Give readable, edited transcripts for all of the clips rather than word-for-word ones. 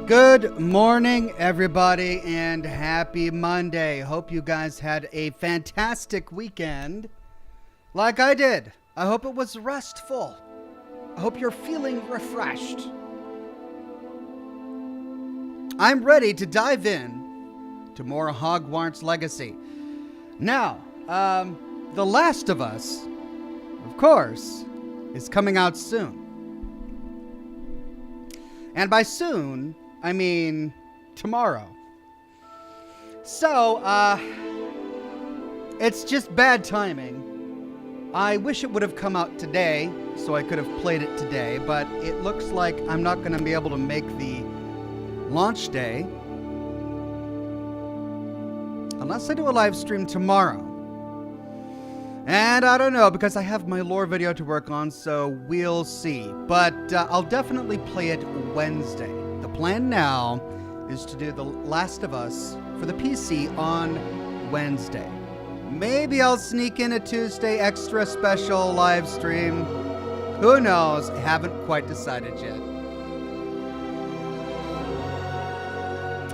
Good morning, everybody, and happy Monday. Hope you guys had a fantastic weekend, like I did. I hope it was restful. I hope you're feeling refreshed. I'm ready to dive in to more Hogwarts Legacy. Now, The Last of Us, of course, is coming out soon. And by soon, I mean tomorrow. So, it's just bad timing. I wish it would have come out today, so I could have played it today, but it looks like I'm not going to be able to make the launch day unless I do a live stream tomorrow. And I don't know, because I have my lore video to work on, so we'll see. But I'll definitely play it Wednesday. The plan now is to do The Last of Us for the PC on Wednesday. Maybe I'll sneak in a Tuesday extra special live stream. Who knows? I haven't quite decided yet.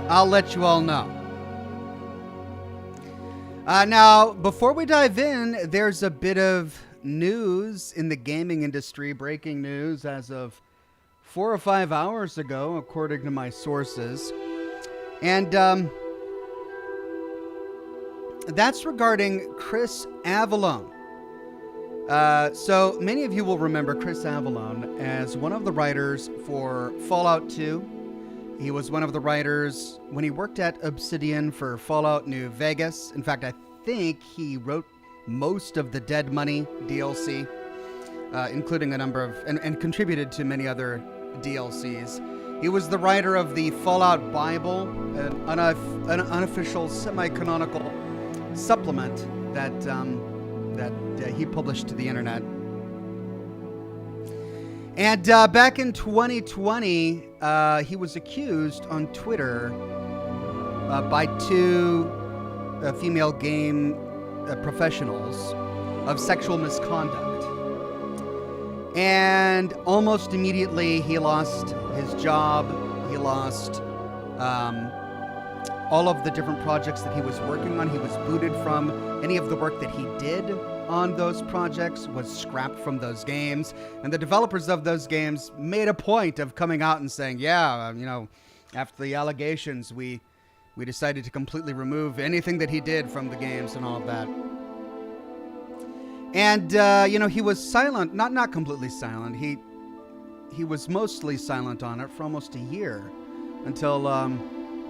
I'll let you all know. Now, before we dive in, there's a bit of news in the gaming industry, breaking news as of 4 or 5 hours ago, according to my sources. And that's regarding Chris Avellone. So many of you will remember Chris Avellone as one of the writers for Fallout 2. He was one of the writers when he worked at Obsidian for Fallout New Vegas. In fact, I think he wrote most of the Dead Money DLC, including a number of, and contributed to many other DLCs. He was the writer of the Fallout Bible, an unofficial semi-canonical supplement that he published to the internet. And back in 2020, he was accused on Twitter by two female game professionals of sexual misconduct. And almost immediately, he lost his job. He lost all of the different projects that he was working on. He was booted from any of the work that he did on those projects, was scrapped from those games. And the developers of those games made a point of coming out and saying, yeah, you know, after the allegations, we decided to completely remove anything that he did from the games and all of that. And, you know, he was silent, not completely silent. He was mostly silent on it for almost a year until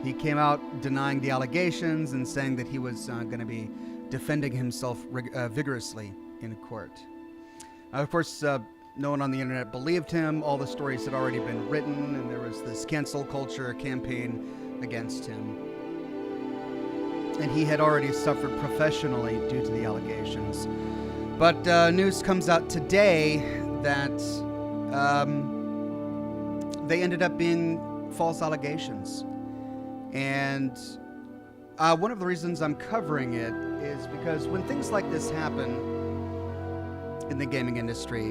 he came out denying the allegations and saying that he was going to be defending himself vigorously in court. Of course, no one on the internet believed him. All the stories had already been written, and there was this cancel culture campaign against him. And he had already suffered professionally due to the allegations. But news comes out today that they ended up being false allegations. And one of the reasons I'm covering it is because when things like this happen in the gaming industry,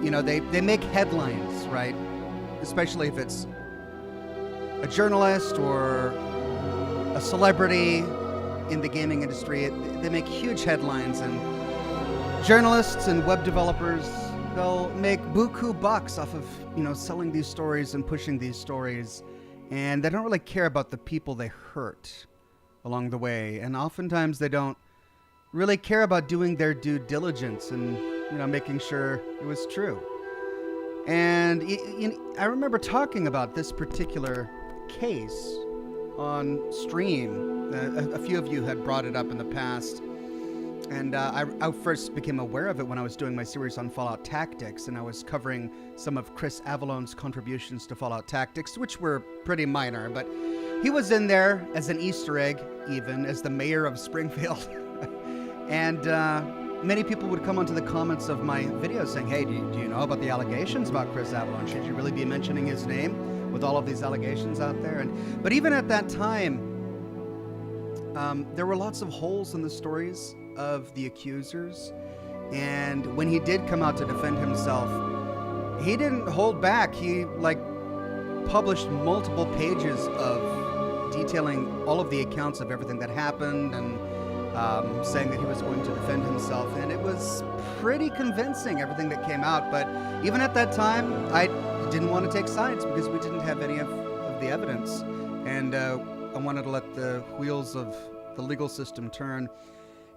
you know, they make headlines, right? Especially if it's a journalist or a celebrity in the gaming industry. They make huge headlines, and journalists and web developers, they'll make buku bucks off of, you know, selling these stories and pushing these stories. And they don't really care about the people they hurt along the way. And oftentimes they don't really care about doing their due diligence and, you know, making sure it was true. And I remember talking about this particular case on stream. A few of you had brought it up in the past. And I first became aware of it when I was doing my series on Fallout Tactics, and I was covering some of Chris Avellone's contributions to Fallout Tactics, which were pretty minor, but he was in there as an Easter egg, even as the mayor of Springfield. And many people would come onto the comments of my videos saying, hey, do you know about the allegations about Chris Avellone? Should you really be mentioning his name with all of these allegations out there? But even at that time, there were lots of holes in the stories of the accusers, and when he did come out to defend himself, he didn't hold back. He published multiple pages of detailing all of the accounts of everything that happened and saying that he was going to defend himself. And it was pretty convincing, everything that came out. But even at that time, I didn't want to take sides because we didn't have any of the evidence. And I wanted to let the wheels of the legal system turn.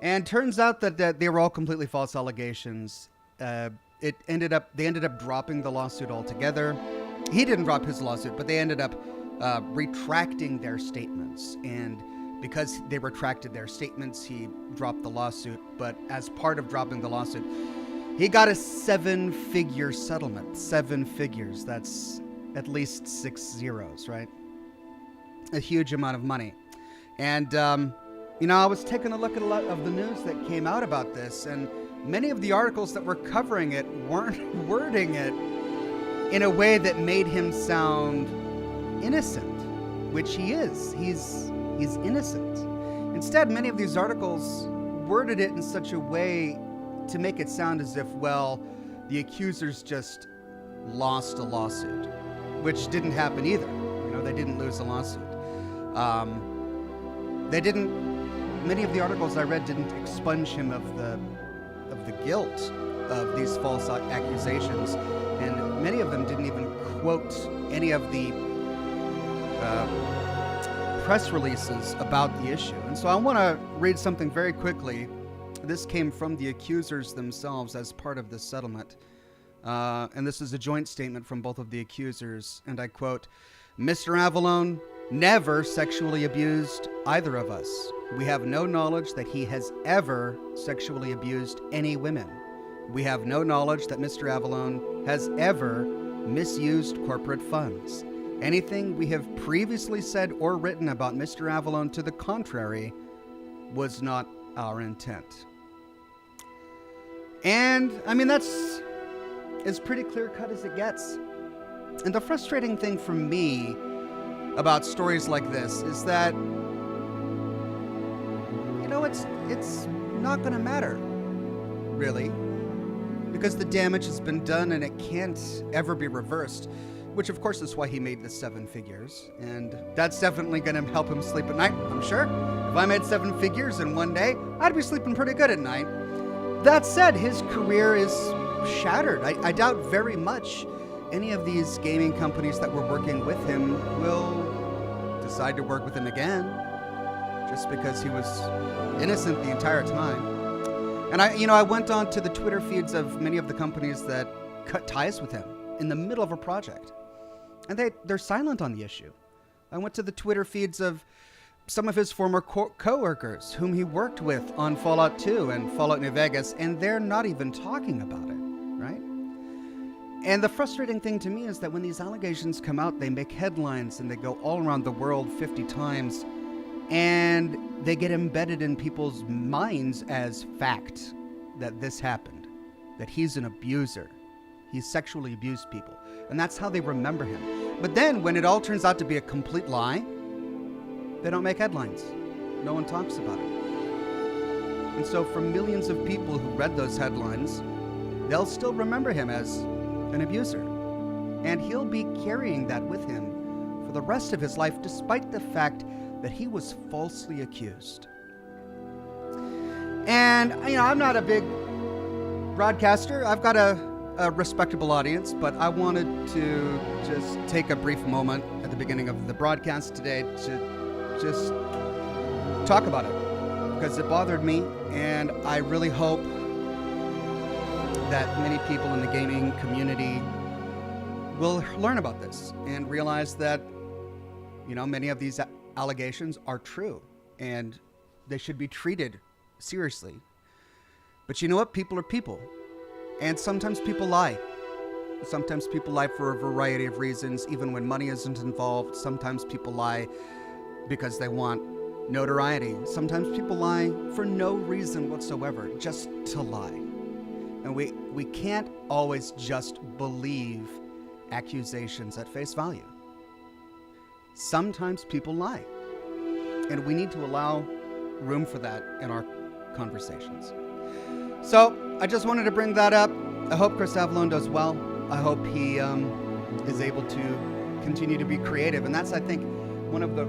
And turns out that they were all completely false allegations. They ended up dropping the lawsuit altogether. He didn't drop his lawsuit, but they ended up retracting their statements. And because they retracted their statements, he dropped the lawsuit. But as part of dropping the lawsuit, he got a 7-figure settlement. 7 figures. That's at least 6 zeros, right? A huge amount of money. And, I was taking a look at a lot of the news that came out about this, and many of the articles that were covering it weren't wording it in a way that made him sound innocent, which he is. He's innocent. Instead, many of these articles worded it in such a way to make it sound as if, well, the accusers just lost a lawsuit, which didn't happen either. They didn't lose a lawsuit. Many of the articles I read didn't expunge him of the guilt of these false accusations, and many of them didn't even quote any of the press releases about the issue. And so I want to read something very quickly. This came from the accusers themselves as part of this settlement. And this is a joint statement from both of the accusers. And I quote, "Mr. Avellone never sexually abused either of us. We have no knowledge that he has ever sexually abused any women. We have no knowledge that Mr. Avellone has ever misused corporate funds. Anything we have previously said or written about Mr. Avellone to the contrary was not our intent." And, that's as pretty clear-cut as it gets. And the frustrating thing for me about stories like this is that, it's not going to matter, really, because the damage has been done and it can't ever be reversed, which of course is why he made the 7 figures. And that's definitely going to help him sleep at night, I'm sure. If I made 7 figures in one day, I'd be sleeping pretty good at night. That said, his career is shattered. I doubt very much any of these gaming companies that were working with him will decide to work with him again, just because he was innocent the entire time. And I went on to the Twitter feeds of many of the companies that cut ties with him in the middle of a project, and they're silent on the issue. I went to the Twitter feeds of some of his former co-workers whom he worked with on Fallout 2 and Fallout New Vegas, and they're not even talking about it, right? And the frustrating thing to me is that when these allegations come out, they make headlines and they go all around the world 50 times, and they get embedded in people's minds as fact that this happened, that he's an abuser. He sexually abused people. And that's how they remember him. But then when it all turns out to be a complete lie, they don't make headlines. No one talks about it. And so for millions of people who read those headlines, they'll still remember him as an abuser. And he'll be carrying that with him for the rest of his life, despite the fact that he was falsely accused. And, I'm not a big broadcaster. I've got a respectable audience, but I wanted to just take a brief moment at the beginning of the broadcast today to just talk about it, because it bothered me, and I really hope that many people in the gaming community will learn about this and realize that, many of these allegations are true and they should be treated seriously. But you know what? People are people. And sometimes people lie. Sometimes people lie for a variety of reasons, even when money isn't involved. Sometimes people lie because they want notoriety. Sometimes people lie for no reason whatsoever, just to lie. And we can't always just believe accusations at face value. Sometimes people lie. And we need to allow room for that in our conversations. So I just wanted to bring that up. I hope Chris Avellone does well. I hope he is able to continue to be creative. And that's, I think, one of the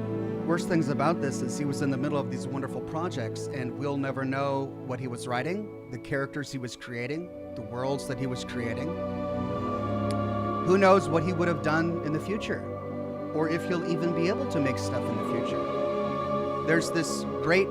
worst things about this is he was in the middle of these wonderful projects, and we'll never know what he was writing, the characters he was creating, the worlds that he was creating. Who knows what he would have done in the future, or if he'll even be able to make stuff in the future. There's this great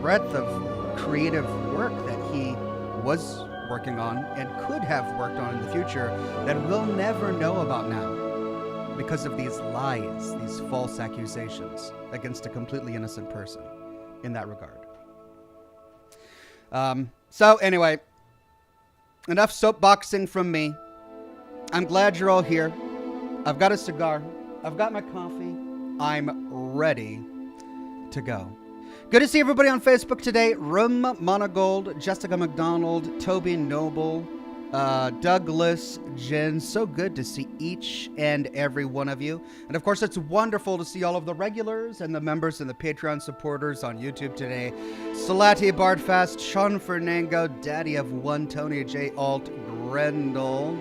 breadth of creative work that he was working on and could have worked on in the future that we'll never know about now because of these lies, these false accusations against a completely innocent person in that regard. So anyway, enough soapboxing from me. I'm glad you're all here. I've got a cigar. I've got my coffee. I'm ready to go. Good to see everybody on Facebook today. Rum Monogold, Jessica McDonald, Toby Noble, Douglas, Jen. So good to see each and every one of you. And of course, it's wonderful to see all of the regulars and the members and the Patreon supporters on YouTube today. Salati Bardfast, Sean Fernango, Daddy of One, Tony J. Alt, Grendel.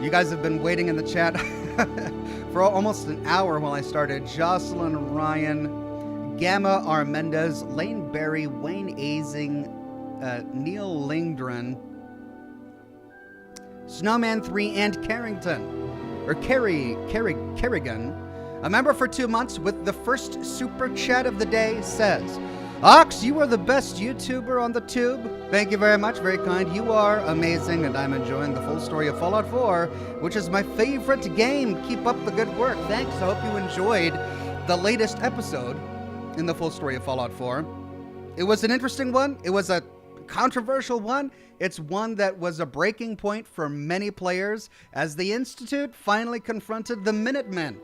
You guys have been waiting in the chat for almost an hour while I started. Jocelyn Ryan, Gamma Armendez, Lane Berry, Wayne Azing, Neil Lingdren, Snowman 3, and Carrington, or Kerrigan, a member for 2 months with the first super chat of the day, says, Ox, you are the best YouTuber on the tube. Thank you very much, very kind. You are amazing, and I'm enjoying the full story of Fallout 4, which is my favorite game. Keep up the good work. Thanks. I hope you enjoyed the latest episode in the full story of Fallout 4. It was an interesting one. It was a controversial one. It's one that was a breaking point for many players as the Institute finally confronted the Minutemen.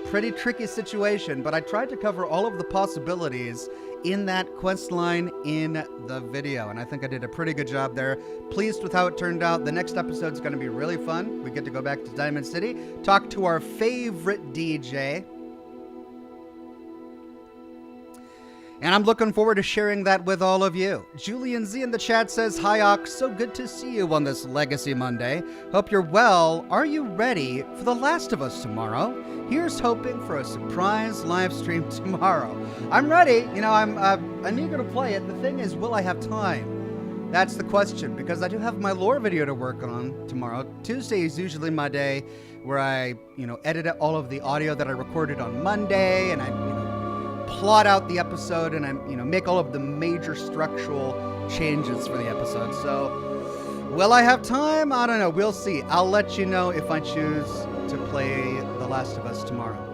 Pretty tricky situation, but I tried to cover all of the possibilities in that quest line in the video, and I think I did a pretty good job there. Pleased with how it turned out. The next episode is going to be really fun. We get to go back to Diamond City, talk to our favorite DJ, and I'm looking forward to sharing that with all of you. Julian Z in the chat says, Hi Ox, so good to see you on this Legacy Monday. Hope you're well. Are you ready for The Last of Us tomorrow? Here's hoping for a surprise live stream tomorrow. I'm ready. You know, I'm eager to play it. The thing is, will I have time? That's the question, because I do have my lore video to work on tomorrow. Tuesday is usually my day where I, edit all of the audio that I recorded on Monday, and I, plot out the episode, and I, make all of the major structural changes for the episode. So, will I have time? I don't know. We'll see. I'll let you know if I choose to play The Last of Us tomorrow.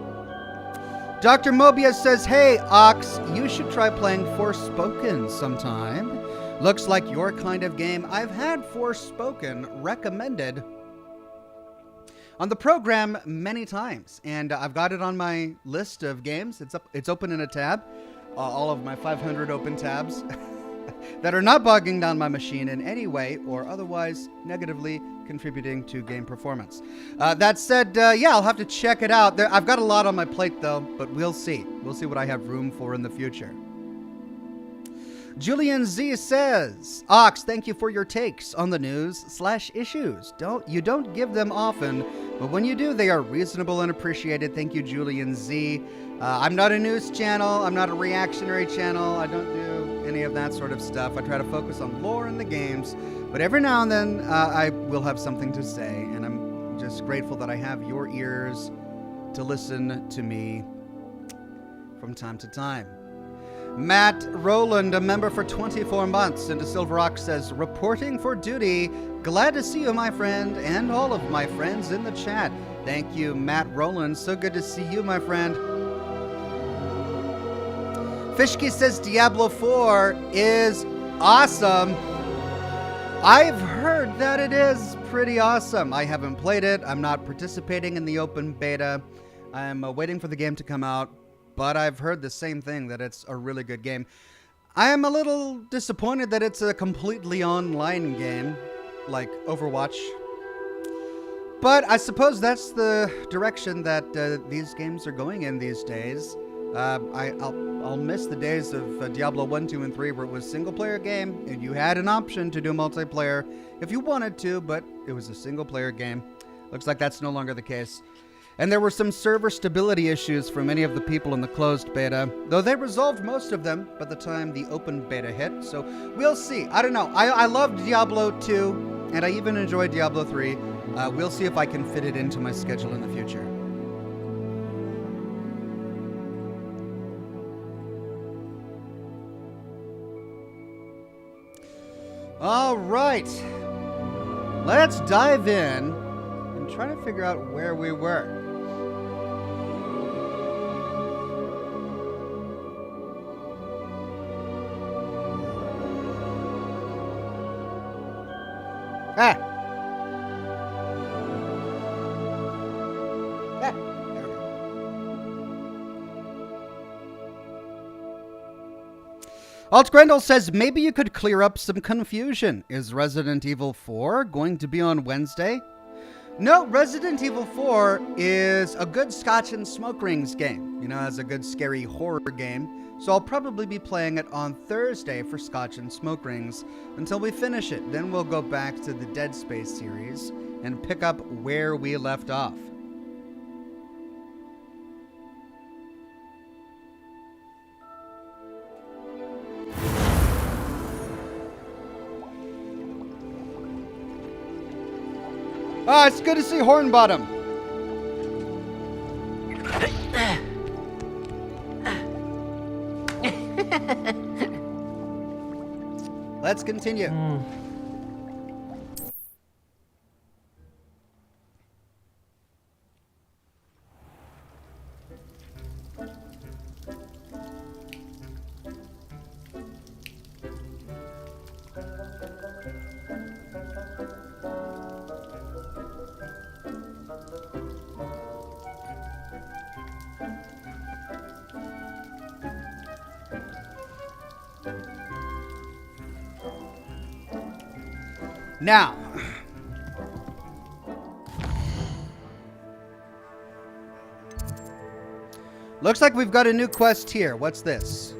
Dr. Mobius says, Hey, Ox, you should try playing Forspoken sometime. Looks like your kind of game. I've had Forspoken recommended on the program many times, and I've got it on my list of games. It's open in a tab, all of my 500 open tabs that are not bogging down my machine in any way or otherwise negatively contributing to game performance. That said, yeah, I'll have to check it out. I've got a lot on my plate though, but we'll see. We'll see what I have room for in the future. Julian Z says, Ox, thank you for your takes on the news/issues. You don't give them often, but when you do, they are reasonable and appreciated. Thank you, Julian Z. I'm not a news channel. I'm not a reactionary channel. I don't do any of that sort of stuff. I try to focus on lore in the games, but every now and then I will have something to say, and I'm just grateful that I have your ears to listen to me from time to time. Matt Rowland, a member for 24 months into Silver Ox, says, reporting for duty. Glad to see you, my friend, and all of my friends in the chat. Thank you, Matt Rowland. So good to see you, my friend. Fishke says Diablo 4 is awesome. I've heard that it is pretty awesome. I haven't played it. I'm not participating in the open beta. I'm waiting for the game to come out. But I've heard the same thing, that it's a really good game. I am a little disappointed that it's a completely online game, like Overwatch. But I suppose that's the direction that these games are going in these days. I'll miss the days of Diablo 1, 2, and 3 where it was a single-player game, and you had an option to do multiplayer if you wanted to, but it was a single-player game. Looks like that's no longer the case. And there were some server stability issues for many of the people in the closed beta, though they resolved most of them by the time the open beta hit, so we'll see. I don't know. I loved Diablo 2, and I even enjoyed Diablo 3. We'll see if I can fit it into my schedule in the future. All right. Let's dive in and try to figure out where we were. Ah! There we go. Alt Grendel says, maybe you could clear up some confusion. Is Resident Evil 4 going to be on Wednesday? No, Resident Evil 4 is a good Scotch and Smoke Rings game. You know, as a good scary horror game. So I'll probably be playing it on Thursday for Scotch and Smoke Rings until we finish it. Then we'll go back to the Dead Space series and pick up where we left off. Ah, it's good to see Hornbottom. Let's continue. Now, looks like we've got a new quest here. What's this?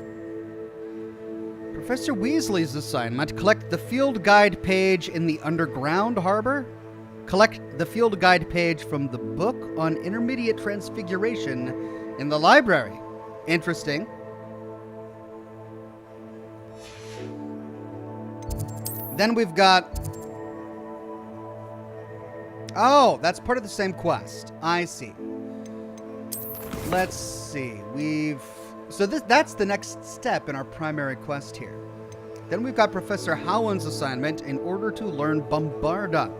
Professor Weasley's assignment. Collect the field guide page in the underground harbor. Collect the field guide page from the book on intermediate transfiguration in the library. Interesting. Then we've got... Oh, that's part of the same quest. I see. Let's see. That's the next step in our primary quest here. Then we've got Professor Howland's assignment in order to learn Bombarda.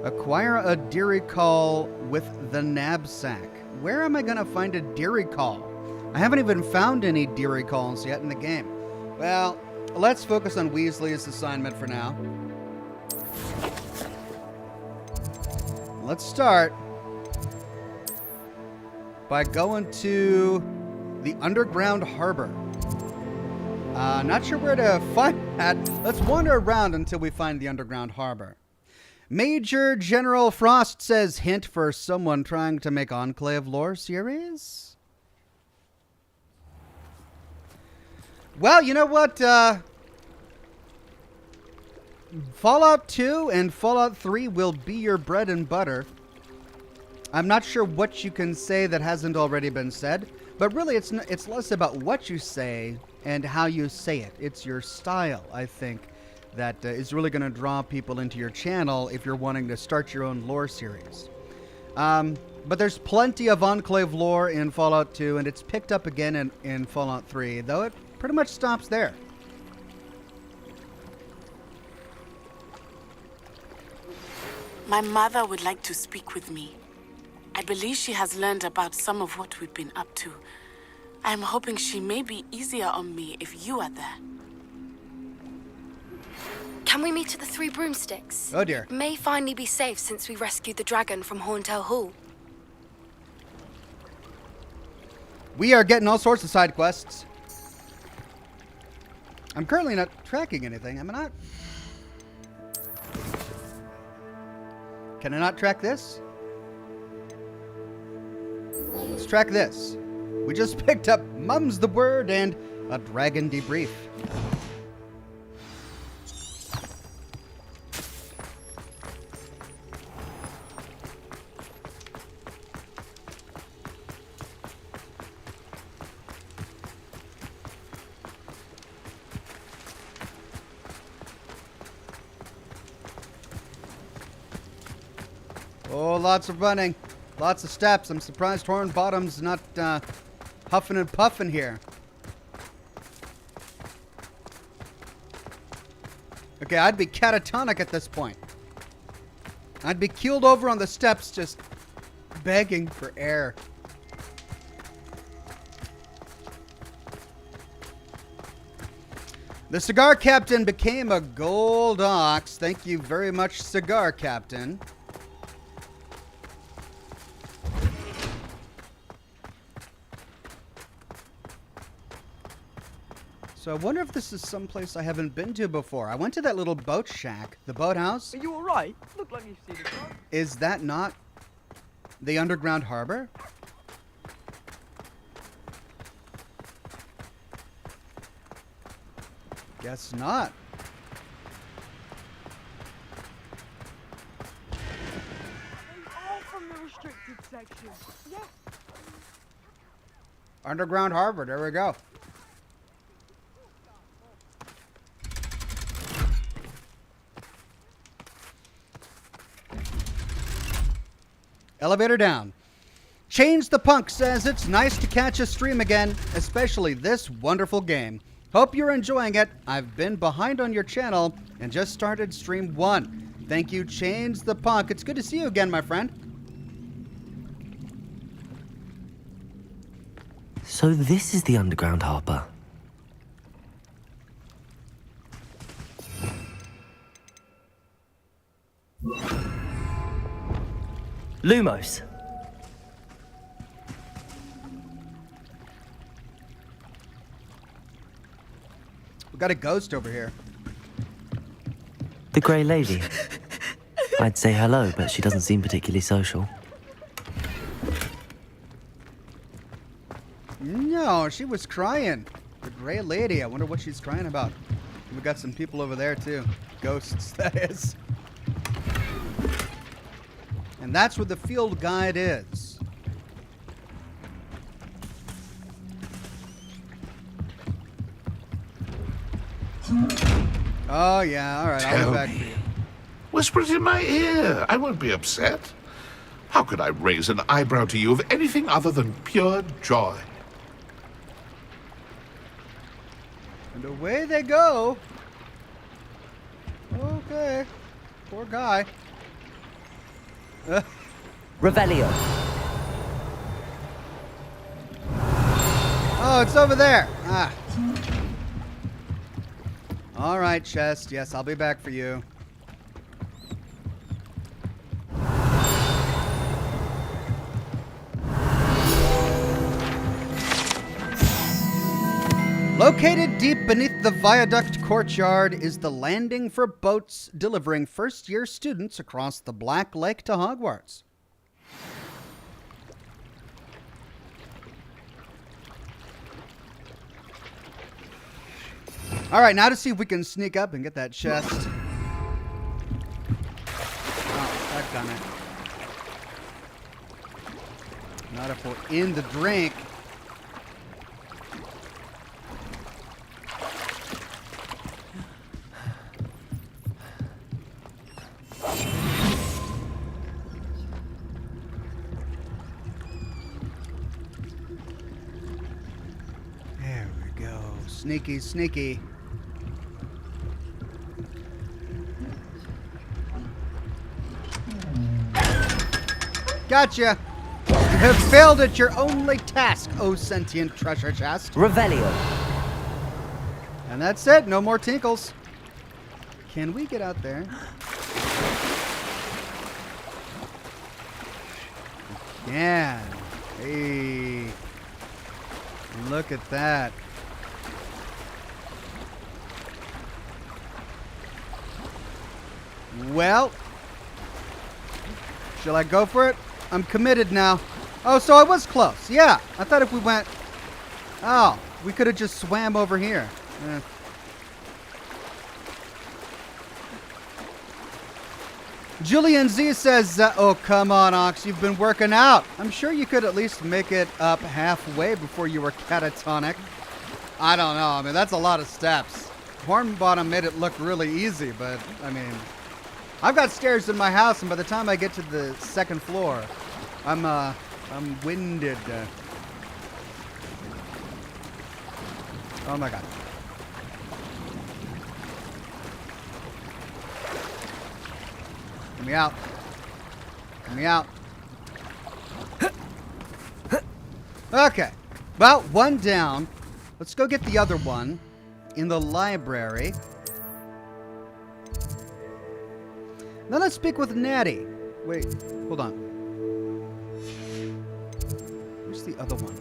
Acquire a Deary Call with the knapsack. Where am I going to find a Deary Call? I haven't even found any Deary Calls yet in the game. Well, let's focus on Weasley's assignment for now. Let's start by going to the underground harbor. Not sure where to find that. Let's wander around until we find the underground harbor. Major General Frost says, hint for someone trying to make Enclave lore series? Well, you know what? Fallout 2 and Fallout 3 will be your bread and butter. I'm not sure what you can say that hasn't already been said, but really it's less about what you say and how you say it. It's your style, I think, that is really going to draw people into your channel if you're wanting to start your own lore series. But there's plenty of Enclave lore in Fallout 2, and it's picked up again in Fallout 3, though it pretty much stops there. My mother would like to speak with me. I believe she has learned about some of what we've been up to. I am hoping she may be easier on me if you are there. Can we meet at the Three Broomsticks? Oh dear. It may finally be safe since we rescued the dragon from Horntail Hall. We are getting all sorts of side quests. I'm currently not tracking anything, am I not? Can I not track this? Let's track this. We just picked up Mum's the Word and a dragon debrief. Oh, lots of running. Lots of steps. I'm surprised Hornbottom's not huffing and puffing here. Okay, I'd be catatonic at this point. I'd be keeled over on the steps just begging for air. The Cigar Captain became a gold ox. Thank you very much, Cigar Captain. So I wonder if this is someplace I haven't been to before. I went to that little boat shack, the boathouse. Are you alright? Look like you've seen it. Is that not the underground harbor? Guess not. All from the restricted section. Yeah. Underground harbor, there we go. Elevator down. Change the Punk says it's nice to catch a stream again, especially this wonderful game. Hope you're enjoying it. I've been behind on your channel and just started stream 1. Thank you, Change the Punk. It's good to see you again, my friend. So this is the underground harbour. Lumos. We got a ghost over here. The Grey Lady. I'd say hello, but she doesn't seem particularly social. No, she was crying. The Grey Lady. I wonder what she's crying about. We got some people over there, too. Ghosts, that is. And that's where the field guide is. Oh, yeah. All right. I'll Tell go back. me. Whisper it in my ear. I won't be upset. How could I raise an eyebrow to you of anything other than pure joy? And away they go. Okay. Poor guy. Revelio. Oh, it's over there. Ah. All right, chest. Yes, I'll be back for you. Located deep beneath the viaduct courtyard is the landing for boats delivering first-year students across the Black Lake to Hogwarts. All right, now to see if we can sneak up and get that chest. Oh, that done it. Not if we're in the drink. There we go. Sneaky, sneaky. Gotcha. You have failed at your only task, O sentient treasure chest. Revelio. And that's it. No more tinkles. Can we get out there? Yeah. Hey. Look at that. Well. Shall I go for it? I'm committed now. Oh, so I was close. Yeah. I thought if we went Oh, we could have just swam over here. Eh. Julian Z says, oh, come on, Ox, you've been working out. I'm sure you could at least make it up halfway before you were catatonic. I don't know. I mean, that's a lot of steps. Hornbottom made it look really easy, but, I mean, I've got stairs in my house, and by the time I get to the second floor, I'm winded. Oh, my God. Get me out. Get me out. Okay. Well, one down. Let's go get the other one in the library. Now let's speak with Natty. Wait, hold on. Where's the other one?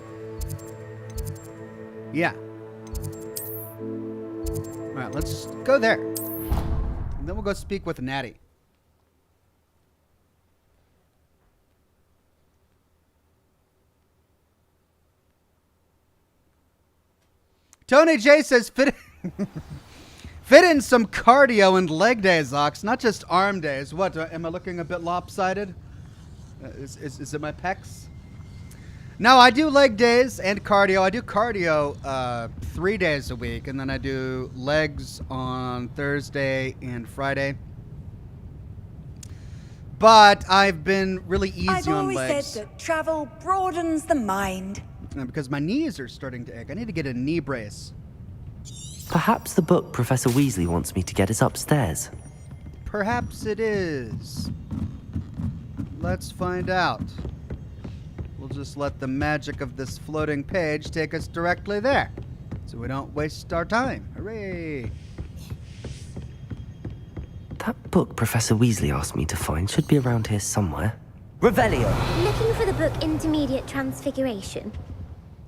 Yeah. Alright, let's go there. And then we'll go speak with Natty. Tony J says, fit in some cardio and leg days, Ox, not just arm days. What, am I looking a bit lopsided? Is it my pecs? No, I do leg days and cardio. I do cardio 3 days a week, and then I do legs on Thursday and Friday. But I've been really easy on legs. I've always said that travel broadens the mind. Because my knees are starting to ache. I need to get a knee brace. Perhaps the book Professor Weasley wants me to get is upstairs. Perhaps it is. Let's find out. We'll just let the magic of this floating page take us directly there, so we don't waste our time. Hooray! That book Professor Weasley asked me to find should be around here somewhere. Revelio! Looking for the book Intermediate Transfiguration?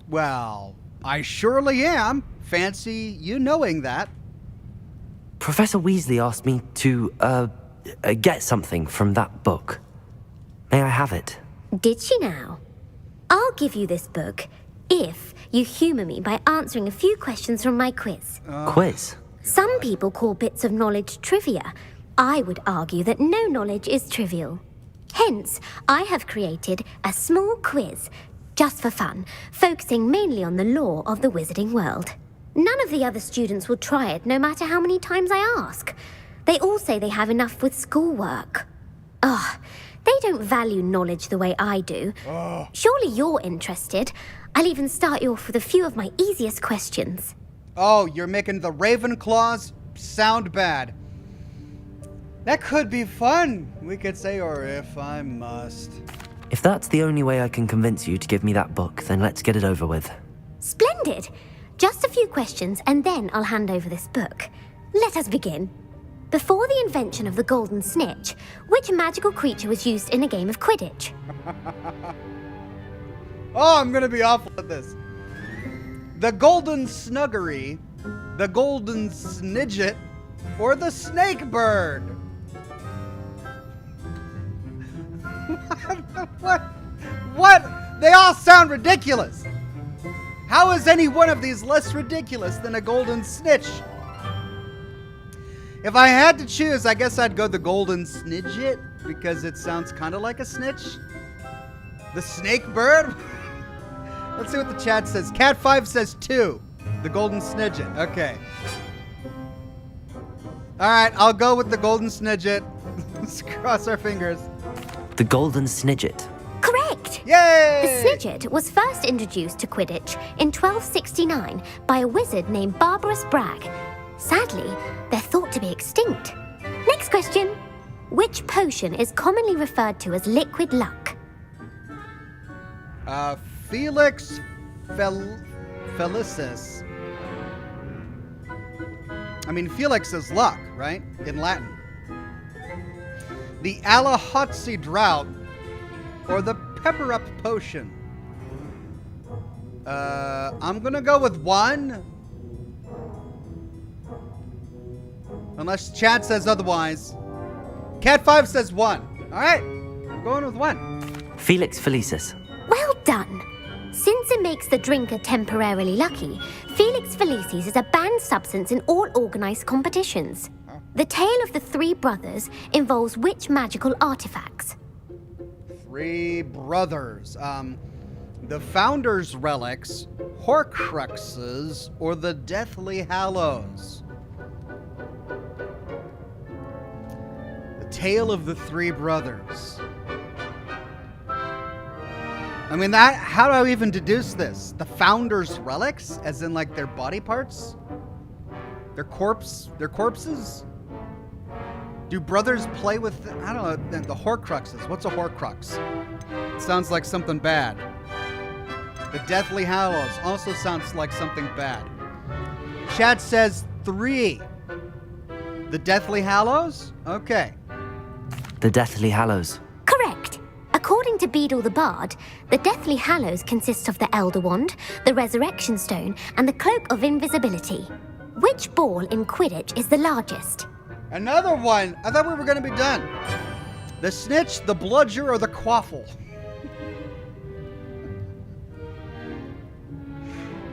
Well, I surely am. Fancy you knowing that. Professor Weasley asked me to, get something from that book. May I have it? Did she now? I'll give you this book if you humor me by answering a few questions from my quiz. Quiz? Some people call bits of knowledge trivia. I would argue that no knowledge is trivial. Hence, I have created a small quiz, just for fun, focusing mainly on the lore of the wizarding world. None of the other students will try it, no matter how many times I ask. They all say they have enough with schoolwork. They don't value knowledge the way I do. Surely you're interested. I'll even start you off with a few of my easiest questions. Oh, you're making the Ravenclaws sound bad. That could be fun, we could say, or if I must. If that's the only way I can convince you to give me that book, then let's get it over with. Splendid! Just a few questions, and then I'll hand over this book. Let us begin. Before the invention of the golden snitch, which magical creature was used in a game of Quidditch? Oh, I'm gonna be awful at this. The golden snuggery, the golden snidget, or the snake bird? What? They all sound ridiculous. How is any one of these less ridiculous than a golden snitch? If I had to choose, I guess I'd go the golden snidget, because it sounds kind of like a snitch. The snake bird? Let's see what the chat says. Cat5 says 2. The golden snidget. Okay. Alright, I'll go with the golden snidget. Let's cross our fingers. The golden snidget. Correct! Yay! The snidget was first introduced to Quidditch in 1269 by a wizard named Barbarous Bragg. Sadly, they're thought to be extinct. Next question. Which potion is commonly referred to as liquid luck? Felix Felicis. I mean, Felix is luck, right? In Latin. The Alahotzi Drought, or the Pepper Up Potion. I'm gonna go with 1. Unless chat says otherwise. Cat5 says 1. All right, I'm going with 1. Felix Felicis. Well done. Since it makes the drinker temporarily lucky, Felix Felicis is a banned substance in all organized competitions. The tale of the three brothers involves which magical artifacts? Three brothers. The Founder's Relics, Horcruxes, or the Deathly Hallows? The tale of the three brothers. I mean, how do I even deduce this? The Founder's Relics? As in, like, their body parts? Their corpses? Do brothers play with, I don't know, the Horcruxes? What's a Horcrux? It sounds like something bad. The Deathly Hallows also sounds like something bad. Chad says 3. The Deathly Hallows? Okay. The Deathly Hallows. Correct. According to Beedle the Bard, the Deathly Hallows consist of the Elder Wand, the Resurrection Stone, and the Cloak of Invisibility. Which ball in Quidditch is the largest? Another one! I thought we were going to be done. The Snitch, the Bludger, or the Quaffle?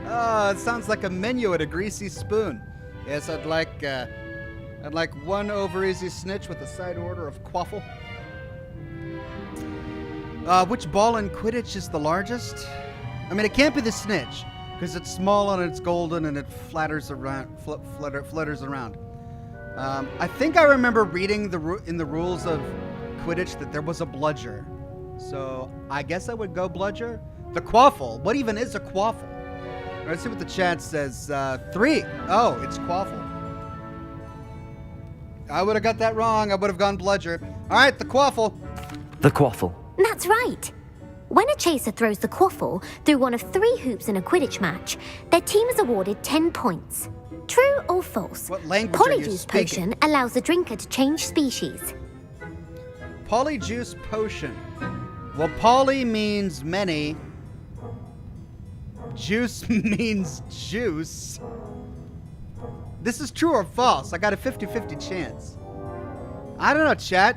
Oh, it sounds like a menu at a greasy spoon. Yes, I'd like one over easy Snitch with a side order of Quaffle. Which ball in Quidditch is the largest? I mean, it can't be the Snitch, because it's small and it's golden and it flutters around. I think I remember reading in the rules of Quidditch that there was a Bludger. So I guess I would go Bludger. The Quaffle. What even is a Quaffle? Let's see what the chat says. 3. Oh, it's Quaffle. I would have got that wrong. I would have gone Bludger. All right, the Quaffle. The Quaffle. That's right. When a chaser throws the Quaffle through one of 3 hoops in a Quidditch match, their team is awarded 10 points. True or false? What language are you Polyjuice speaking? Potion allows the drinker to change species. Polyjuice Potion. Well, poly means many. Juice means juice. This is true or false? I got a 50-50 chance. I don't know, chat.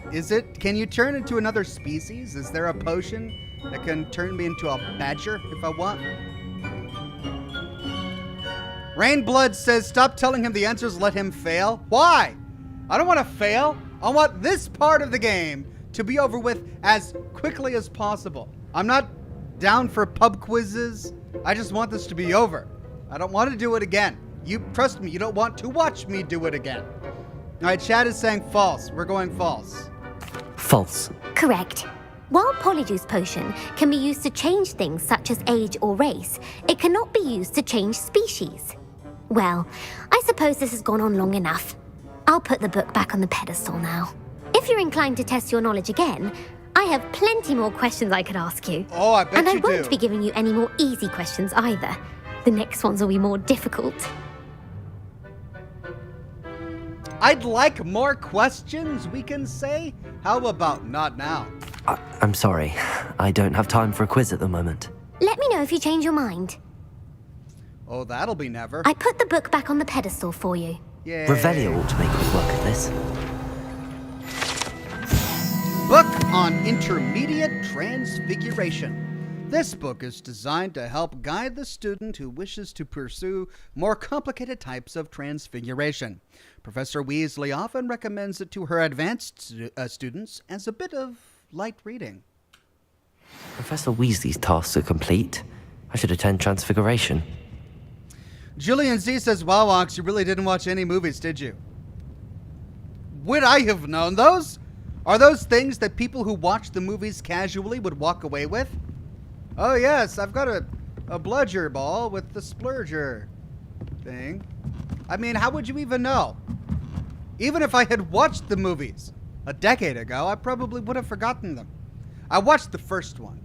Can you turn into another species? Is there a potion that can turn me into a badger if I want? Rainblood says, stop telling him the answers, let him fail. Why? I don't want to fail. I want this part of the game to be over with as quickly as possible. I'm not down for pub quizzes. I just want this to be over. I don't want to do it again. You trust me, you don't want to watch me do it again. All right, chat is saying false. We're going false. False. Correct. While Polyjuice Potion can be used to change things such as age or race, it cannot be used to change species. Well, I suppose this has gone on long enough. I'll put the book back on the pedestal now. If you're inclined to test your knowledge again, I have plenty more questions I could ask you. Oh, I bet and you I won't do. be giving you any more easy questions either. The next ones will be more difficult. I'd like more questions, we can say. How about not now? I'm sorry. I don't have time for a quiz at the moment. Let me know if you change your mind. Oh, that'll be never. I put the book back on the pedestal for you. Yay. Revelio ought to make quick work of this. Book on Intermediate Transfiguration. This book is designed to help guide the student who wishes to pursue more complicated types of transfiguration. Professor Weasley often recommends it to her advanced students as a bit of light reading. Professor Weasley's tasks are complete. I should attend Transfiguration. Julian Z says, wow, Ox, you really didn't watch any movies, did you? Would I have known those? Are those things that people who watch the movies casually would walk away with? Oh, yes, I've got a bludger ball with the splurger thing. I mean, how would you even know? Even if I had watched the movies a decade ago, I probably would have forgotten them. I watched the first one,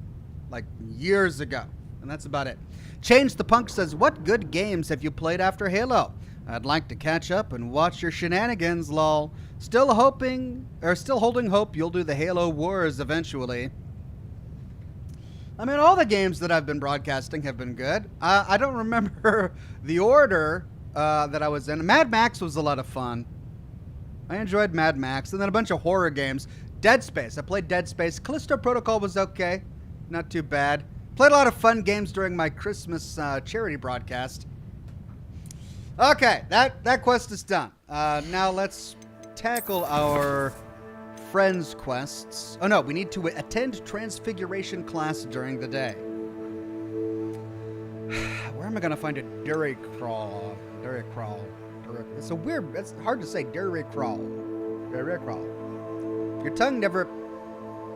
like, years ago, and that's about it. Change the Punk says, what good games have you played after Halo? I'd like to catch up and watch your shenanigans, lol. Still holding hope you'll do the Halo Wars eventually. I mean, all the games that I've been broadcasting have been good. I don't remember the order that I was in. Mad Max was a lot of fun. I enjoyed Mad Max. And then a bunch of horror games. Dead Space. I played Dead Space. Callisto Protocol was okay. Not too bad. Played a lot of fun games during my Christmas charity broadcast. Okay, that quest is done. Now let's tackle our friends' quests. Oh no, we need to attend Transfiguration class during the day. Where am I gonna find a Durry Crawl? It's a weird. It's hard to say. Durry Crawl. Your tongue never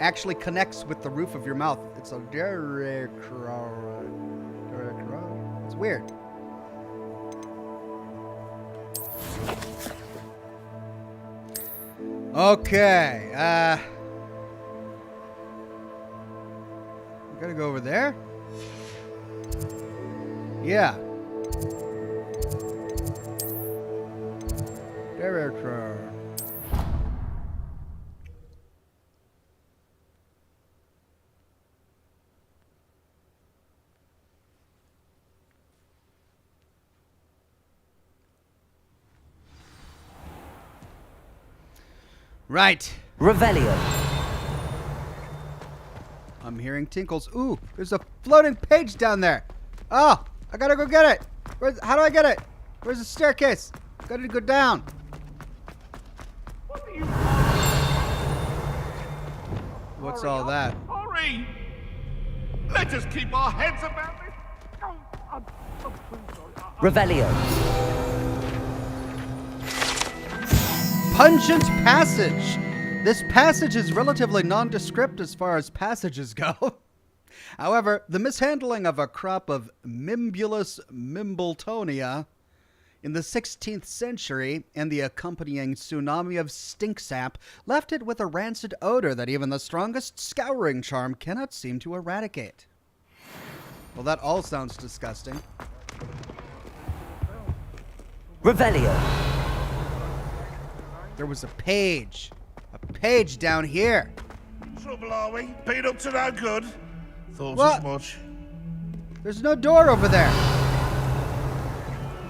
actually connects with the roof of your mouth. It's a Durry Crawl. It's weird. Okay. We gotta go over there. Yeah. Director. Right. Revelio. I'm hearing tinkles. Ooh, there's a floating page down there. Oh, I gotta go get it. How do I get it? Where's the staircase? Gotta go down. What's all that? Hurry! Let us keep our heads about it. Revelio. Pungent passage. This passage is relatively nondescript as far as passages go. However, the mishandling of a crop of Mimbulus Mimbletonia in the 16th century and the accompanying tsunami of stink sap left it with a rancid odor that even the strongest scouring charm cannot seem to eradicate. Well, that all sounds disgusting. Revelio. There was a page down here. Trouble, are we? Been up to no good. Thought What? as much. There's no door over there.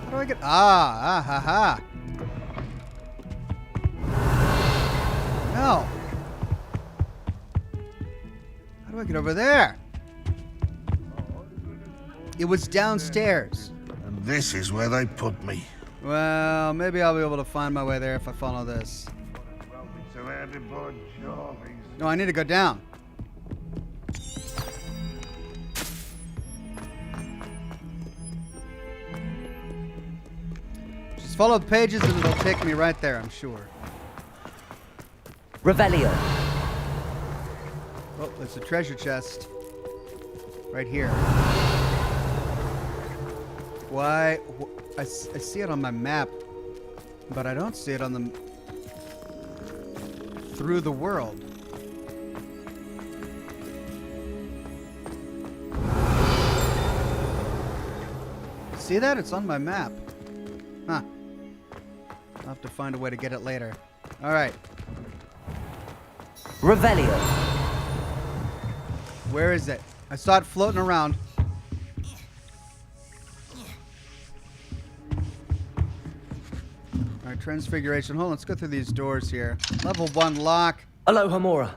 How do I get... ha, ha. No. How do I get over there? It was downstairs. And this is where they put me. Well, maybe I'll be able to find my way there if I follow this. No, I need to go down. Just follow the pages and it'll take me right there, I'm sure. Revelio. Oh, there's a treasure chest. Right here. Why? I see it on my map, but I don't see it on the... through the world. See that? It's on my map. Huh. I'll have to find a way to get it later. All right. Revelio. Where is it? I saw it floating around. All right, Transfiguration. Hold on, let's go through these doors here. Level 1 lock. Aloha Mora.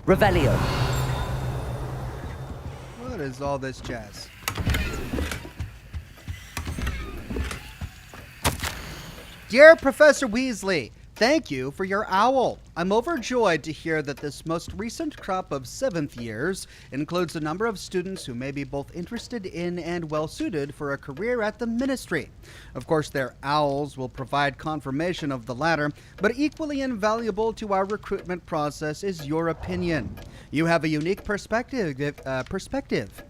Revelio. What is all this jazz? Dear Professor Weasley, thank you for your owl. I'm overjoyed to hear that this most recent crop of 7th years includes a number of students who may be both interested in and well-suited for a career at the Ministry. Of course, their owls will provide confirmation of the latter, but equally invaluable to our recruitment process is your opinion. You have a unique perspective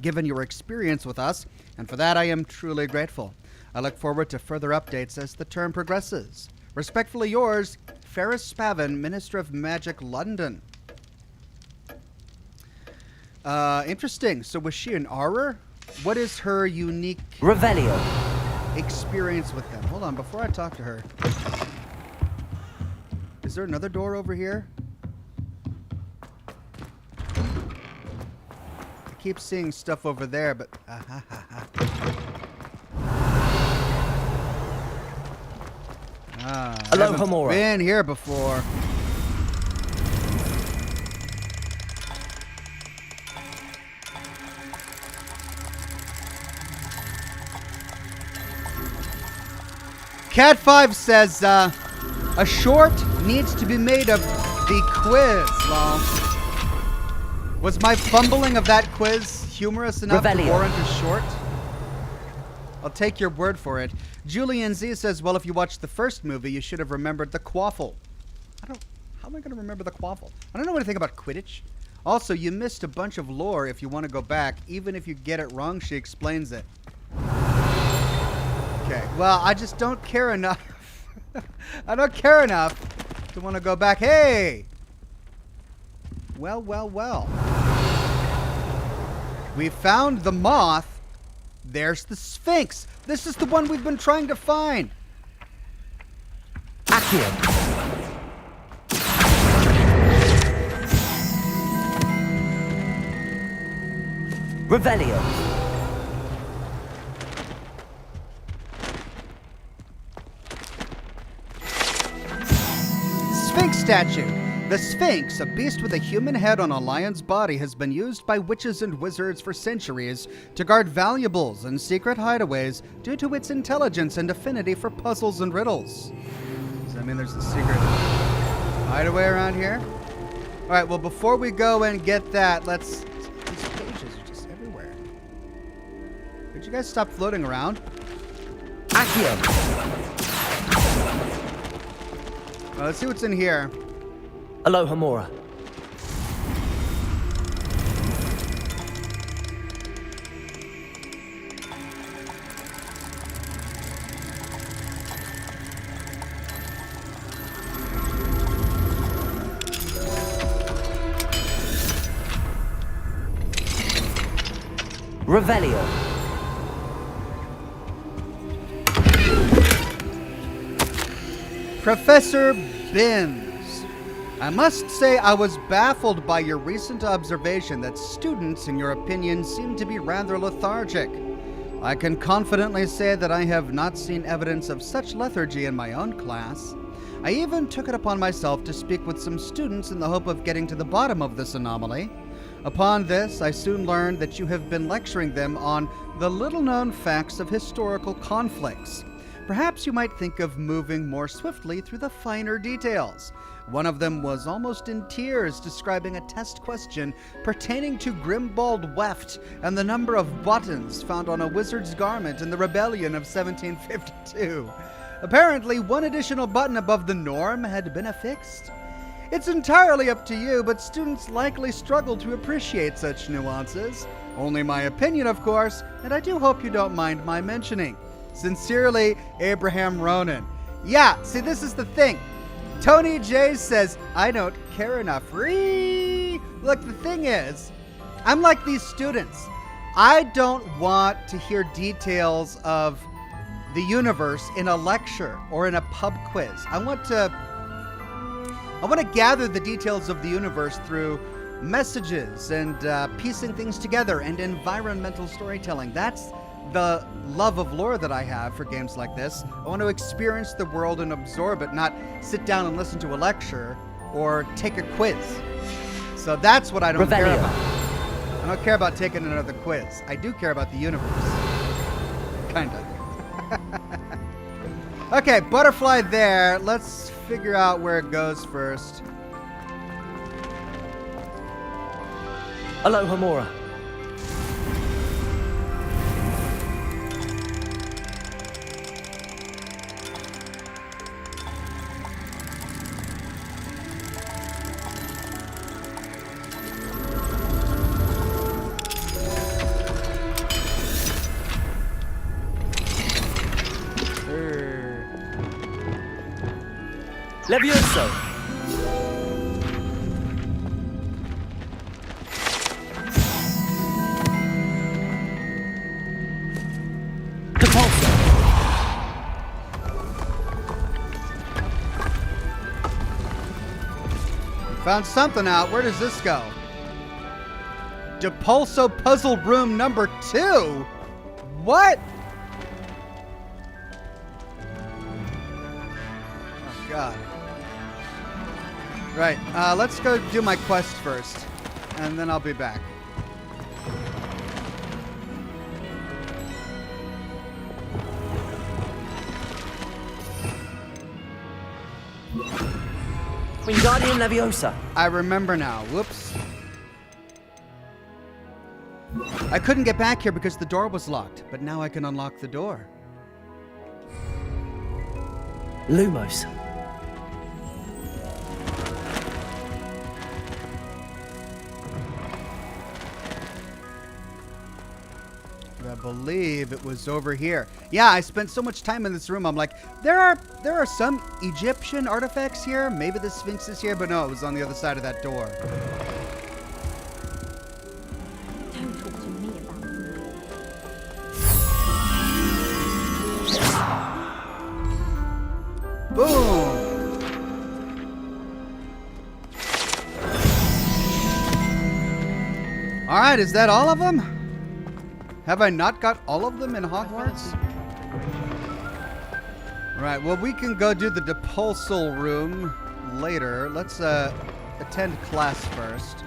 given your experience with us, and for that I am truly grateful. I look forward to further updates as the term progresses. Respectfully yours, Ferris Spavin, Minister of Magic, London. Interesting. So was she an Auror? What is her unique Revelio. experience with them? Hold on, before I talk to her. Is there another door over here? keep seeing stuff over there, but... Hello, haven't Homura. been here before. Cat 5 says, a short needs to be made of the quiz, lol. Was my fumbling of that quiz humorous enough to warrant a short? I'll take your word for it. Julian Z says, well, if you watched the first movie, you should have remembered the quaffle. How am I going to remember the quaffle? I don't know anything about Quidditch. Also, you missed a bunch of lore if you want to go back. Even if you get it wrong, she explains it. Okay, well, I just don't care enough. I don't care enough to want to go back. Hey! Well, well, well. We found the moth. There's the Sphinx. This is the one we've been trying to find. Accio. Revelio. Sphinx statue. The Sphinx, a beast with a human head on a lion's body, has been used by witches and wizards for centuries to guard valuables and secret hideaways due to its intelligence and affinity for puzzles and riddles. Does that mean there's a secret hideaway around here? All right, well, before we go and get that, let's... These pages are just everywhere. Could you guys stop floating around? Accio. Well, let's see what's in here. Hello, Homura. Revelio. Professor Binns. I must say I was baffled by your recent observation that students, in your opinion, seem to be rather lethargic. I can confidently say that I have not seen evidence of such lethargy in my own class. I even took it upon myself to speak with some students in the hope of getting to the bottom of this anomaly. Upon this, I soon learned that you have been lecturing them on the little-known facts of historical conflicts. Perhaps you might think of moving more swiftly through the finer details. One of them was almost in tears, describing a test question pertaining to Grimbald Weft and the number of buttons found on a wizard's garment in the rebellion of 1752. Apparently, one additional button above the norm had been affixed. It's entirely up to you, but students likely struggle to appreciate such nuances. Only my opinion, of course, and I do hope you don't mind my mentioning. Sincerely, Abraham Ronan. Yeah, see, this is the thing. Tony J says, I don't care enough. Look, the thing is, I'm like these students. I don't want to hear details of the universe in a lecture or in a pub quiz. I want to gather the details of the universe through messages and piecing things together and environmental storytelling. That's the love of lore that I have for games like this. I want to experience the world and absorb it, not sit down and listen to a lecture or take a quiz. So that's what I don't care about. I don't care about taking another quiz. I do care about the universe. Kinda. Okay, butterfly there. Let's figure out where it goes first. Hello, Homura. Levioso. Depulso. Found something out. Where does this go? Depulso puzzle room number 2? What? Oh, God. Right, let's go do my quest first, and then I'll be back. Wingardium Leviosa. I remember now. Whoops. I couldn't get back here because the door was locked, but now I can unlock the door. Lumos. I believe it was over here. Yeah, I spent so much time in this room. I'm like, there are some Egyptian artifacts here. Maybe the Sphinx is here, but no, it was on the other side of that door. Don't talk to me about that. Boom! All right, is that all of them? Have I not got all of them in Hogwarts? Right, well, we can go do the Depulso room later. Let's attend class first.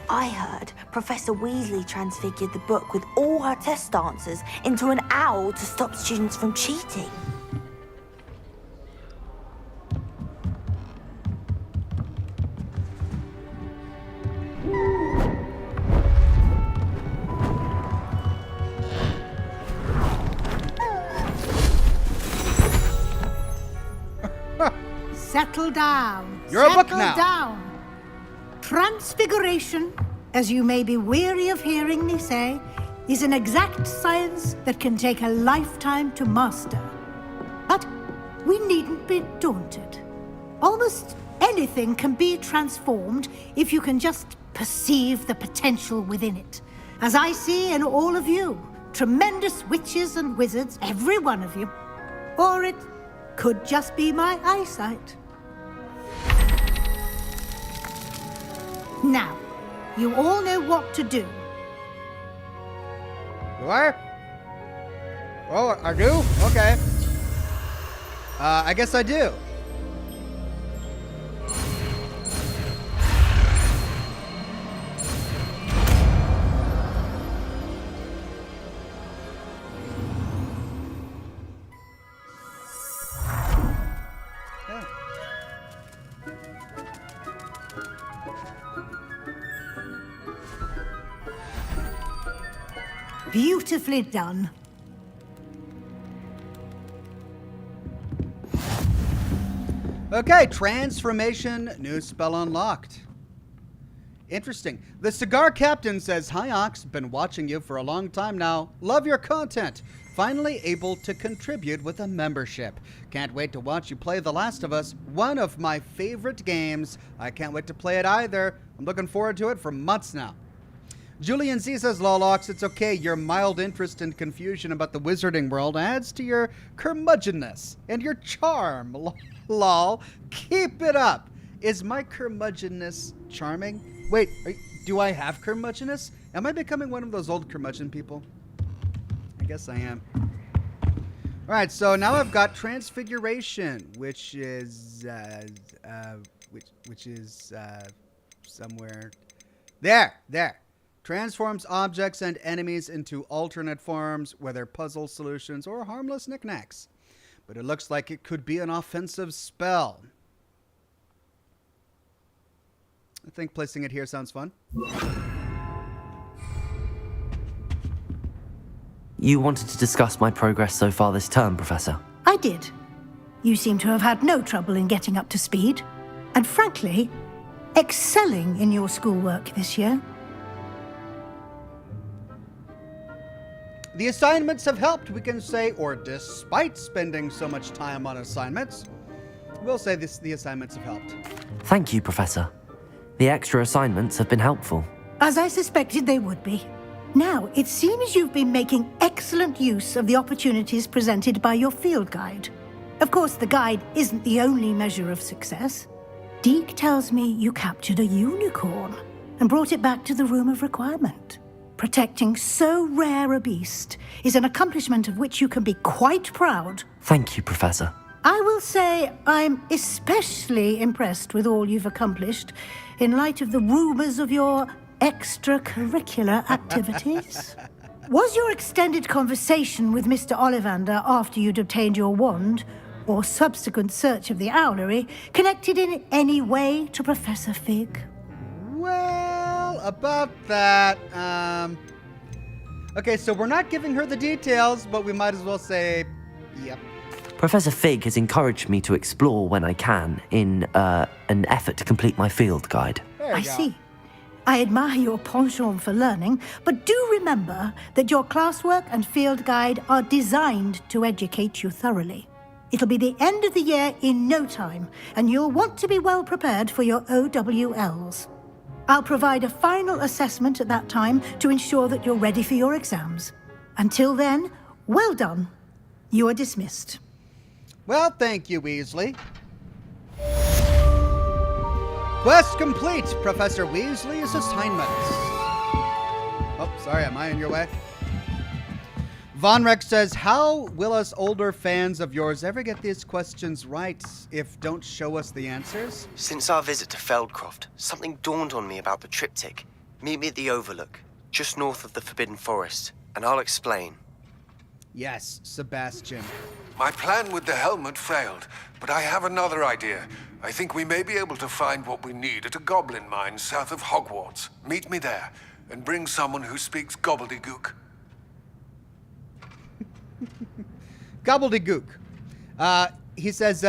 I heard Professor Weasley transfigured the book with all her test answers into an owl to stop students from cheating. Settle down. You're a book Settle now. down. Transfiguration, as you may be weary of hearing me say, is an exact science that can take a lifetime to master. But we needn't be daunted. Almost anything can be transformed if you can just perceive the potential within it. As I see in all of you, tremendous witches and wizards, every one of you. Or it could just be my eyesight. Now, you all know what to do. Do I? Oh, I do? Okay. I guess I do. Beautifully done. Okay, transformation, new spell unlocked. Interesting. The cigar captain says, "Hi Ox, been watching you for a long time now. Love your content. Finally able to contribute with a membership. Can't wait to watch you play The Last of Us, one of my favorite games. I can't wait to play it either. I'm looking forward to it for months now." Julian Z says, "Lolox, it's okay. Your mild interest and confusion about the wizarding world adds to your curmudgeonness and your charm. Lol. Keep it up. Is my curmudgeonness charming? Wait, do I have curmudgeonness? Am I becoming one of those old curmudgeon people? I guess I am. All right, so now I've got Transfiguration, which is somewhere there. Transforms objects and enemies into alternate forms, whether puzzle solutions or harmless knickknacks. But it looks like it could be an offensive spell. I think placing it here sounds fun. You wanted to discuss my progress so far this term, Professor? I did. You seem to have had no trouble in getting up to speed. And frankly, excelling in your schoolwork this year. The assignments have helped, we can say, or despite spending so much time on assignments, we'll say the assignments have helped. Thank you, Professor. The extra assignments have been helpful. As I suspected they would be. Now, it seems you've been making excellent use of the opportunities presented by your field guide. Of course, the guide isn't the only measure of success. Deke tells me you captured a unicorn and brought it back to the Room of Requirement. Protecting so rare a beast is an accomplishment of which you can be quite proud. Thank you, Professor. I will say I'm especially impressed with all you've accomplished in light of the rumors of your extracurricular activities. Was your extended conversation with Mr. Ollivander after you'd obtained your wand, or subsequent search of the owlery, connected in any way to Professor Fig? Well, about that, okay, so we're not giving her the details, but we might as well say, yep. Professor Fig has encouraged me to explore when I can in an effort to complete my field guide. I see. I admire your penchant for learning, but do remember that your classwork and field guide are designed to educate you thoroughly. It'll be the end of the year in no time, and you'll want to be well prepared for your OWLs. I'll provide a final assessment at that time to ensure that you're ready for your exams. Until then, well done. You are dismissed. Well, thank you, Weasley. Quest complete, Professor Weasley's assignments. Oh, sorry, am I in your way? Von Rex says, how will us older fans of yours ever get these questions right if don't show us the answers? Since our visit to Feldcroft, something dawned on me about the triptych. Meet me at the Overlook, just north of the Forbidden Forest, and I'll explain. Yes, Sebastian. My plan with the helmet failed, but I have another idea. I think we may be able to find what we need at a goblin mine south of Hogwarts. Meet me there, and bring someone who speaks gobbledygook. Gobbledygook. He says,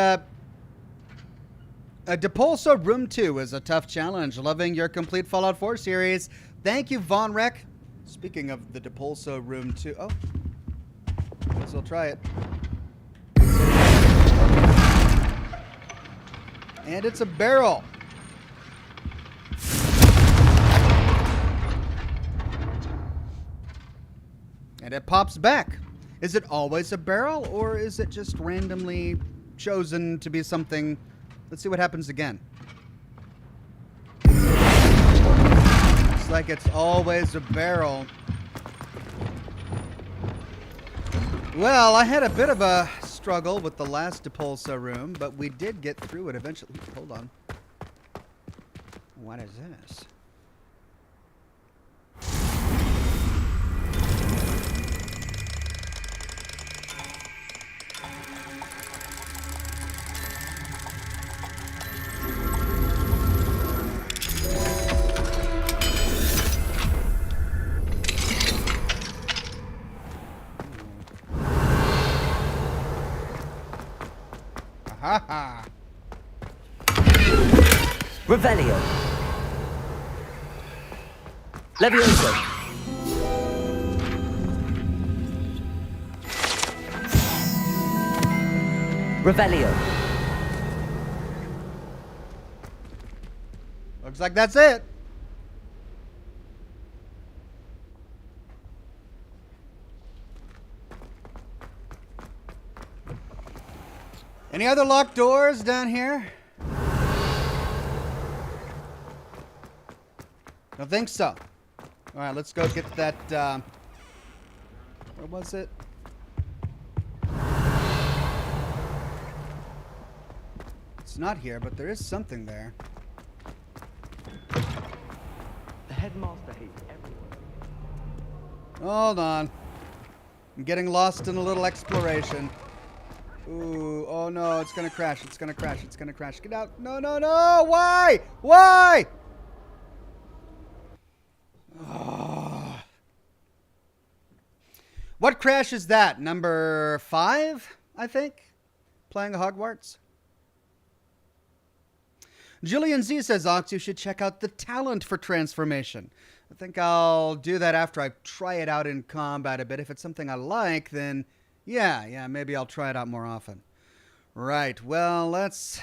Depulso Room 2 is a tough challenge. Loving your complete Fallout 4 series. Thank you, Von Rek. Speaking of the Depulso Room 2. Oh. Guess we'll try it. And it's a barrel. And it pops back. Is it always a barrel, or is it just randomly chosen to be something? Let's see what happens again. Looks like it's always a barrel. Well, I had a bit of a struggle with the last Depulso room, but we did get through it eventually. Hold on. What is this? Ha! Revelio. Levioso. Revelio. Looks like that's it. Any other locked doors down here? Don't think so. All right, let's go get that, where was it? It's not here, but there is something there. The headmaster hates everyone. Hold on. I'm getting lost in a little exploration. Ooh, oh no, it's gonna crash, it's gonna crash, it's gonna crash. Get out. No, no, no! Why? Why? Oh. What crash is that? Number 5, I think? Playing Hogwarts? Julian Z says, Ox, you should check out the talent for transformation. I think I'll do that after I try it out in combat a bit. If it's something I like, then yeah, maybe I'll try it out more often. Right, well, let's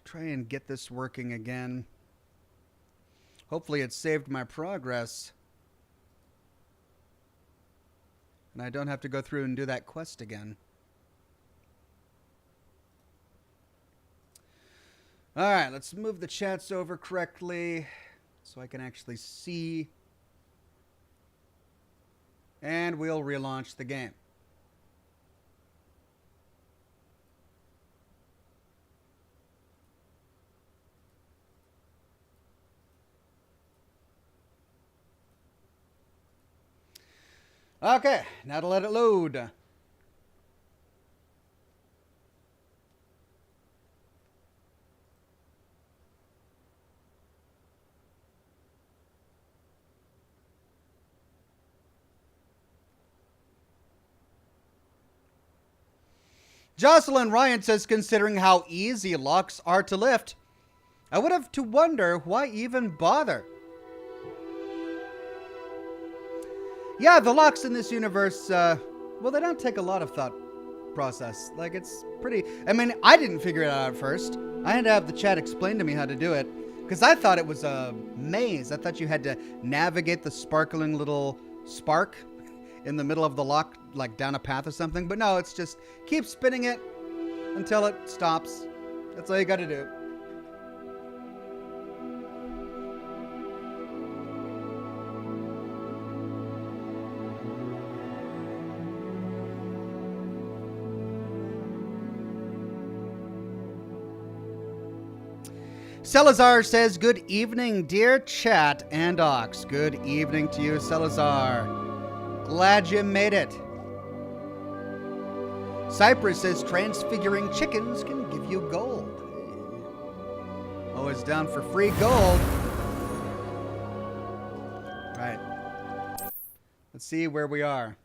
try and get this working again. Hopefully it saved my progress. And I don't have to go through and do that quest again. Alright, let's move the chats over correctly so I can actually see. And we'll relaunch the game. Okay, now to let it load. Jocelyn Ryan says, considering how easy locks are to lift, I would have to wonder why even bother. Yeah, the locks in this universe, well, they don't take a lot of thought process. Like, it's pretty... I mean, I didn't figure it out at first. I had to have the chat explain to me how to do it, because I thought it was a maze. I thought you had to navigate the sparkling little spark in the middle of the lock, like down a path or something. But no, it's just keep spinning it until it stops. That's all you got to do. Salazar says, good evening, dear chat and Ox. Good evening to you, Salazar. Glad you made it. Cypress says, transfiguring chickens can give you gold. Always down for free gold. Right. Let's see where we are.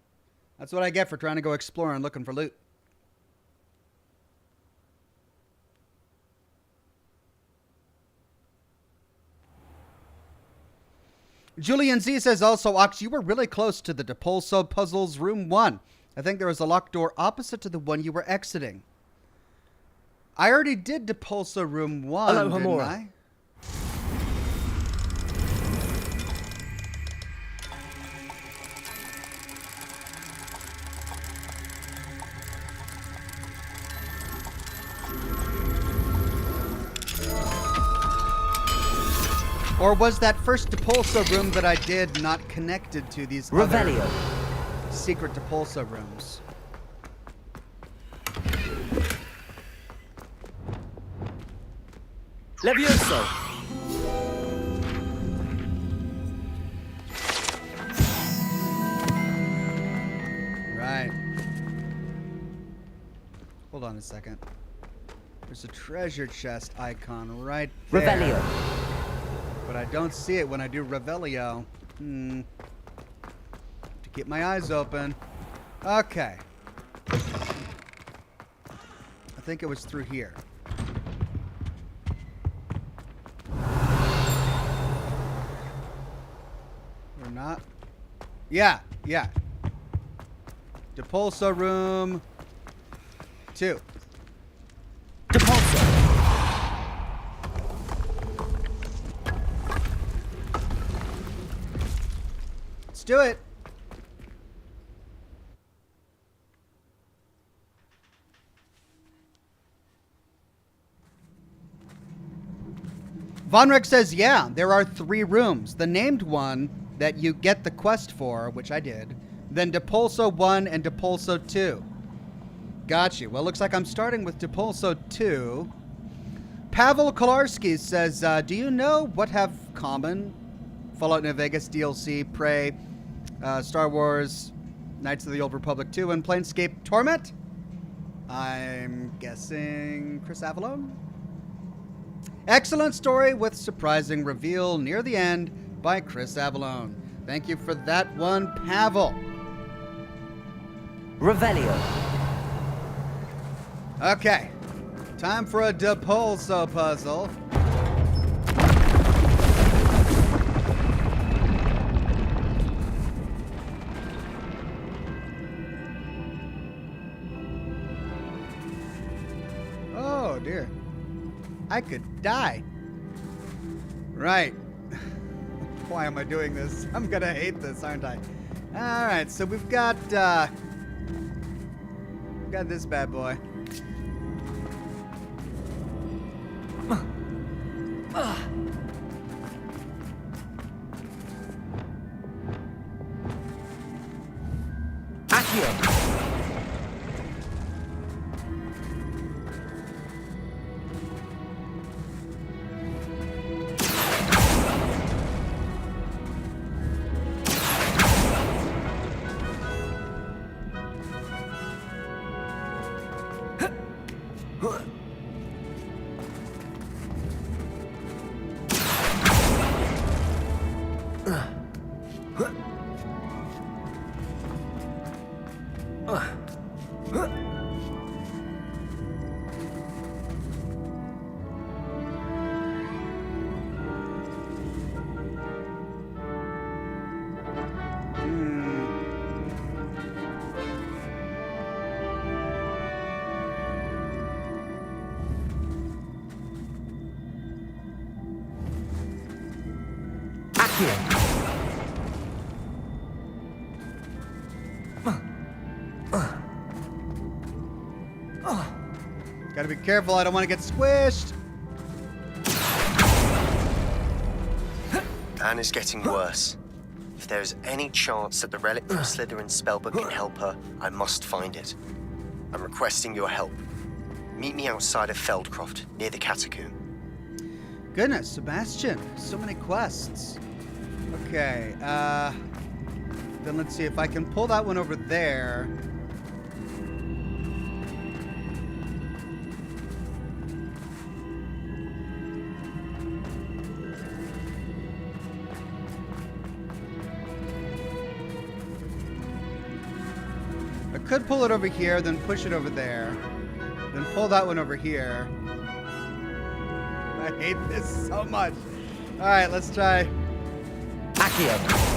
That's what I get for trying to go exploring looking for loot. Julian Z says also, Ox, you were really close to the Depulso puzzles room 1. I think there was a locked door opposite to the one you were exiting. I already did Depulso room 1, hello, didn't Hamura. I? Or was that first Depulso room that I did not connected to these Revelio. other secret Depulso rooms? Levioso. Right. Hold on a second. There's a treasure chest icon right there. Revelio. But I don't see it when I do Revelio. To keep my eyes open. Okay. I think it was through here. Or not? Yeah, yeah. Depulso room 2. Depulso. Let's do it. Vonrek says, yeah, there are 3 rooms. The named one that you get the quest for, which I did, then Depulso 1 and Depulso 2. Got you. Well, looks like I'm starting with Depulso 2. Pavel Kolarski says, do you know what have common Fallout New Vegas DLC, Prey, Star Wars, Knights of the Old Republic 2, and Planescape Torment? I'm guessing Chris Avellone? Excellent story with surprising reveal near the end by Chris Avellone. Thank you for that one, Pavel. Revelio. Okay. Time for a Depulso puzzle. Oh, dear. I could die. Right. Why am I doing this? I'm gonna hate this, aren't I? All right, so we've got this bad boy. Gotta be careful, I don't want to get squished. Anne is getting worse. If there is any chance that the relic from Slytherin's spellbook can help her, I must find it. I'm requesting your help. Meet me outside of Feldcroft, near the catacomb. Goodness, Sebastian, so many quests. Okay, then let's see if I can pull that one over there. I could pull it over here, then push it over there. Then pull that one over here. I hate this so much. All right, let's try. Accio.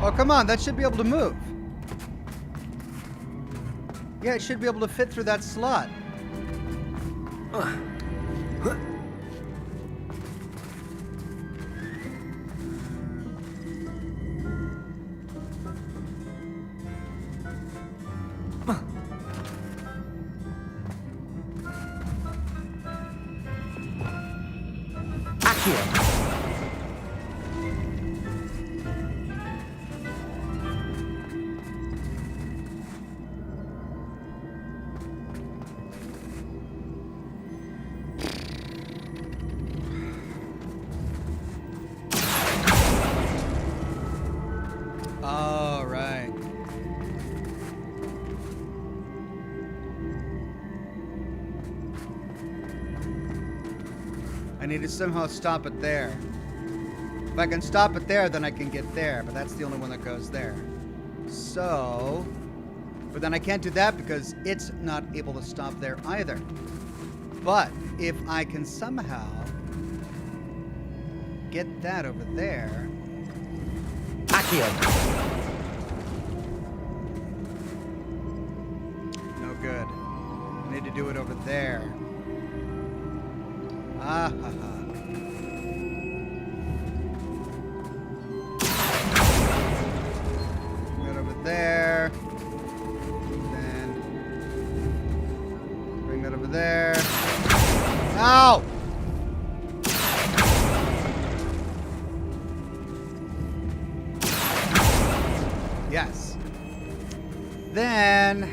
Oh, come on, that should be able to move. Yeah, it should be able to fit through that slot. All right. I need to somehow stop it there. If I can stop it there, then I can get there, but that's the only one that goes there. So, but then I can't do that because it's not able to stop there either. But if I can somehow get that over there. No good. I need to do it over there. Ah ha ha. Bring that over there. Then bring that over there. Ow! Yes. Then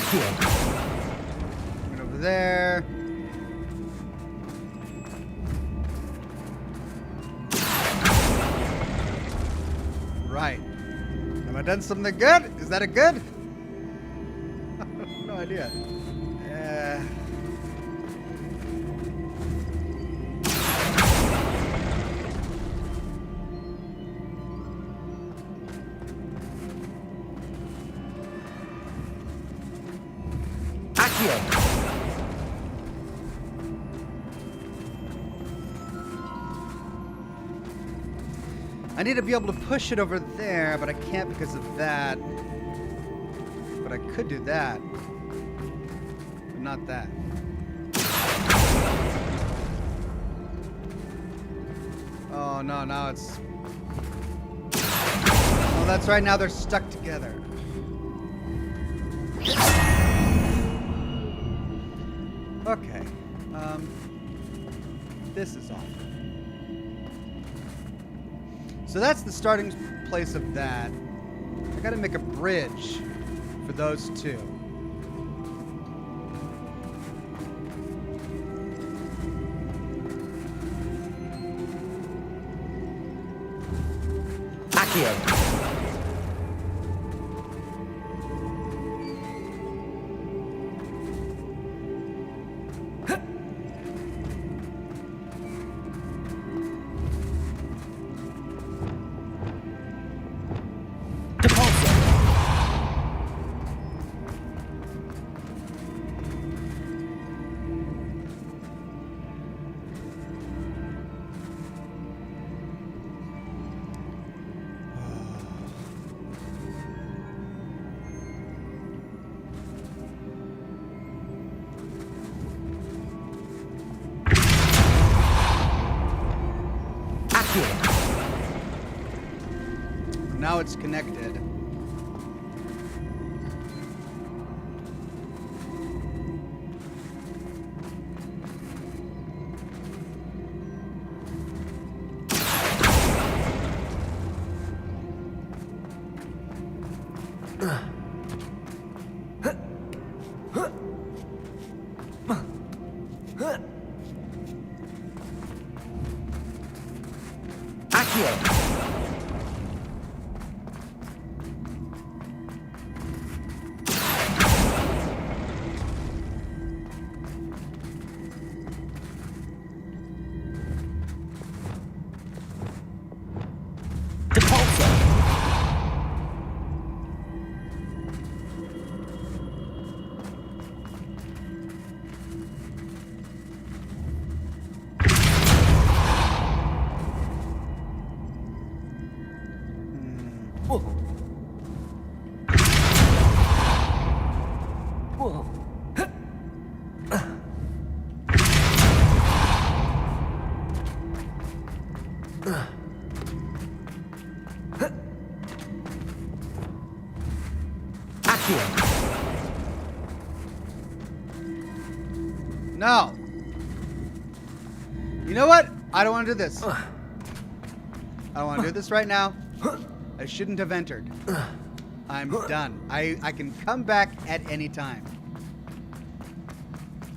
Bring it over there. Right. Have I done something good? Is that a good? No idea. Accio! I need to be able to push it over there, but I can't because of that. But I could do that. But not that. Oh, no, now it's... Oh, that's right, now they're stuck together. Okay. This is awful. So that's the starting place of that. I gotta make a bridge for those two. Accio! Now it's connected. No. You know what? I don't want to do this. I don't want to do this right now. I shouldn't have entered. I'm done. I can come back at any time.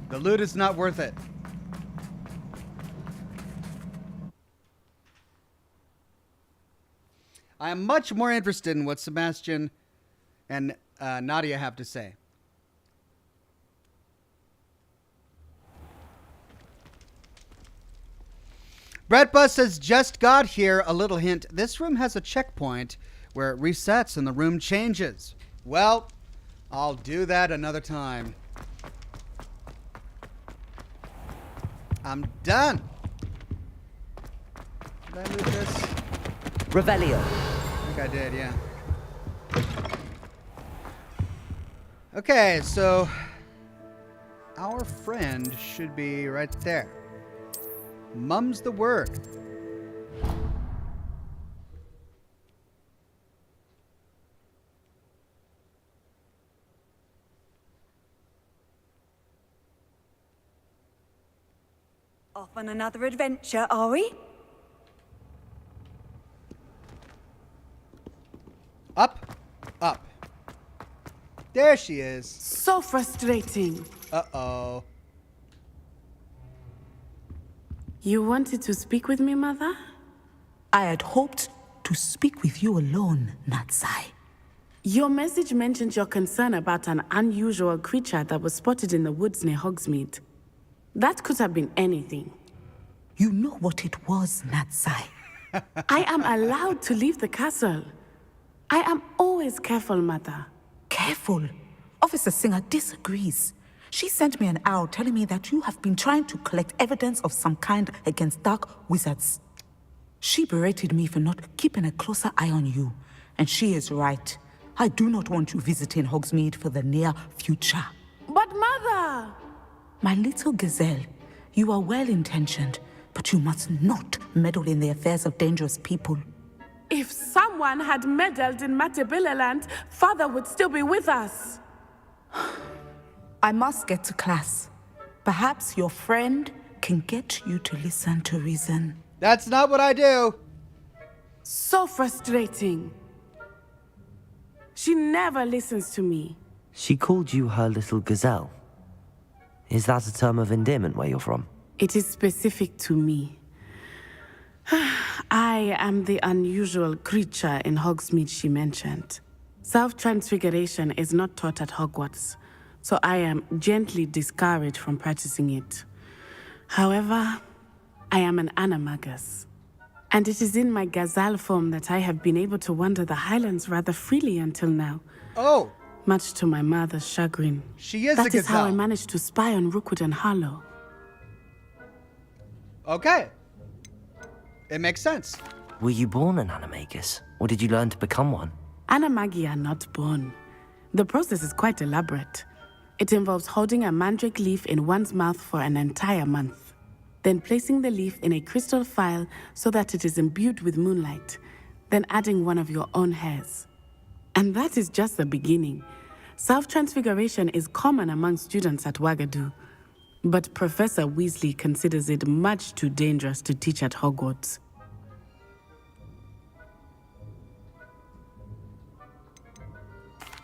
The loot is not worth it. I am much more interested in what Sebastian and Nadia have to say. Brett Bus says, just got here. A little hint. This room has a checkpoint where it resets and the room changes. Well, I'll do that another time. I'm done. Did I loot this? Revelio. I think I did, yeah. Okay, so our friend should be right there. Mum's the word. Off on another adventure, are we? Up, up. There she is. So frustrating. Uh-oh. You wanted to speak with me, Mother? I had hoped to speak with you alone, Natsai. Your message mentioned your concern about an unusual creature that was spotted in the woods near Hogsmeade. That could have been anything. You know what it was, Natsai. I am allowed to leave the castle. I am always careful, Mother. Careful? Officer Singer disagrees. She sent me an owl telling me that you have been trying to collect evidence of some kind against dark wizards. She berated me for not keeping a closer eye on you, and she is right. I do not want you visiting Hogsmeade for the near future. But Mother! My little gazelle, you are well-intentioned, but you must not meddle in the affairs of dangerous people. If someone had meddled in Matabeleland, Father would still be with us. I must get to class. Perhaps your friend can get you to listen to reason. That's not what I do. So frustrating. She never listens to me. She called you her little gazelle. Is that a term of endearment where you're from? It is specific to me. I am the unusual creature in Hogsmeade she mentioned. Self-transfiguration is not taught at Hogwarts, so I am gently discouraged from practicing it. However, I am an animagus, and it is in my gazelle form that I have been able to wander the Highlands rather freely until now. Oh! Much to my mother's chagrin. She is a That is how I gazelle. managed to spy on Rookwood and Harlow. Okay. It makes sense. Were you born an animagus, or did you learn to become one? Animagi are not born. The process is quite elaborate. It involves holding a mandrake leaf in one's mouth for an entire month, then placing the leaf in a crystal phial so that it is imbued with moonlight, then adding one of your own hairs. And that is just the beginning. Self-transfiguration is common among students at Wagadu, but Professor Weasley considers it much too dangerous to teach at Hogwarts.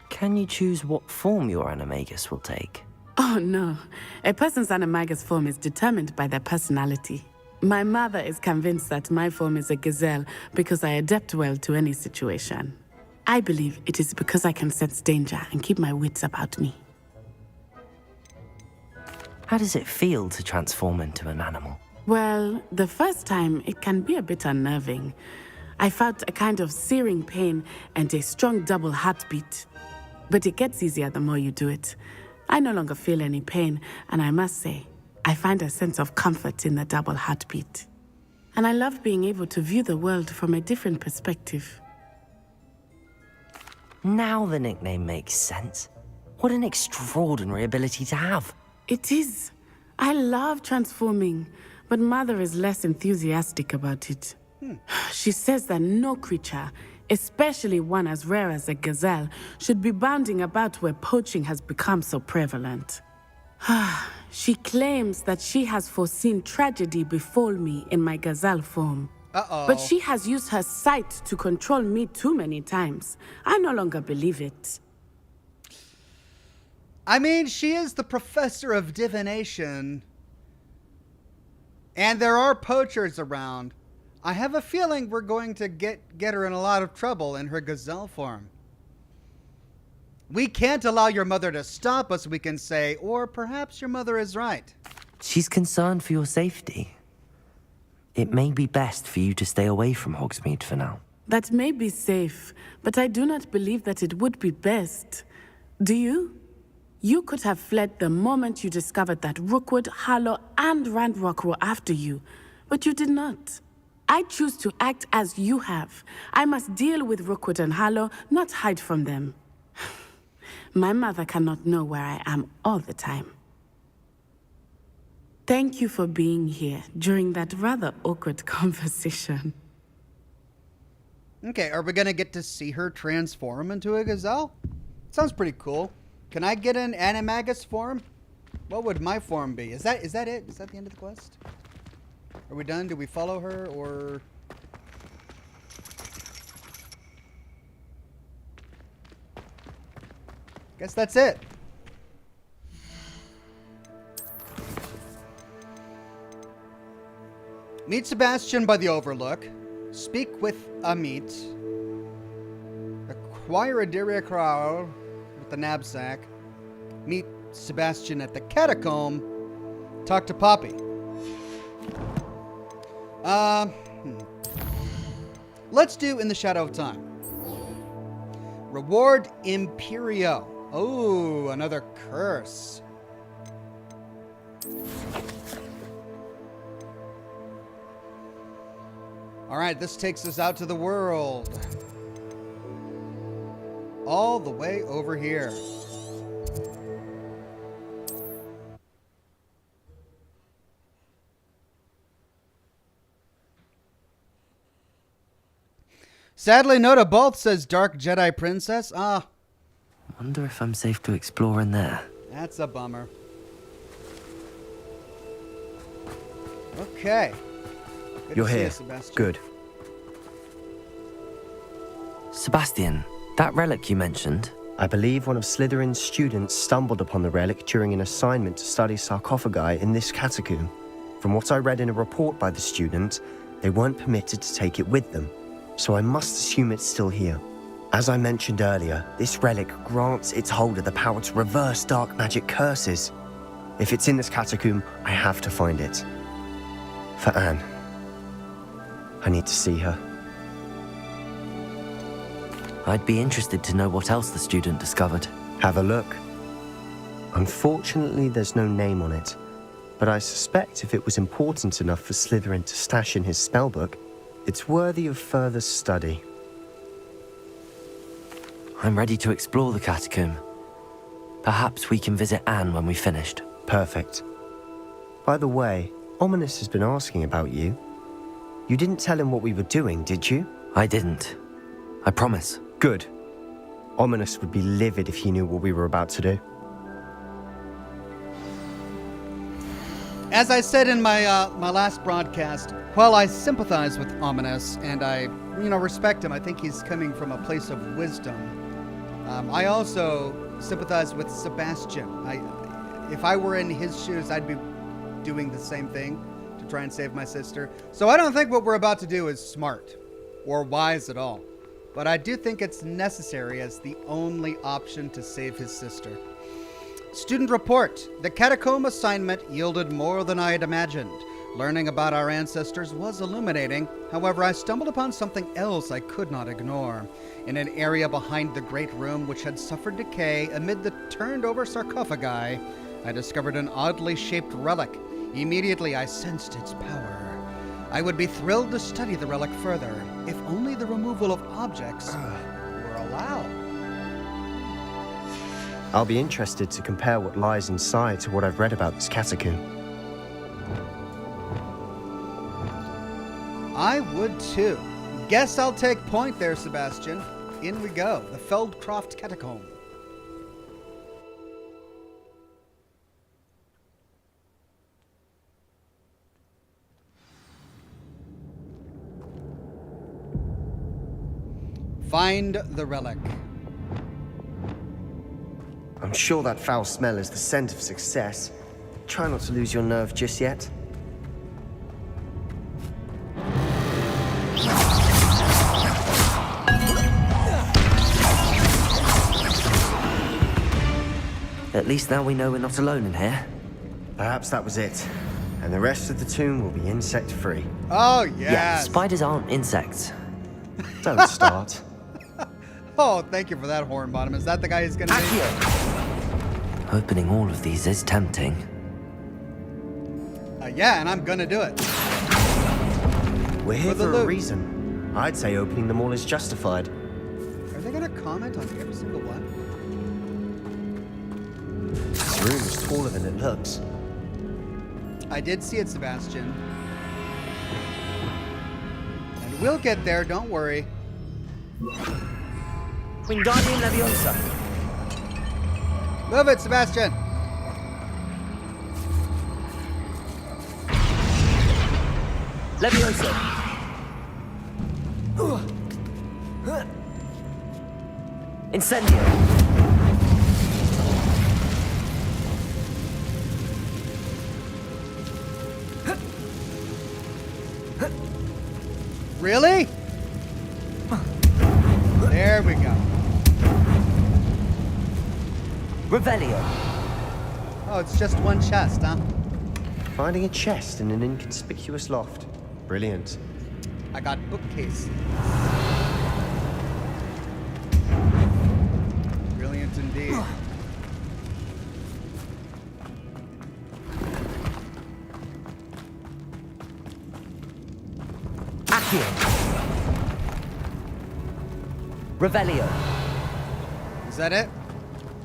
Can you choose what form your animagus will take? Oh no, a person's animagus form is determined by their personality. My mother is convinced that my form is a gazelle because I adapt well to any situation. I believe it is because I can sense danger and keep my wits about me. How does it feel to transform into an animal? Well, the first time it can be a bit unnerving. I felt a kind of searing pain and a strong double heartbeat. But it gets easier the more you do it. I no longer feel any pain, and I must say, I find a sense of comfort in the double heartbeat. And I love being able to view the world from a different perspective. Now the nickname makes sense. What an extraordinary ability to have. It is. I love transforming, but Mother is less enthusiastic about it. She says that no creature, especially one as rare as a gazelle, should be bounding about where poaching has become so prevalent. She claims that she has foreseen tragedy befall me in my gazelle form. Uh-oh. But she has used her sight to control me too many times. I no longer believe it. I mean, she is the professor of divination. And there are poachers around. I have a feeling we're going to get her in a lot of trouble in her gazelle form. We can't allow your mother to stop us, we can say, or perhaps your mother is right. She's concerned for your safety. It may be best for you to stay away from Hogsmeade for now. That may be safe, but I do not believe that it would be best. Do you? You could have fled the moment you discovered that Rookwood, Harlow, and Ranrock were after you, but you did not. I choose to act as you have. I must deal with Rookwood and Harlow, not hide from them. My mother cannot know where I am all the time. Thank you for being here during that rather awkward conversation. Okay, are we going to get to see her transform into a gazelle? Sounds pretty cool. Can I get an animagus form? What would my form be? Is that it? Is that the end of the quest? Are we done? Do we follow her, or... Guess that's it. Meet Sebastian by the Overlook. Speak with Amit. Acquire a Diriacral with the knapsack. Meet Sebastian at the Catacomb. Talk to Poppy. Let's do In the Shadow of Time. Reward Imperio. Oh, another curse. All right, this takes us out to the world. All the way over here. Sadly, no to both, says Dark Jedi Princess. Ah. Wonder if I'm safe to explore in there. That's a bummer. Okay. Good You're to see here. you, Sebastian. Good. Sebastian, that relic you mentioned. I believe one of Slytherin's students stumbled upon the relic during an assignment to study sarcophagi in this catacomb. From what I read in a report by the student, they weren't permitted to take it with them, so I must assume it's still here. As I mentioned earlier, this relic grants its holder the power to reverse dark magic curses. If it's in this catacomb, I have to find it. For Anne. I need to see her. I'd be interested to know what else the student discovered. Have a look. Unfortunately, there's no name on it, but I suspect if it was important enough for Slytherin to stash in his spellbook, it's worthy of further study. I'm ready to explore the catacomb. Perhaps we can visit Anne when we've finished. Perfect. By the way, Ominous has been asking about you. You didn't tell him what we were doing, did you? I didn't. I promise. Good. Ominous would be livid if he knew what we were about to do. As I said in my my last broadcast, while I sympathize with Ominous and I, respect him, I think he's coming from a place of wisdom. I also sympathize with Sebastian. If I were in his shoes, I'd be doing the same thing to try and save my sister. So I don't think what we're about to do is smart or wise at all. But I do think it's necessary as the only option to save his sister. Student report. The catacomb assignment yielded more than I had imagined. Learning about our ancestors was illuminating. However, I stumbled upon something else I could not ignore. In an area behind the great room which had suffered decay amid the turned-over sarcophagi, I discovered an oddly shaped relic. Immediately, I sensed its power. I would be thrilled to study the relic further, if only the removal of objects were allowed. I'll be interested to compare what lies inside to what I've read about this catacomb. I would too. Guess I'll take point there, Sebastian. In we go, the Feldcroft catacomb. Find the relic. I'm sure that foul smell is the scent of success. Try not to lose your nerve just yet. At least now we know we're not alone in here. Perhaps that was it. And the rest of the tomb will be insect-free. Oh, yes. Yeah, spiders aren't insects. Don't start. Oh, thank you for that, Hornbottom. Is that the guy who's gonna be? Opening all of these is tempting. Yeah, and I'm gonna do it. We're here For the for a loot. reason. I'd say opening them all is justified. Are they gonna comment on every single one? This room is taller than it looks. I did see it, Sebastian. And we'll get there, don't worry. Wingardium Leviosa. Move it, Sebastian. Leviosa. Incendio. Really? There we go. Revelio. Oh, it's just one chest, huh? Finding a chest in an inconspicuous loft. Brilliant. I got bookcase. Brilliant indeed. Accio. Revelio. Is that it?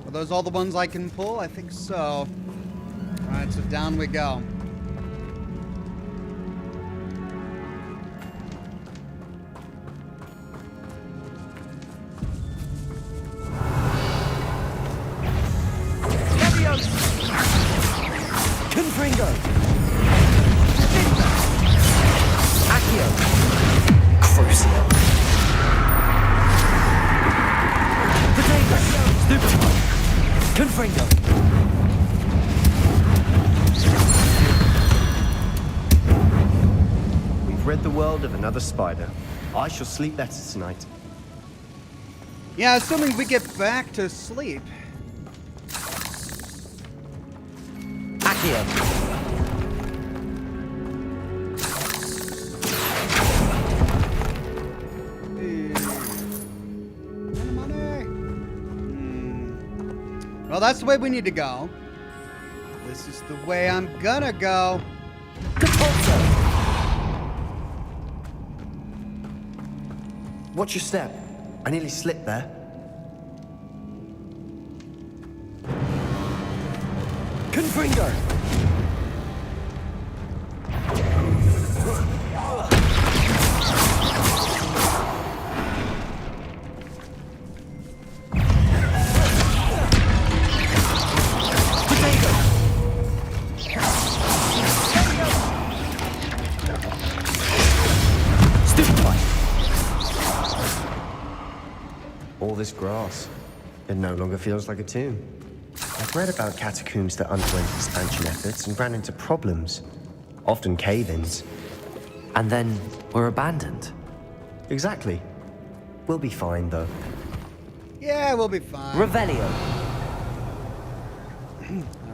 Are those all the ones I can pull? I think so. Alright, so down we go. Confringo. Accio. Crucio. Potato. Stupefy. Confringo. We've rid the world of another spider. I shall sleep better tonight. Yeah, assuming we get back to sleep. Accio. Well, that's the way we need to go. This is the way I'm gonna go. Watch your step. I nearly slipped there. Confringo. All this grass. It no longer feels like a tomb. I've read about catacombs that underwent expansion efforts and ran into problems. Often cave-ins. And then were abandoned. Exactly. We'll be fine, though. Yeah, we'll be fine. Revelio.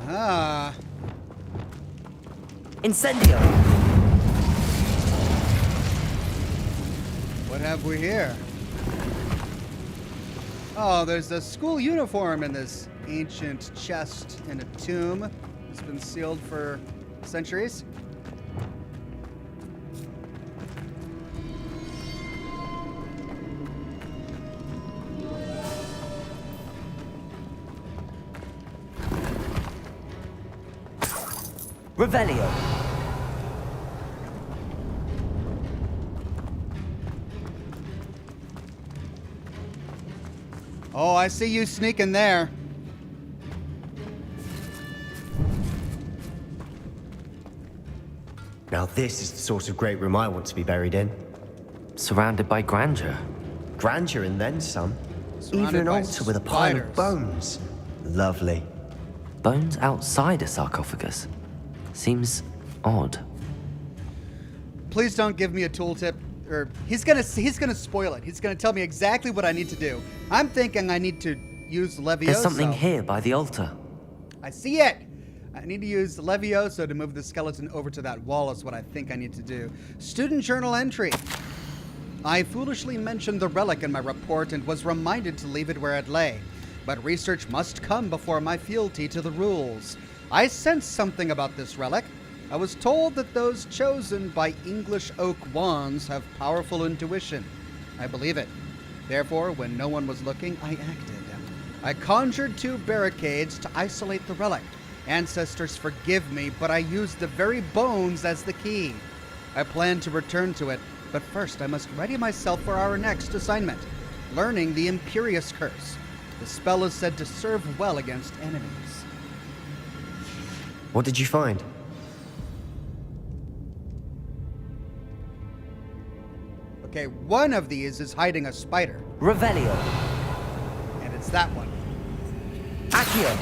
Ah. Incendio. What have we here? Oh, there's a school uniform in this ancient chest in a tomb. It's been sealed for centuries. Revelio. Oh, I see you sneaking there. Now this is the sort of great room I want to be buried in. Surrounded by grandeur. Grandeur and then some. Surrounded Even an by altar with a pile of spiders. bones. Lovely. Bones outside a sarcophagus. Seems odd. Please don't give me a tooltip. Or he's gonna spoil it. He's gonna tell me exactly what I need to do. I'm thinking I need to use Levioso. There's something here by the altar. I see it. I need to use Levioso to move the skeleton over to that wall is what I think I need to do. Student journal entry. I foolishly mentioned the relic in my report and was reminded to leave it where it lay. But research must come before my fealty to the rules. I sensed something about this relic. I was told that those chosen by English oak wands have powerful intuition. I believe it. Therefore, when no one was looking, I acted. I conjured 2 barricades to isolate the relic. Ancestors forgive me, but I used the very bones as the key. I plan to return to it, but first I must ready myself for our next assignment, learning the Imperious Curse. The spell is said to serve well against enemies. What did you find? Okay, one of these is hiding a spider. Revelio. And it's that one. Accio.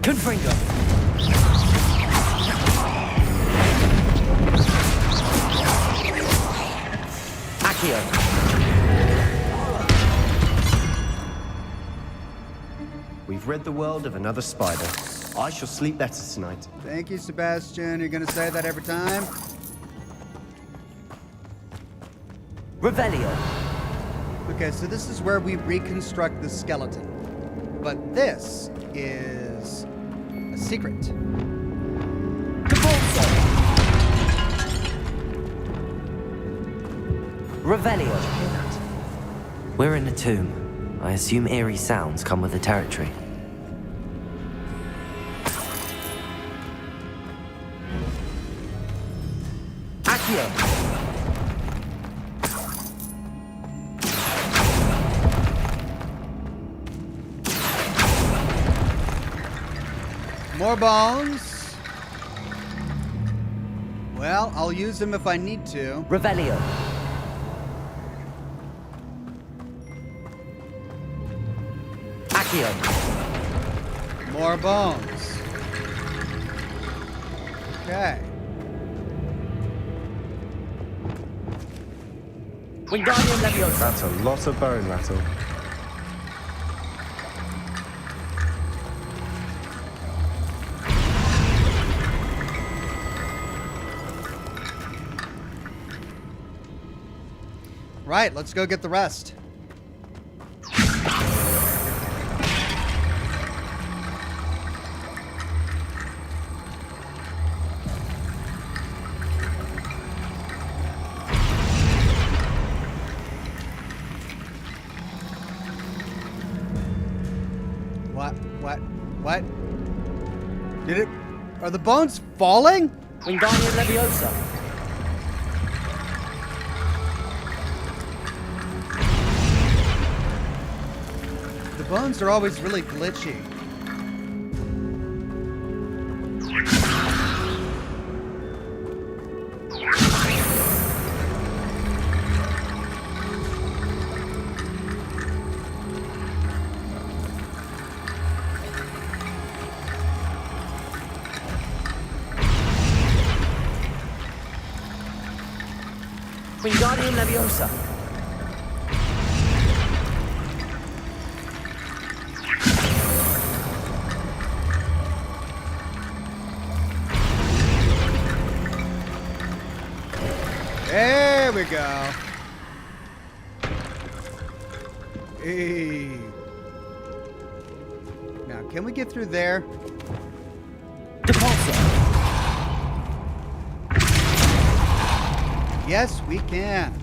Confringo. Accio. We've rid the world of another spider. I shall sleep better tonight. Thank you, Sebastian. You're gonna say that every time? Revelio. Okay, so this is where we reconstruct the skeleton. But this is A secret. Revelio. We're in a tomb. I assume eerie sounds come with the territory. Accio. More bones. Well, I'll use them if I need to. Revelio. Accio. More bones. Okay. Wingardium Leviosa. That's a lot of bone rattle. Right, let's go get the rest. What? Did it... Are the bones falling? Wingardium Leviosa. The bones are always really glitchy. Wingardium Leviosa. There we go. Hey. Now, can we get through there? Yes, we can.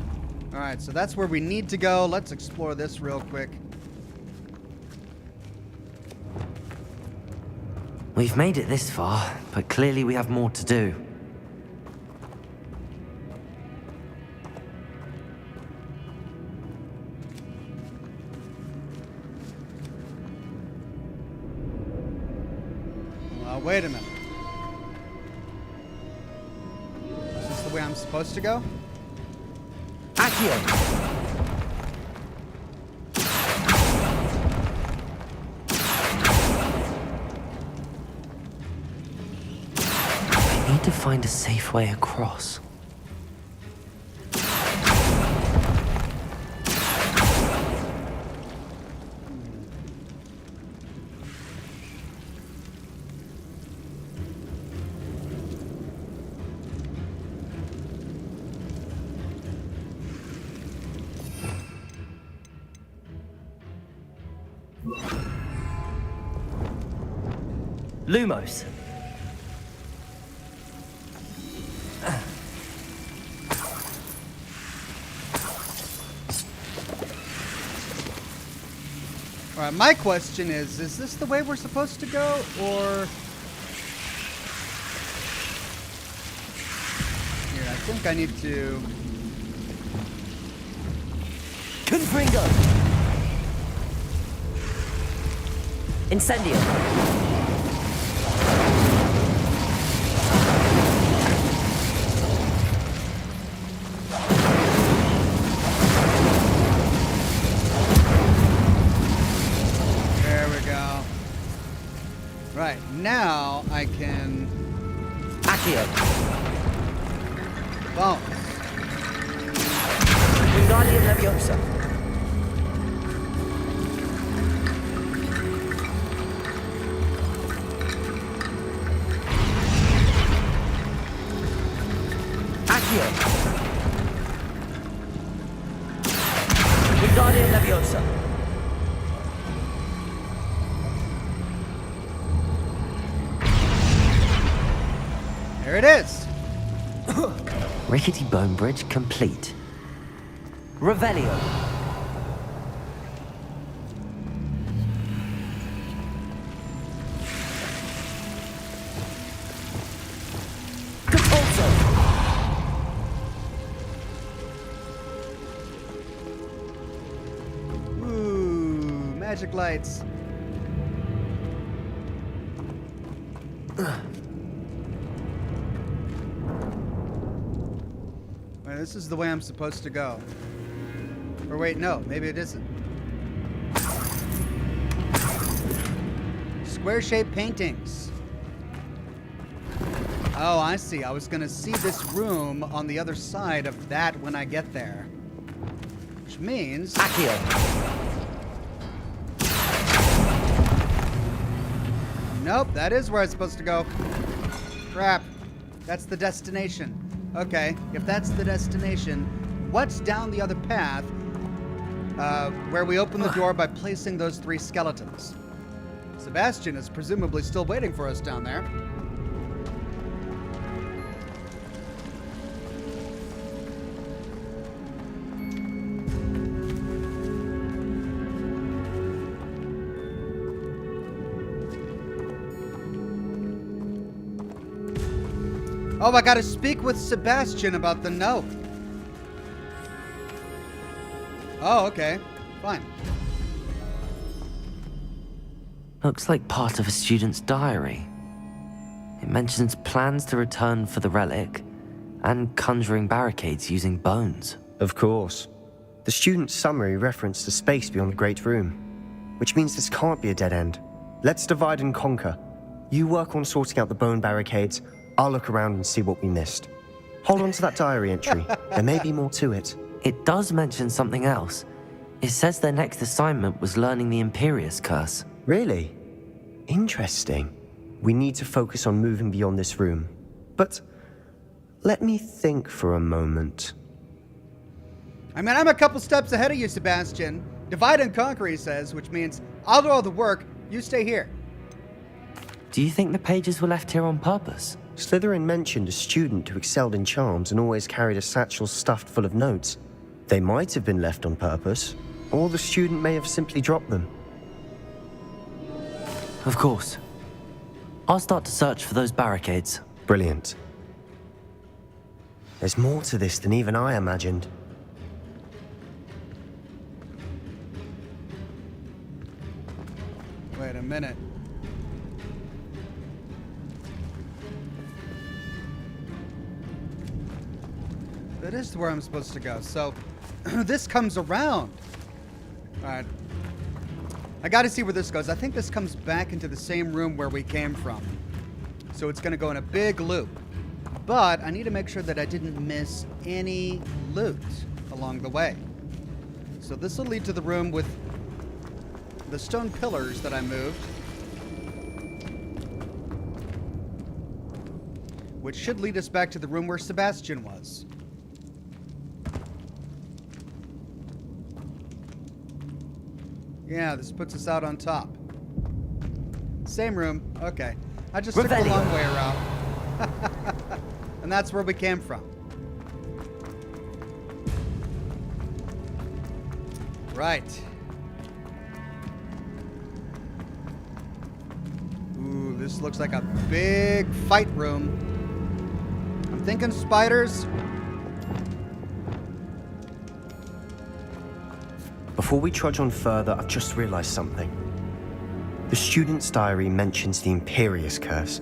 All right, so that's where we need to go. Let's explore this real quick. We've made it this far, but clearly we have more to do. Well, wait a minute. Is this the way I'm supposed to go? Accio. I need to find a safe way across. Lumos. All right, my question is this the way we're supposed to go, or... Here, I think I need to... Confringo. Incendio. Right, now I can... Accio. Bones. Wingardium Leviosa. Accio. Wingardium Leviosa. Rickety bone bridge complete. Revelio. Ooh, magic lights. Wait, this is the way I'm supposed to go. Or wait, no, maybe it isn't. Square-shaped paintings. Oh, I see. I was gonna see this room on the other side of that when I get there. Which means... Accio. Nope, that is where I'm supposed to go. Crap. That's the destination. Okay, if that's the destination, what's down the other path where we open the door by placing those 3 skeletons? Sebastian is presumably still waiting for us down there. Oh, I gotta speak with Sebastian about the note. Oh, okay. Fine. Looks like part of a student's diary. It mentions plans to return for the relic and conjuring barricades using bones. Of course. The student's summary referenced a space beyond the Great Room, which means this can't be a dead end. Let's divide and conquer. You work on sorting out the bone barricades. I'll look around and see what we missed. Hold on to that diary entry. There may be more to it. It does mention something else. It says their next assignment was learning the Imperius Curse. Really? Interesting. We need to focus on moving beyond this room. But let me think for a moment. I mean, I'm a couple steps ahead of you, Sebastian. Divide and conquer, he says, which means I'll do all the work, you stay here. Do you think the pages were left here on purpose? Slytherin mentioned a student who excelled in charms and always carried a satchel stuffed full of notes. They might have been left on purpose, or the student may have simply dropped them. Of course. I'll start to search for those barricades. Brilliant. There's more to this than even I imagined. Wait a minute. That is where I'm supposed to go. So, this comes around. All right. I got to see where this goes. I think this comes back into the same room where we came from. So it's going to go in a big loop. But I need to make sure that I didn't miss any loot along the way. So this will lead to the room with the stone pillars that I moved. Which should lead us back to the room where Sebastian was. Yeah, this puts us out on top. Same room. Okay. I just took the long way around. And that's where we came from. Right. Ooh, this looks like a big fight room. I'm thinking spiders. Before we trudge on further, I've just realized something. The student's diary mentions the Imperius Curse.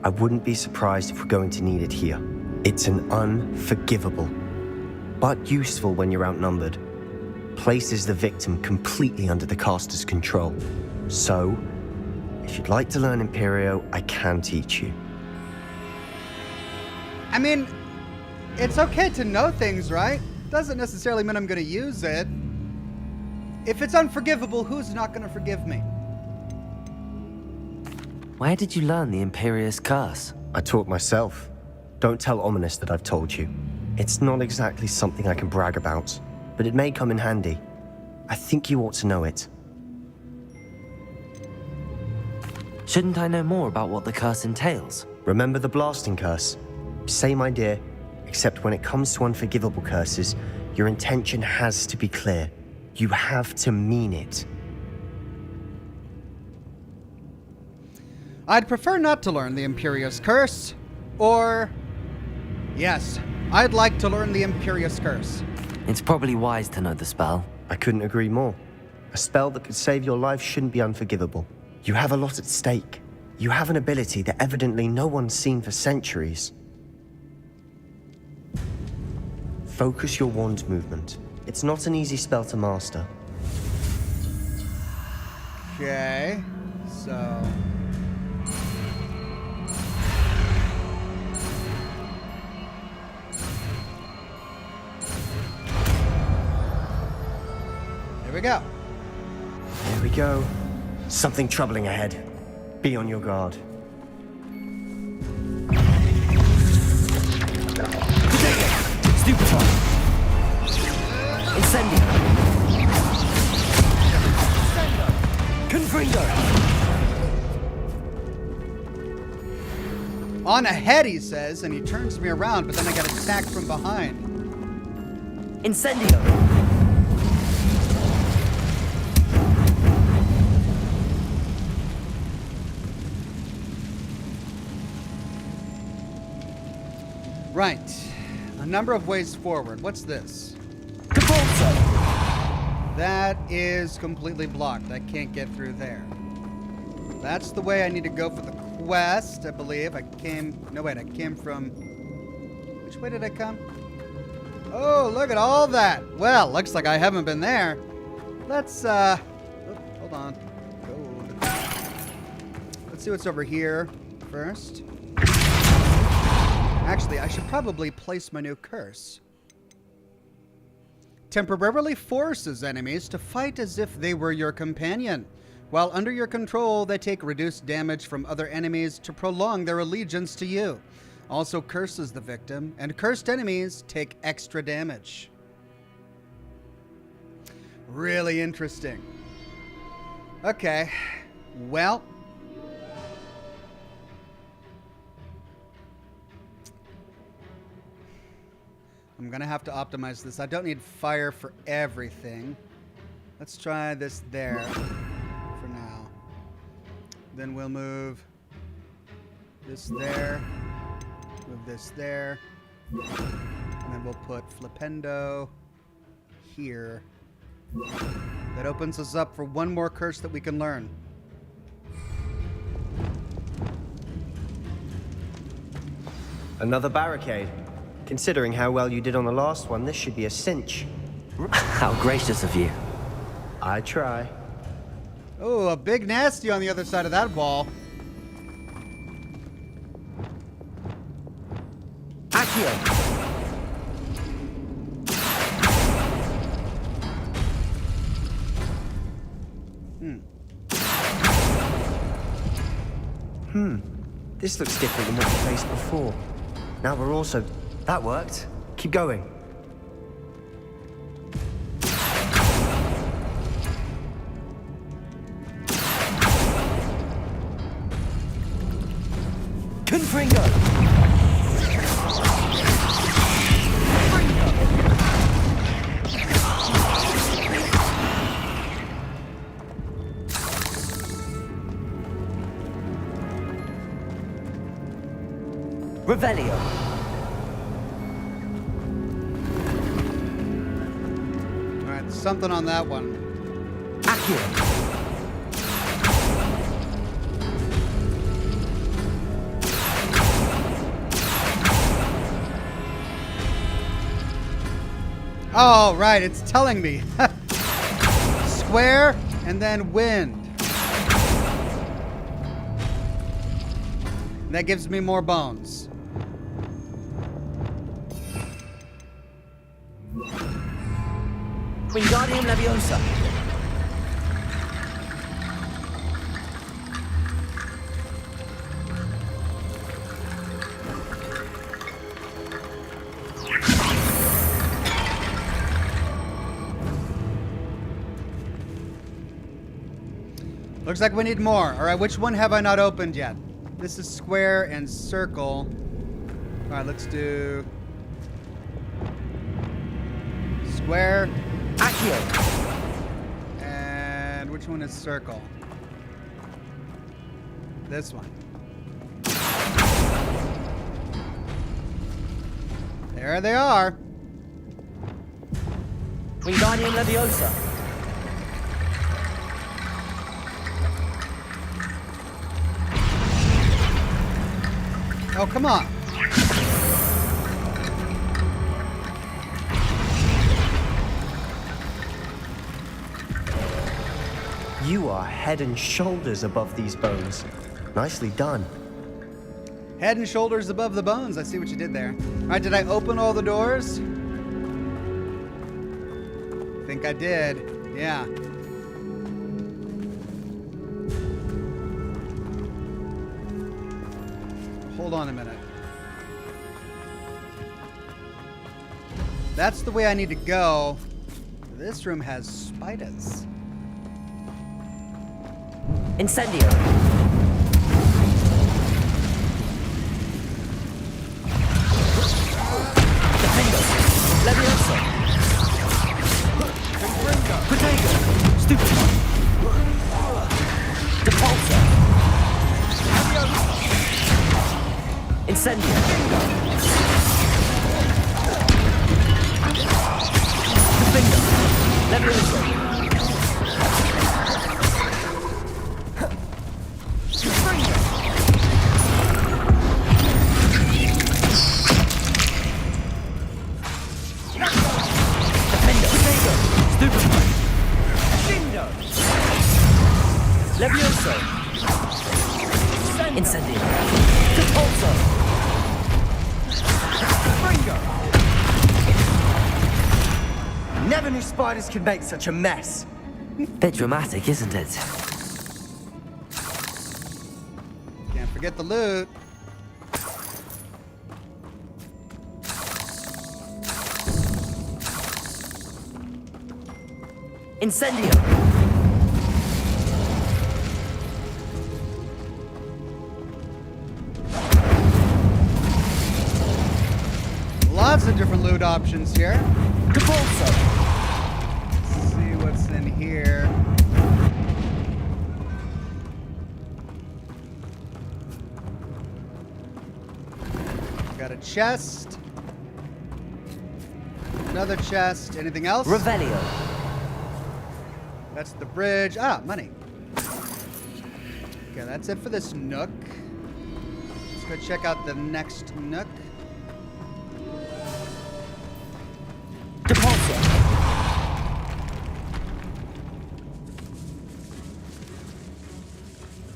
I wouldn't be surprised if we're going to need it here. It's an unforgivable, but useful when you're outnumbered. Places the victim completely under the caster's control. So, if you'd like to learn Imperio, I can teach you. I mean, it's okay to know things, right? Doesn't necessarily mean I'm going to use it. If it's unforgivable, who's not going to forgive me? Where did you learn the Imperius Curse? I taught myself. Don't tell Ominous that I've told you. It's not exactly something I can brag about, but it may come in handy. I think you ought to know it. Shouldn't I know more about what the curse entails? Remember the blasting curse? Same idea, Except when it comes to unforgivable curses, your intention has to be clear. You have to mean it. I'd prefer not to learn the Imperious Curse, or... Yes, I'd like to learn the Imperious Curse. It's probably wise to know the spell. I couldn't agree more. A spell that could save your life shouldn't be unforgivable. You have a lot at stake. You have an ability that evidently no one's seen for centuries. Focus your wand movement. It's not an easy spell to master. Okay, so... Here we go. Here we go. Something troubling ahead. Be on your guard. Stupefy! Incendio! Confringo! On ahead, he says, and he turns me around, but then I get attacked from behind. Incendio! Right. A number of ways forward. What's this? Cabolso! That is completely blocked. I can't get through there. That's the way I need to go for the quest, I believe. I came... No, wait. I came from... Which way did I come? Oh, look at all that. Well, looks like I haven't been there. Let's, hold on. Gold. Let's see what's over here first. Actually, I should probably place my new curse. Temporarily forces enemies to fight as if they were your companion. While under your control, they take reduced damage from other enemies to prolong their allegiance to you. Also curses the victim, and cursed enemies take extra damage. Really interesting. Okay, well... I'm gonna have to optimize this. I don't need fire for everything. Let's try this there for now. Then we'll move this there, move this there, and then we'll put Flipendo here. That opens us up for one more curse that we can learn. Another barricade. Considering how well you did on the last one, this should be a cinch. How gracious of you. I try. Oh, a big nasty on the other side of that wall. Accio! This looks different than what we faced before. Now we're also... That worked. Keep going. Confringo! Revelio! Alright, something on that one. Accio! Oh, right, it's telling me. Square and then wind. And that gives me more bones. Wingardium Leviosa. Looks like we need more. All right, which one have I not opened yet? This is square and circle. All right, let's do square. Accio. And which one is circle? This one. There they are. Wingardium Leviosa. Oh, come on. You are head and shoulders above these bones. Nicely done. Head and shoulders above the bones. I see what you did there. All right, did I open all the doors? I think I did. Yeah. Hold on a minute. That's the way I need to go. This room has spiders. Incendio. Defendo. Leviosa. Protego. Stupid. Depulsor. Incendio. Defendo. Leviosa. Levioso. Incendio. Depulso. Never knew spiders could make such a mess. Bit dramatic, isn't it? Can't forget the loot. Incendio. Lots of different loot options here. Depulso. Let's see what's in here. Got a chest. Another chest. Anything else? Revelio. That's the bridge. Ah, money. Okay, that's it for this nook. Let's go check out the next nook. Depulso.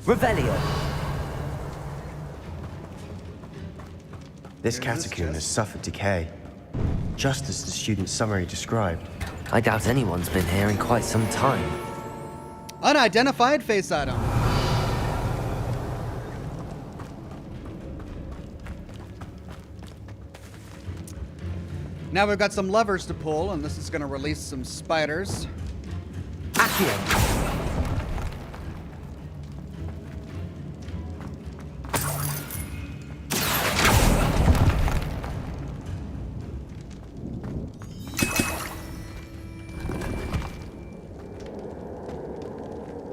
Revelio. This catacomb has suffered decay, just as the student's summary described. I doubt anyone's been here in quite some time. Unidentified face item. Now we've got some levers to pull, and this is going to release some spiders. Accio.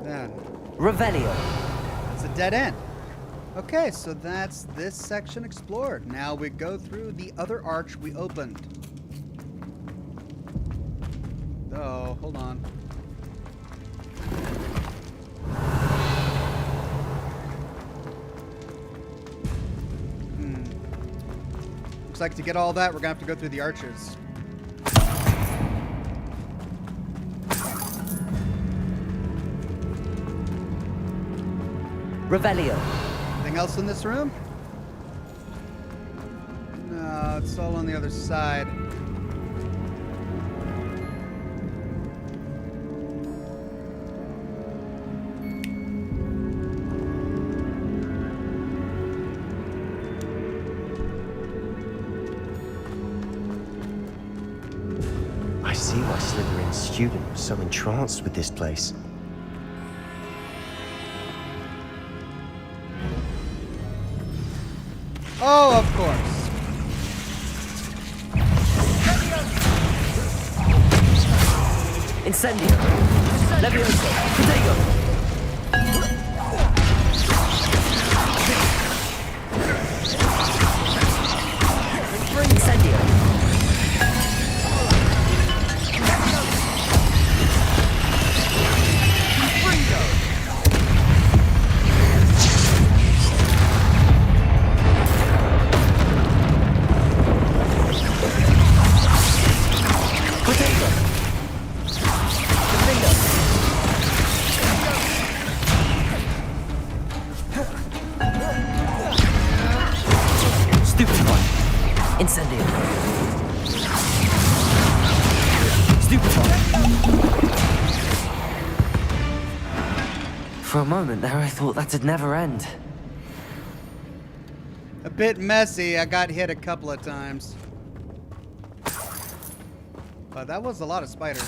Then Revelio. it's a dead end. Okay, so that's this section explored. Now we go through the other arch we opened. Oh, hold on. Looks like to get all that, we're gonna have to go through the arches. Revelio. Anything else in this room? No, it's all on the other side. I see why Slytherin's student was so entranced with this place. Oh, of course. Incendio! Levioso! Protego! Incendio! Incendio. Stupefy. For a moment there, I thought that'd never end. A bit messy. I got hit a couple of times. But that was a lot of spiders.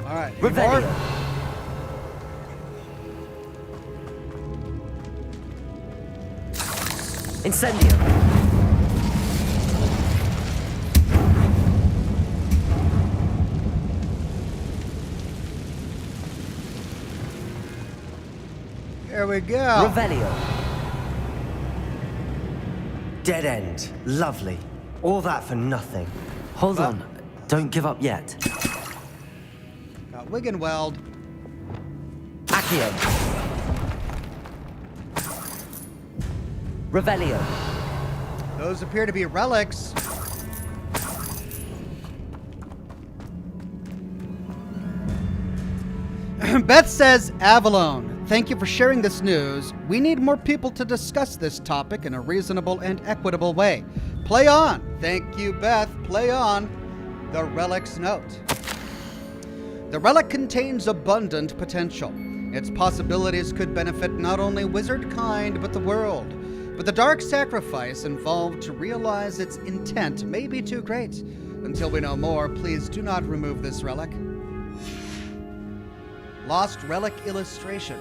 Alright, Revelio. Incendio. There we go. Revelio. Dead end. Lovely. All that for nothing. Hold on. Don't give up yet. Got Wiggenweld. Accio. Revelio. Those appear to be relics. Beth says, Avellone, thank you for sharing this news. We need more people to discuss this topic in a reasonable and equitable way. Play on. Thank you, Beth. Play on. The relic's note. The relic contains abundant potential. Its possibilities could benefit not only wizard kind, but the world. But the dark sacrifice involved to realize its intent may be too great. Until we know more, please do not remove this relic. Lost relic illustration.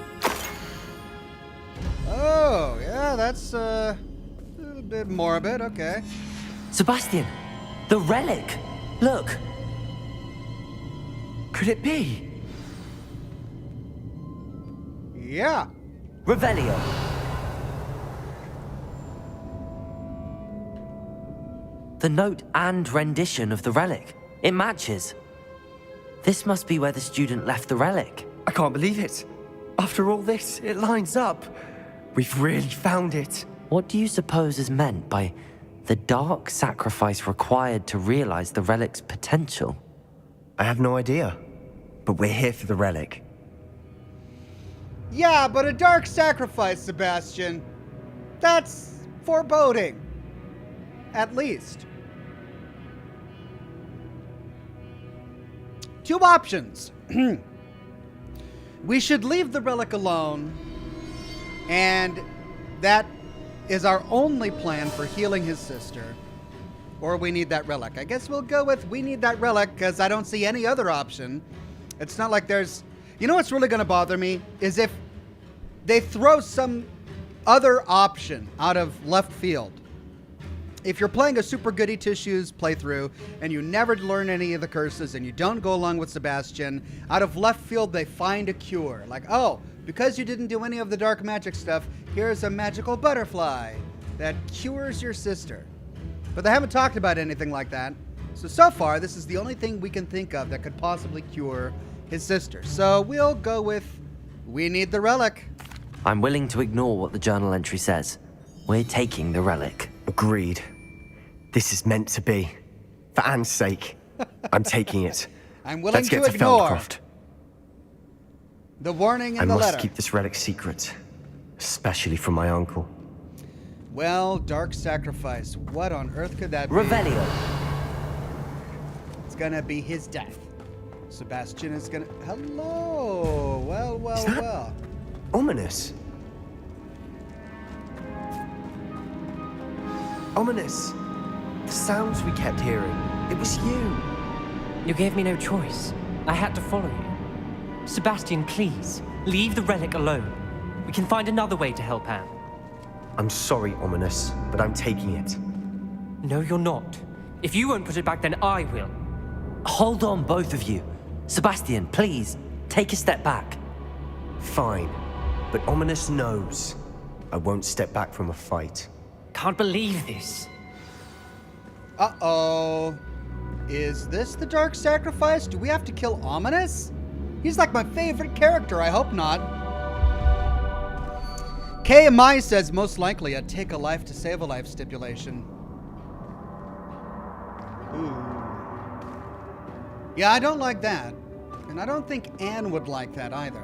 Oh, yeah, that's a bit morbid. Okay. Sebastian, the relic. Look. Could it be? Yeah. Revelio. The note and rendition of the relic. It matches. This must be where the student left the relic. I can't believe it. After all this, it lines up. We've really found it. What do you suppose is meant by the dark sacrifice required to realize the relic's potential? I have no idea. But we're here for the relic. Yeah, but a dark sacrifice, Sebastian. That's foreboding. At least. Two options. We should leave the relic alone, and that is our only plan for healing his sister. Or we need that relic. I guess we'll go with we need that relic, because I don't see any other option. It's not like there's... You know what's really going to bother me? Is if they throw some other option out of left field. If you're playing a Super Goody Two-Shoes playthrough and you never learn any of the curses and you don't go along with Sebastian, out of left field they find a cure. Like, oh, because you didn't do any of the dark magic stuff, here's a magical butterfly that cures your sister. But they haven't talked about anything like that. So far, this is the only thing we can think of that could possibly cure his sister. So we'll go with we need the relic. I'm willing to ignore what the journal entry says. We're taking the relic. Agreed. This is meant to be. For Anne's sake, I'm taking it. I'm willing Let's to get to ignore Feldcroft. The warning in I the must letter. keep this relic secret, especially from my uncle. Well, dark sacrifice. What on earth could that be? Revelio. It's gonna be his death. Sebastian is gonna... Hello! Well, Is that well. ominous? Ominous. The sounds we kept hearing. It was you. You gave me no choice. I had to follow you. Sebastian, please, leave the relic alone. We can find another way to help Anne. I'm sorry, Ominous, but I'm taking it. No, you're not. If you won't put it back, then I will. Hold on, both of you. Sebastian, please, take a step back. Fine, but Ominous knows I won't step back from a fight. Can't believe this. Uh-oh. Is this the Dark Sacrifice? Do we have to kill Ominous? He's like my favorite character. I hope not. KMI says most likely a take a life to save a life stipulation. Ooh. Yeah, I don't like that. And I don't think Anne would like that either.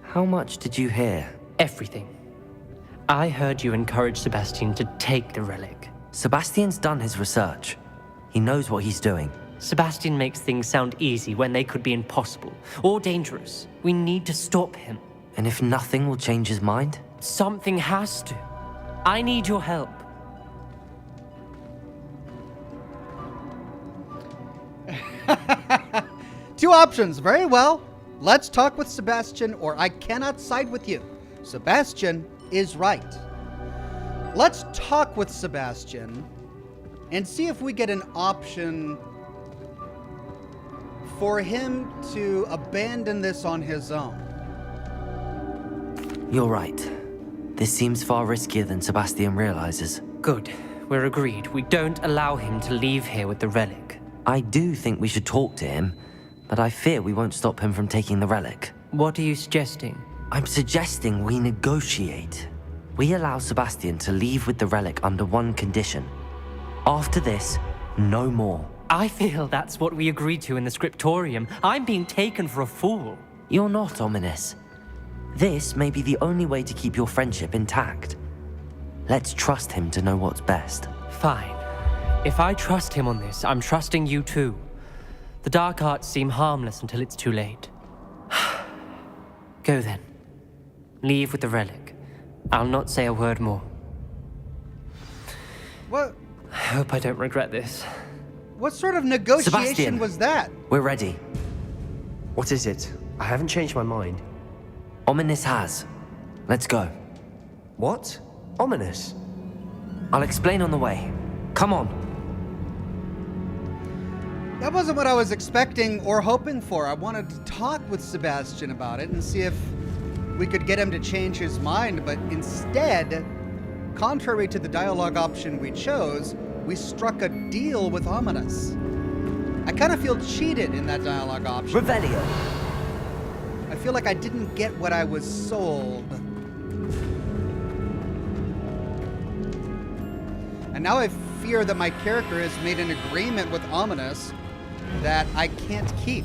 How much did you hear? Everything. I heard you encourage Sebastian to take the relic. Sebastian's done his research. He knows what he's doing. Sebastian makes things sound easy when they could be impossible or dangerous. We need to stop him. And if nothing will change his mind? Something has to. I need your help. Two options. Very well. Let's talk with Sebastian, or I cannot side with you. Sebastian is right. Let's talk with Sebastian and see if we get an option for him to abandon this on his own. You're right. This seems far riskier than Sebastian realizes. Good. We're agreed. We don't allow him to leave here with the relic. I do think we should talk to him, but I fear we won't stop him from taking the relic. What are you suggesting? I'm suggesting we negotiate. We allow Sebastian to leave with the relic under one condition. After this, no more. I feel that's what we agreed to in the scriptorium. I'm being taken for a fool. You're not, Ominous. This may be the only way to keep your friendship intact. Let's trust him to know what's best. Fine. If I trust him on this, I'm trusting you too. The dark arts seem harmless until it's too late. Go then. Leave with the relic. I'll not say a word more. What? I hope I don't regret this. What sort of negotiation Sebastian, was that? We're ready. What is it? I haven't changed my mind. Ominous has. Let's go. What? Ominous? I'll explain on the way. Come on. That wasn't what I was expecting or hoping for. I wanted to talk with Sebastian about it and see if we could get him to change his mind, but instead, contrary to the dialogue option we chose, we struck a deal with Ominous. I kind of feel cheated in that dialogue option. Revelio. I feel like I didn't get what I was sold. And now I fear that my character has made an agreement with Ominous that I can't keep.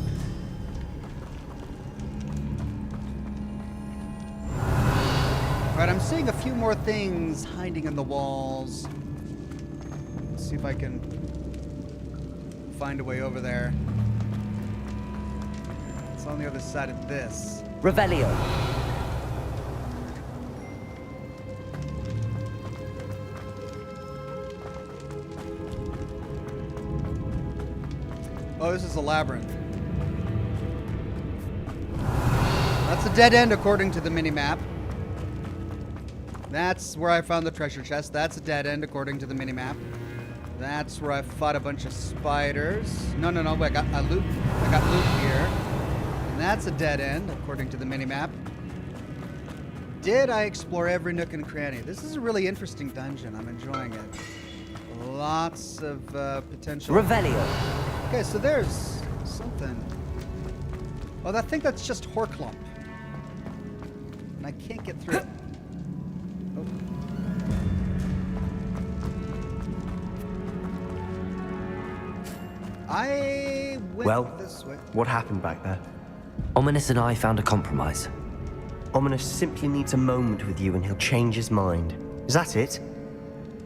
Alright, I'm seeing a few more things hiding in the walls. Let's see if I can find a way over there. It's on the other side of this. Revelio. Oh, this is a labyrinth. That's a dead end according to the mini-map. That's where I found the treasure chest. That's a dead end according to the mini-map. That's where I fought a bunch of spiders. No, I got a loop. I got loop here. And that's a dead end according to the mini-map. Did I explore every nook and cranny? This is a really interesting dungeon. I'm enjoying it. Lots of potential. Revelio. Okay, so there's something. Oh, I think that's just Horklump. And I can't get through it. Oh. I went this way. What happened back there? Ominous and I found a compromise. Ominous simply needs a moment with you and he'll change his mind. Is that it?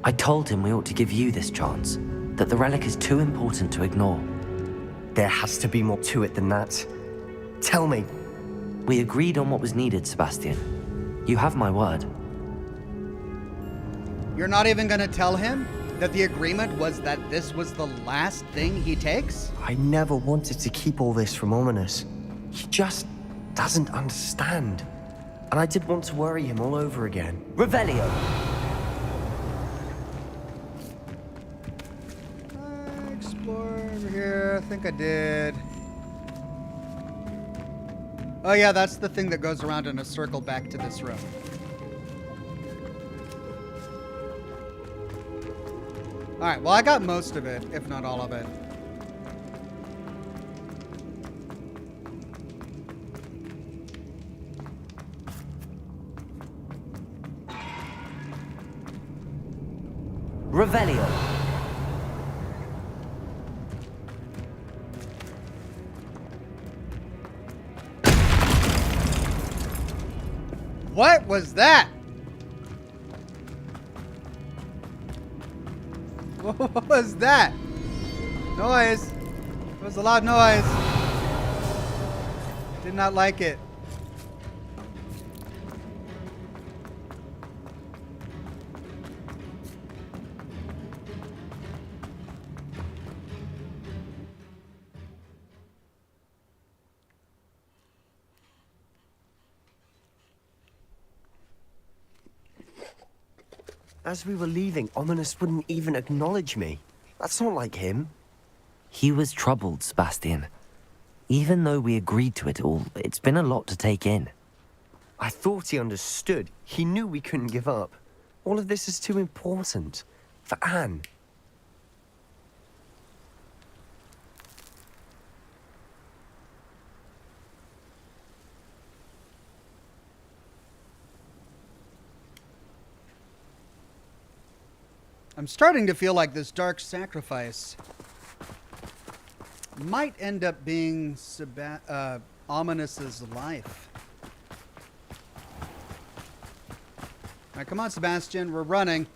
I told him we ought to give you this chance, that the relic is too important to ignore. There has to be more to it than that. Tell me. We agreed on what was needed, Sebastian. You have my word. You're not even gonna tell him? That the agreement was that this was the last thing he takes? I never wanted to keep all this from Ominous. He just doesn't understand. And I did want to worry him all over again. Revelio! Explore over here. I think I did. Oh yeah, that's the thing that goes around in a circle back to this room. Alright, well I got most of it, if not all of it. Revelio! What was that? What was that? Noise. It was a loud noise. Did not like it. As we were leaving, Ominous wouldn't even acknowledge me. That's not like him. He was troubled, Sebastian. Even though we agreed to it all, it's been a lot to take in. I thought he understood. He knew we couldn't give up. All of this is too important. For Anne. I'm starting to feel like this dark sacrifice might end up being Ominous's life. All right, come on, Sebastian, we're running.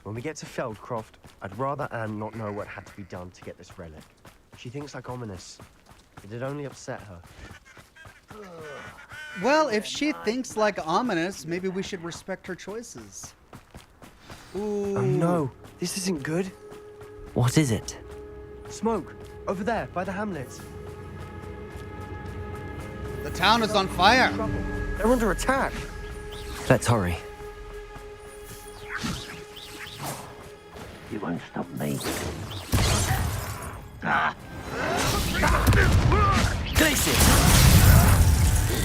When we get to Feldcroft, I'd rather Anne not know what had to be done to get this relic. She thinks like Ominous. It'd only upset her. Well, if she thinks like Ominous, maybe we should respect her choices. Ooh. Oh no, this isn't good. What is it? Smoke, over there, by the hamlet. The town is on fire. They're under attack. Let's hurry. You won't stop me. Glacius!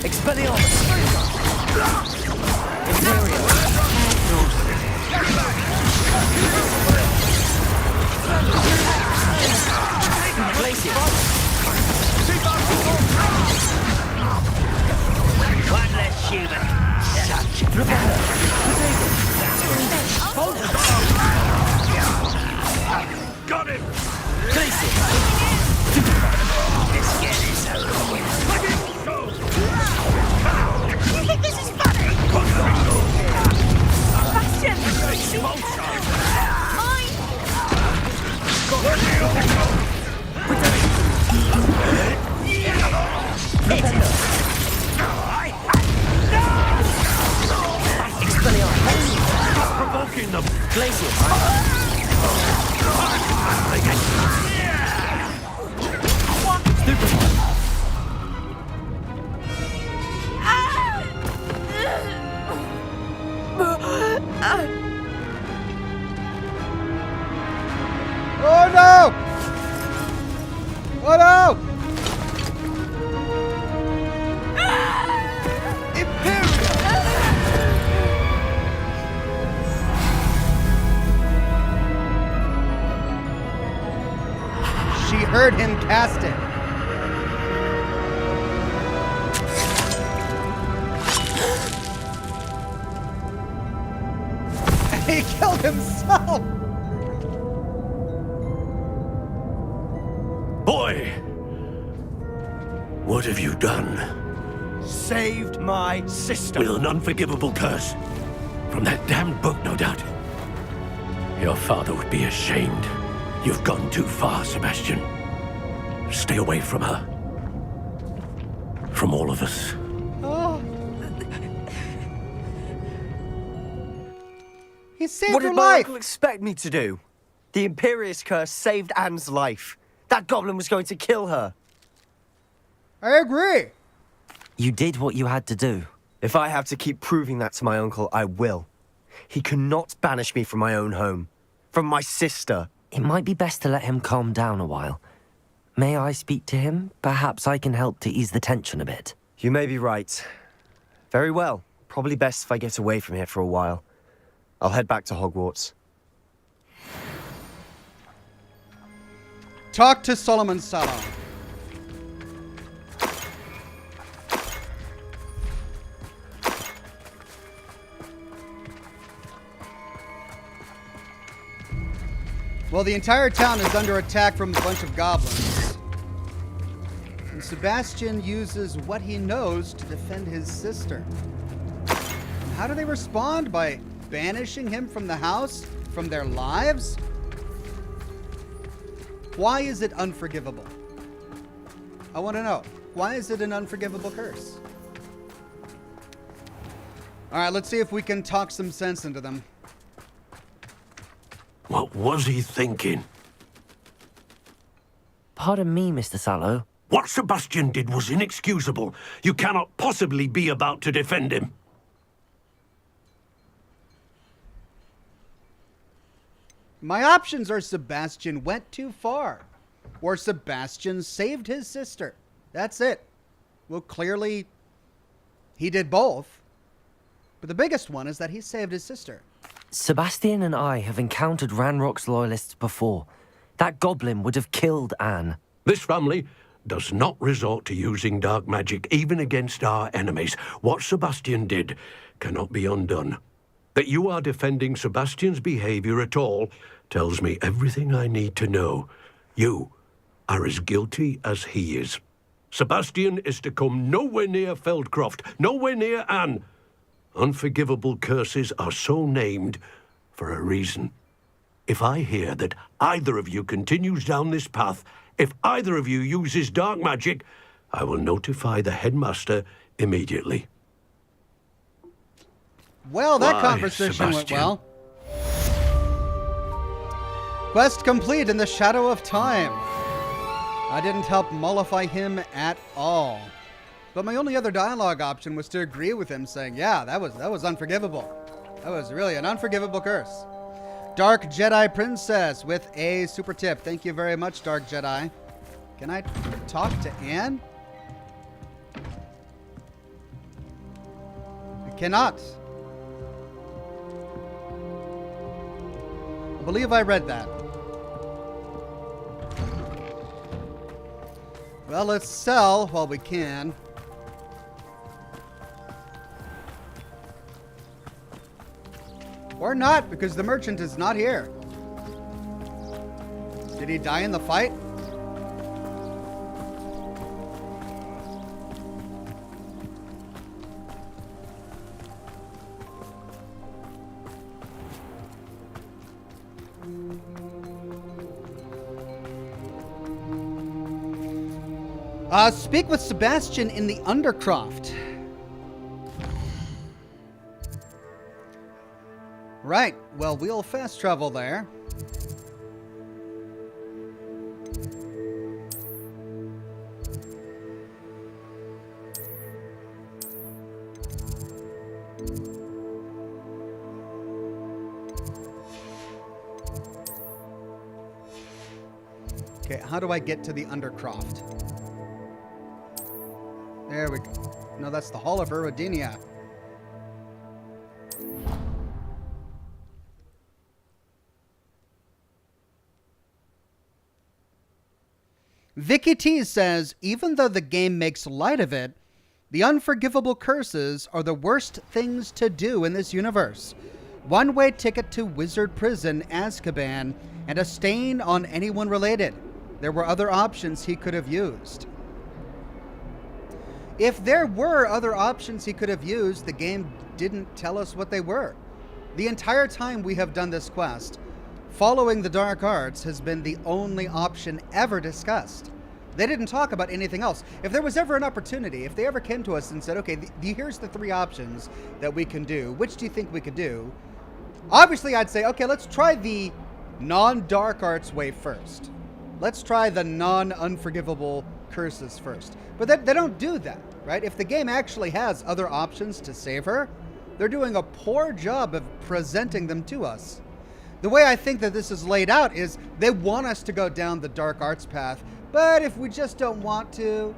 Expelliarmus! Imperial! Glacius! One less human. Got him! Glacius! Let's get this over with. You think this is funny? Bastion! Mine! Provoking them! Glacius! Oh no! Oh no! She heard him cast it. He killed himself! Boy, boy. What have you done? Saved my sister. With an unforgivable curse. From that damned book, no doubt. Your father would be ashamed. You've gone too far, Sebastian. Stay away from her. From all of us. Oh. He saved What her did my life. uncle expect me to do? The Imperious curse saved Anne's life. That goblin was going to kill her. I agree. You did what you had to do. If I have to keep proving that to my uncle, I will. He cannot banish me from my own home. From my sister. It might be best to let him calm down a while. May I speak to him? Perhaps I can help to ease the tension a bit. You may be right. Very well. Probably best if I get away from here for a while. I'll head back to Hogwarts. Talk to Solomon Salon. Well, the entire town is under attack from a bunch of goblins. And Sebastian uses what he knows to defend his sister. How do they respond? By banishing him from the house? From their lives? Why is it unforgivable? I want to know. Why is it an unforgivable curse? Alright, let's see if we can talk some sense into them. What was he thinking? Pardon me, Mr. Sallow. What Sebastian did was inexcusable. You cannot possibly be about to defend him. My options are Sebastian went too far, or Sebastian saved his sister. That's it. Well, clearly, he did both. But the biggest one is that he saved his sister. Sebastian and I have encountered Ranrock's loyalists before. That goblin would have killed Anne. This family does not resort to using dark magic even against our enemies. What Sebastian did cannot be undone. That you are defending Sebastian's behavior at all tells me everything I need to know. You are as guilty as he is. Sebastian is to come nowhere near Feldcroft, nowhere near Anne. Unforgivable curses are so named for a reason. If I hear that either of you continues down this path, if either of you uses dark magic, I will notify the headmaster immediately. Well, that Why, conversation went Sebastian? well. Quest complete in the shadow of time. I didn't help mollify him at all. But my only other dialogue option was to agree with him, saying, yeah, that was unforgivable. That was really an unforgivable curse. Dark Jedi Princess with a super tip. Thank you very much, Dark Jedi. Can I talk to Anne? I cannot. I believe I read that. Well, let's sell while we can. Or not, because the merchant is not here. Did he die in the fight? Speak with Sebastian in the Undercroft. Right, well, we'll fast travel there. Okay, how do I get to the Undercroft? There we go. No, that's the Hall of Erodinia. Vicky T says, even though the game makes light of it, the unforgivable curses are the worst things to do in this universe. One-way ticket to Wizard Prison, Azkaban, and a stain on anyone related. There were other options he could have used. If there were other options he could have used, the game didn't tell us what they were. The entire time we have done this quest, following the dark arts has been the only option ever discussed. They didn't talk about anything else. If there was ever an opportunity, if they ever came to us and said, okay, here's the 3 options that we can do, which do you think we could do? Obviously, I'd say, okay, let's try the non-dark arts way first. Let's try the non-unforgivable curses first. But they don't do that, right? If the game actually has other options to save her, they're doing a poor job of presenting them to us. The way I think that this is laid out is they want us to go down the dark arts path, but if we just don't want to,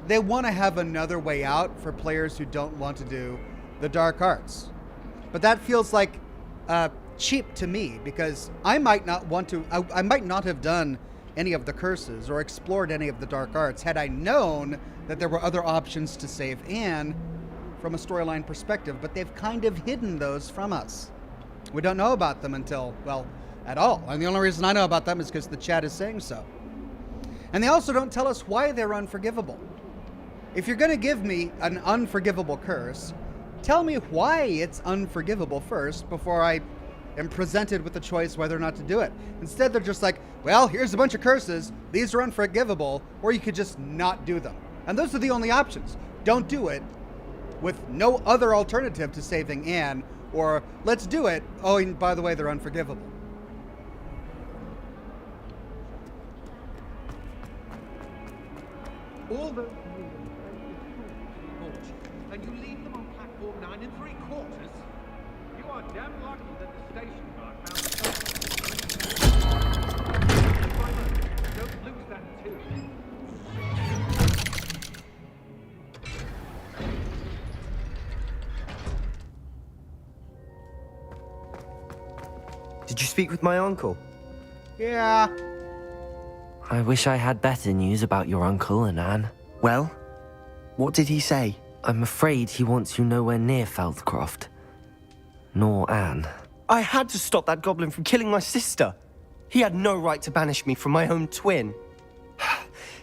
they want to have another way out for players who don't want to do the dark arts. But that feels like cheap to me, because I might not want to, I might not have done any of the curses or explored any of the dark arts had I known that there were other options to save Anne from a storyline perspective, but they've kind of hidden those from us. We don't know about them until, well, at all. And the only reason I know about them is because the chat is saying so. And they also don't tell us why they're unforgivable. If you're going to give me an unforgivable curse, tell me why it's unforgivable first before I am presented with the choice whether or not to do it. Instead, they're just like, well, here's a bunch of curses. These are unforgivable, or you could just not do them. And those are the only options. Don't do it with no other alternative to saving Anne, or let's do it. Oh, and by the way, they're unforgivable. All those and you leave them on platform 9 3/4. You are damn lucky that the station guard found. Don't lose that too. Did you speak with my uncle? Yeah. I wish I had better news about your uncle and Anne. Well, what did he say? I'm afraid he wants you nowhere near Feldcroft. Nor Anne. I had to stop that goblin from killing my sister. He had no right to banish me from my own twin.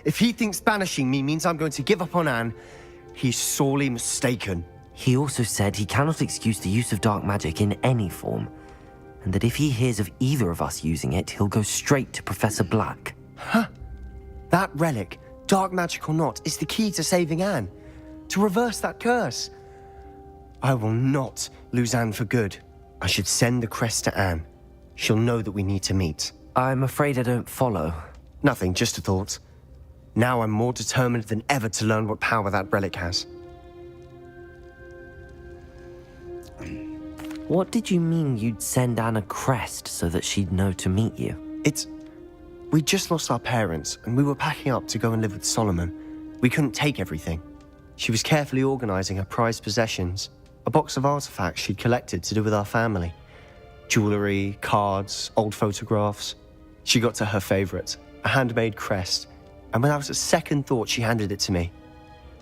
If he thinks banishing me means I'm going to give up on Anne, he's sorely mistaken. He also said he cannot excuse the use of dark magic in any form, and that if he hears of either of us using it, he'll go straight to Professor Black. Huh? That relic, dark magic or not, is the key to saving Anne. To reverse that curse. I will not lose Anne for good. I should send the crest to Anne. She'll know that we need to meet. I'm afraid I don't follow. Nothing, just a thought. Now I'm more determined than ever to learn what power that relic has. What did you mean you'd send Anne a crest so that she'd know to meet you? We just lost our parents, and we were packing up to go and live with Solomon. We couldn't take everything. She was carefully organizing her prized possessions, a box of artifacts she'd collected to do with our family. Jewelry, cards, old photographs. She got to her favorite, a handmade crest, and without a second thought, she handed it to me.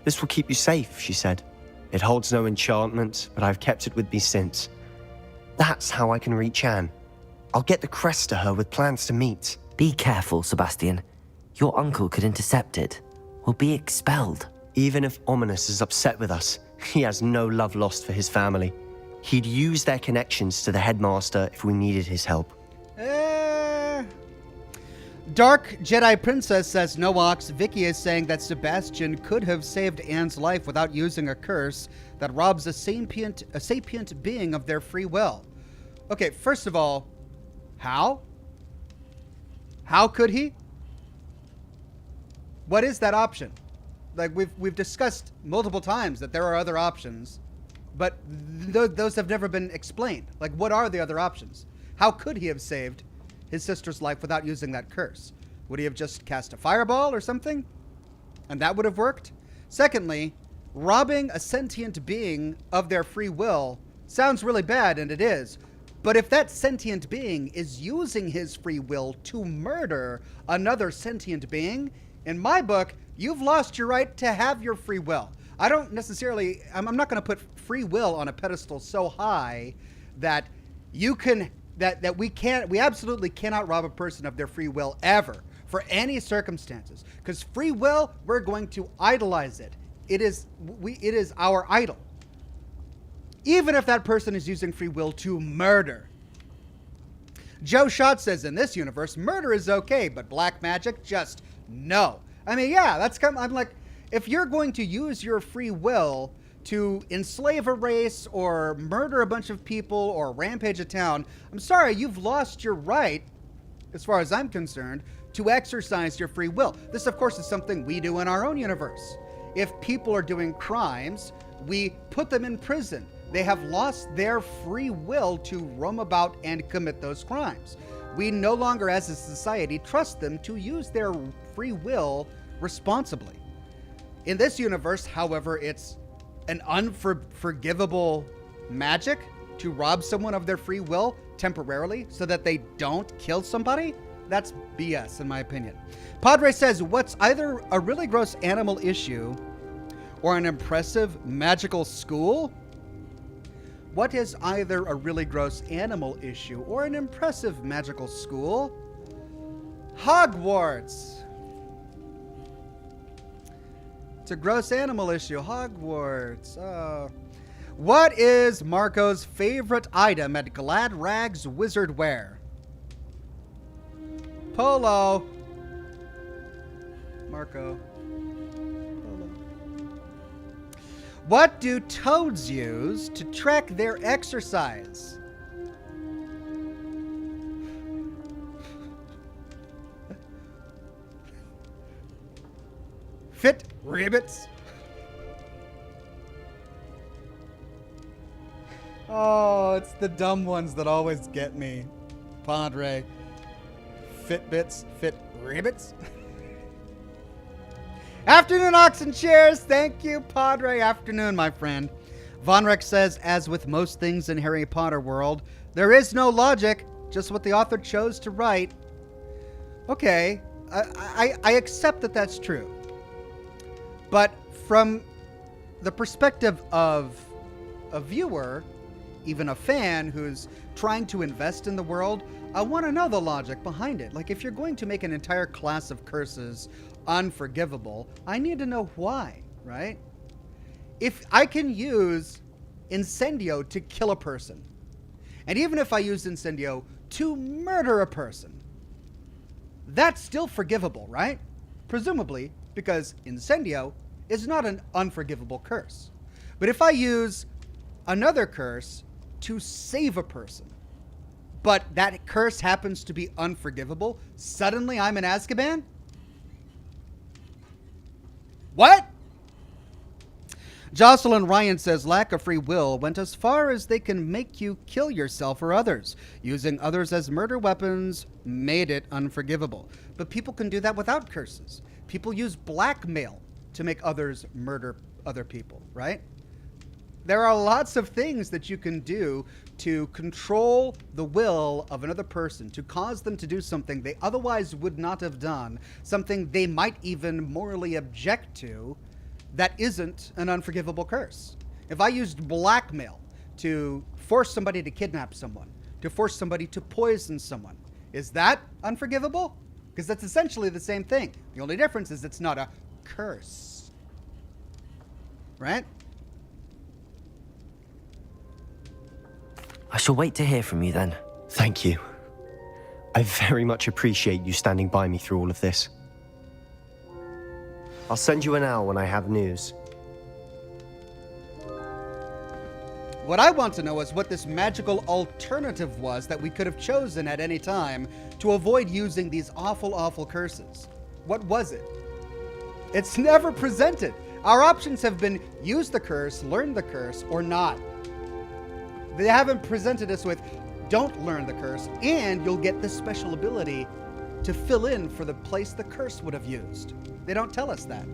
This will keep you safe, she said. It holds no enchantment, but I've kept it with me since. That's how I can reach Anne. I'll get the crest to her with plans to meet. Be careful, Sebastian. Your uncle could intercept it, or be expelled. Even if Ominous is upset with us, he has no love lost for his family. He'd use their connections to the headmaster if we needed his help. Dark Jedi Princess says, no, Ox. Vicky is saying that Sebastian could have saved Anne's life without using a curse that robs a sapient being of their free will. Okay, first of all, how? How could he? What is that option? Like, we've discussed multiple times that there are other options, but those have never been explained. Like, what are the other options? How could he have saved his sister's life without using that curse? Would he have just cast a fireball or something? And that would have worked? Secondly, robbing a sentient being of their free will sounds really bad, and it is. But if that sentient being is using his free will to murder another sentient being, in my book, you've lost your right to have your free will. I don't necessarily, I'm not going to put free will on a pedestal so high that you can, that we absolutely cannot rob a person of their free will ever for any circumstances. Because free will, we're going to idolize it. It is our idol. Even if that person is using free will to murder. Joe Schott says, in this universe, murder is okay, but black magic, just no. I mean, yeah, that's kind of, I'm like, if you're going to use your free will to enslave a race or murder a bunch of people or rampage a town, I'm sorry, you've lost your right, as far as I'm concerned, to exercise your free will. This, of course, is something we do in our own universe. If people are doing crimes, we put them in prison. They have lost their free will to roam about and commit those crimes. We no longer, as a society, trust them to use their free will responsibly. In this universe, however, it's an unforgivable magic to rob someone of their free will temporarily so that they don't kill somebody. That's BS, in my opinion. Padre says, what's either a really gross animal issue or an impressive magical school? What is either a really gross animal issue or an impressive magical school? Hogwarts. It's a gross animal issue. Hogwarts. What is Marco's favorite item at Glad Rags Wizard Wear? Polo. Marco. What do toads use to track their exercise? Fit ribbits. Oh, it's the dumb ones that always get me. Padre. Fitbits, fit ribbits. Afternoon, Oxen Chairs. Thank you, Padre. Afternoon, my friend. Von Rex says, as with most things in Harry Potter world, there is no logic, just what the author chose to write. Okay, I accept that that's true. But from the perspective of a viewer, even a fan who's trying to invest in the world, I want to know the logic behind it. Like, if you're going to make an entire class of curses unforgivable, I need to know why, right? If I can use Incendio to kill a person, and even if I use Incendio to murder a person, that's still forgivable, right? Presumably, because Incendio is not an unforgivable curse. But if I use another curse to save a person, but that curse happens to be unforgivable, suddenly I'm in Azkaban? What? Jocelyn Ryan says lack of free will went as far as they can make you kill yourself or others. Using others as murder weapons made it unforgivable. But people can do that without curses. People use blackmail to make others murder other people, right? There are lots of things that you can do to control the will of another person, to cause them to do something they otherwise would not have done, something they might even morally object to, that isn't an unforgivable curse. If I used blackmail to force somebody to kidnap someone, to force somebody to poison someone, is that unforgivable? Because that's essentially the same thing. The only difference is it's not a curse. Right? I shall wait to hear from you then. Thank you. I very much appreciate you standing by me through all of this. I'll send you an owl when I have news. What I want to know is what this magical alternative was that we could have chosen at any time to avoid using these awful, awful curses. What was it? It's never presented. Our options have been use the curse, learn the curse, or not. They haven't presented us with don't learn the curse, and you'll get this special ability to fill in for the place the curse would have used. They don't tell us that.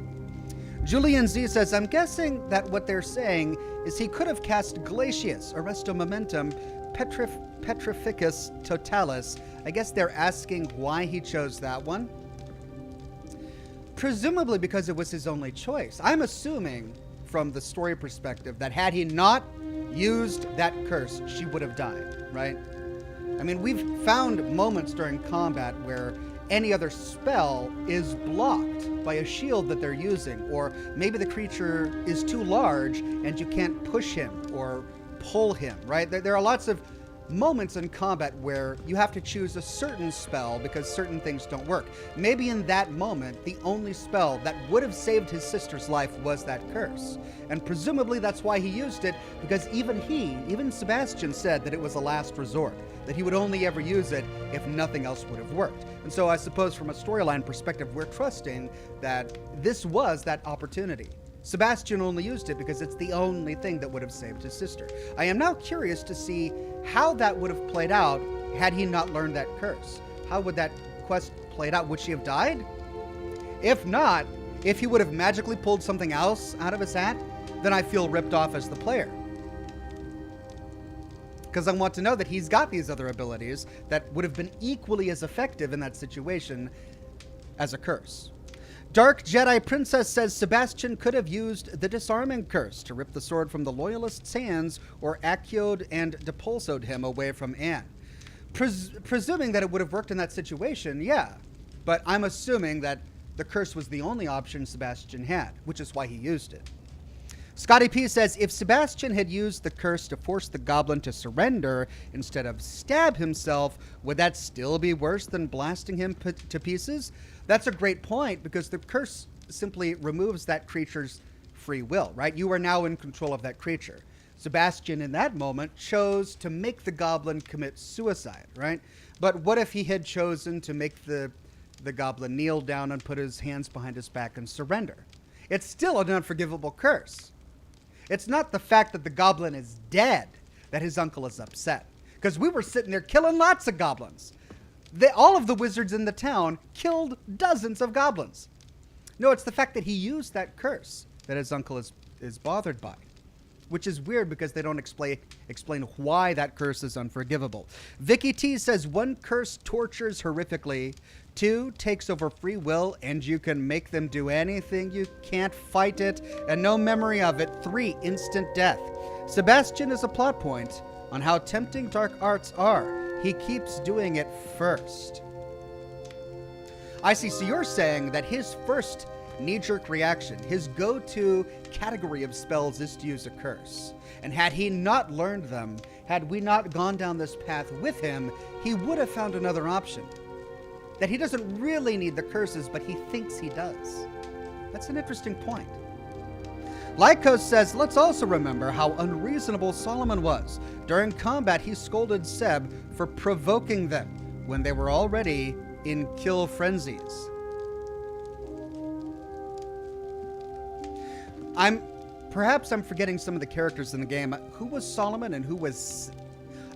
Julian Z says, I'm guessing that what they're saying is he could have cast Glacius, Arresto Momentum, Petrificus Totalis. I guess they're asking why he chose that one. Presumably because it was his only choice. I'm assuming from the story perspective that had he not used that curse, she would have died, right? I mean, we've found moments during combat where any other spell is blocked by a shield that they're using, or maybe the creature is too large and you can't push him or pull him, right? There are lots of moments in combat where you have to choose a certain spell because certain things don't work. Maybe in that moment, the only spell that would have saved his sister's life was that curse. And presumably that's why he used it, because even Sebastian said that it was a last resort, that he would only ever use it if nothing else would have worked. And so I suppose from a storyline perspective, we're trusting that this was that opportunity. Sebastian only used it because it's the only thing that would have saved his sister. I am now curious to see how that would have played out had he not learned that curse. How would that quest played out? Would she have died? If not, if he would have magically pulled something else out of his hat, then I feel ripped off as the player. Because I want to know that he's got these other abilities that would have been equally as effective in that situation as a curse. Dark Jedi Princess says Sebastian could have used the disarming curse to rip the sword from the Loyalist's hands, or acioed and depulsoed him away from Anne. Presuming that it would have worked in that situation, yeah. But I'm assuming that the curse was the only option Sebastian had, which is why he used it. Scotty P says, if Sebastian had used the curse to force the goblin to surrender instead of stab himself, would that still be worse than blasting him to pieces? That's a great point, because the curse simply removes that creature's free will, right? You are now in control of that creature. Sebastian, in that moment, chose to make the goblin commit suicide, right? But what if he had chosen to make the goblin kneel down and put his hands behind his back and surrender? It's still an unforgivable curse. It's not the fact that the goblin is dead that his uncle is upset, because we were sitting there killing lots of goblins. All of the wizards in the town killed dozens of goblins. No, it's the fact that he used that curse that his uncle is bothered by, which is weird because they don't explain why that curse is unforgivable. Vicky T says, 1, curse tortures horrifically. 2, takes over free will, and you can make them do anything. You can't fight it, and no memory of it. 3, instant death. Sebastian is a plot point on how tempting dark arts are. He keeps doing it first. I see, so you're saying that his first knee-jerk reaction, his go-to category of spells is to use a curse. And had he not learned them, had we not gone down this path with him, he would have found another option. That he doesn't really need the curses, but he thinks he does. That's an interesting point. Lycos says, let's also remember how unreasonable Solomon was. During combat, he scolded Seb for provoking them when they were already in kill frenzies. Perhaps I'm forgetting some of the characters in the game. Who was Solomon and who was...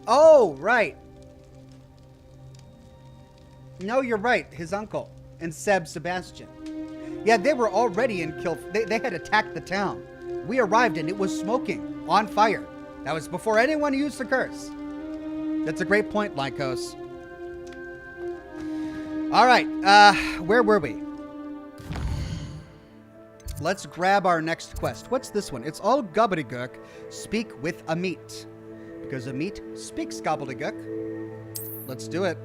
Oh, right. No, you're right. His uncle and Sebastian. Yeah, they were already in kill... They had attacked the town. We arrived and it was smoking, on fire. That was before anyone used the curse. That's a great point, Lycos. All right, where were we? Let's grab our next quest. What's this one? It's all gobbledygook. Speak with Amit. Because Amit speaks gobbledygook. Let's do it.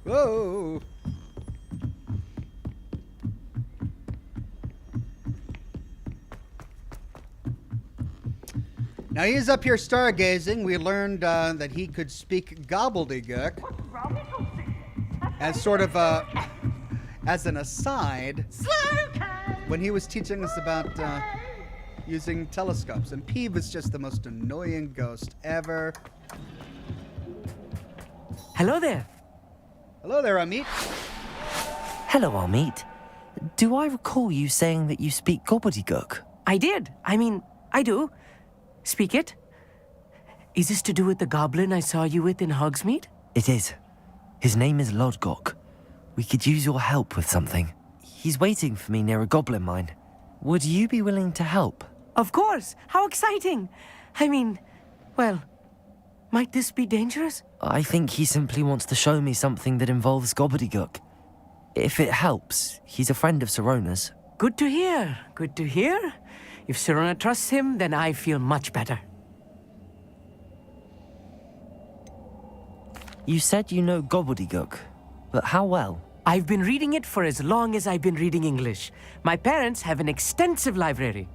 Whoa! Now he's up here stargazing. We learned that he could speak gobbledygook. As sort of as an aside, when he was teaching us about using telescopes. And Peeve is just the most annoying ghost ever. Hello there. Hello there, Amit. Hello, Amit. Do I recall you saying that you speak gobbledygook? I did. I mean, I do. Speak it. Is this to do with the goblin I saw you with in Hogsmeade? It is. His name is Lodgok. We could use your help with something. He's waiting for me near a goblin mine. Would you be willing to help? Of course! How exciting! I mean, well, might this be dangerous? I think he simply wants to show me something that involves gobbledygook. If it helps, he's a friend of Sirona's. Good to hear. Good to hear. If Sirona trusts him, then I feel much better. You said you know gobbledygook, but how well? I've been reading it for as long as I've been reading English. My parents have an extensive library.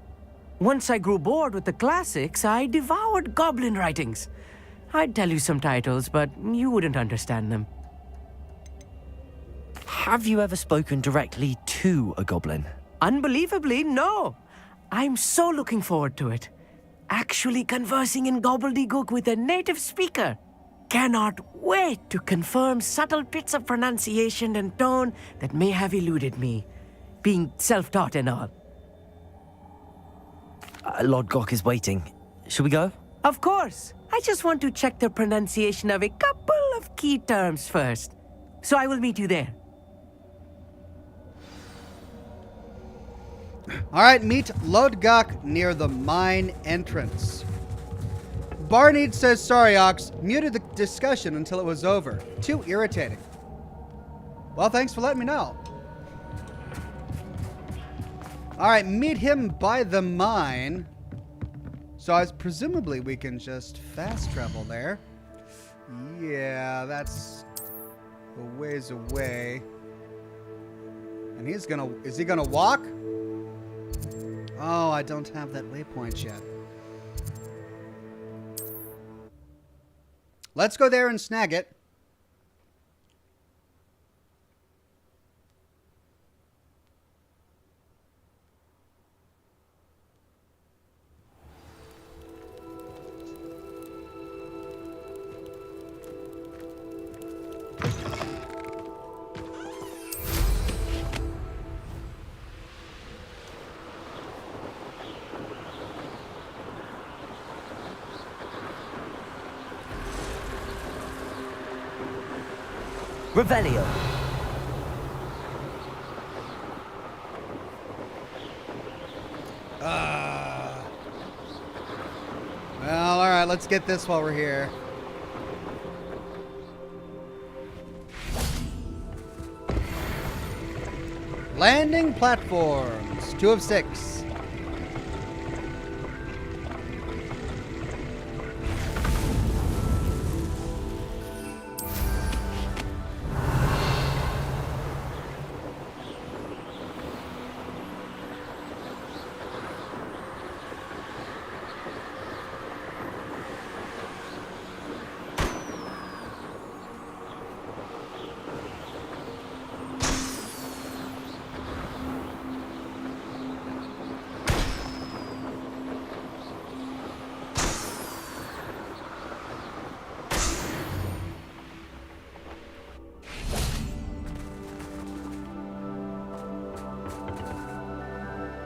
Once I grew bored with the classics, I devoured goblin writings. I'd tell you some titles, but you wouldn't understand them. Have you ever spoken directly to a goblin? Unbelievably, no. I'm so looking forward to it. Actually conversing in gobbledygook with a native speaker. Cannot wait to confirm subtle bits of pronunciation and tone that may have eluded me, being self-taught and all. Lodgok is waiting. Shall we go? Of course. I just want to check the pronunciation of a couple of key terms first. So I will meet you there. All right, meet Lodgok near the mine entrance. Barney says, sorry, Ox. Muted the discussion until it was over. Too irritating. Well, thanks for letting me know. All right, meet him by the mine. So presumably we can just fast travel there. Yeah, that's a ways away. And is he gonna walk? Oh, I don't have that waypoint yet. Let's go there and snag it. Revelio. Well, all right, let's get this while we're here. Landing platforms, 2 of 6.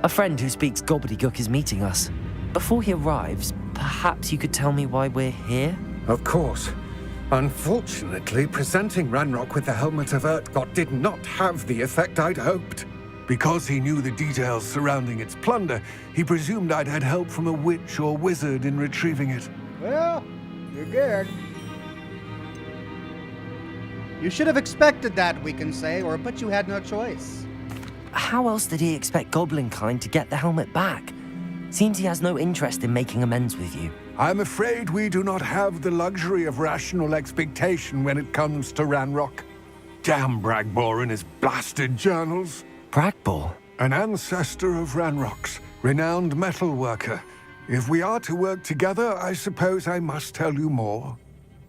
A friend who speaks gobbledygook is meeting us. Before he arrives, perhaps you could tell me why we're here? Of course. Unfortunately, presenting Ranrock with the Helmet of Urtkot did not have the effect I'd hoped. Because he knew the details surrounding its plunder, he presumed I'd had help from a witch or wizard in retrieving it. Well, you're good. You should have expected that, we can say, but you had no choice. How else did he expect Goblinkind to get the helmet back? Seems he has no interest in making amends with you. I'm afraid we do not have the luxury of rational expectation when it comes to Ranrock. Damn Bragbor and his blasted journals. Bragbor? An ancestor of Ranrock's, renowned metal worker. If we are to work together, I suppose I must tell you more.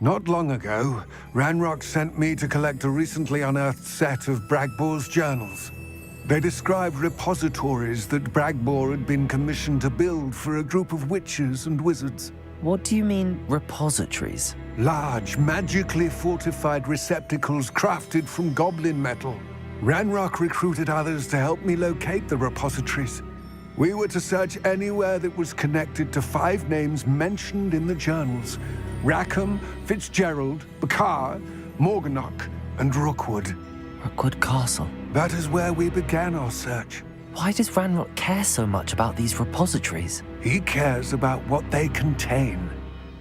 Not long ago, Ranrock sent me to collect a recently unearthed set of Bragbor's journals. They described repositories that Bragbor had been commissioned to build for a group of witches and wizards. What do you mean, repositories? Large, magically fortified receptacles crafted from goblin metal. Ranrock recruited others to help me locate the repositories. We were to search anywhere that was connected to 5 names mentioned in the journals. Rackham, Fitzgerald, Bakar, Morganach, and Rookwood. Rookwood Castle. That is where we began our search. Why does Ranrock care so much about these repositories? He cares about what they contain.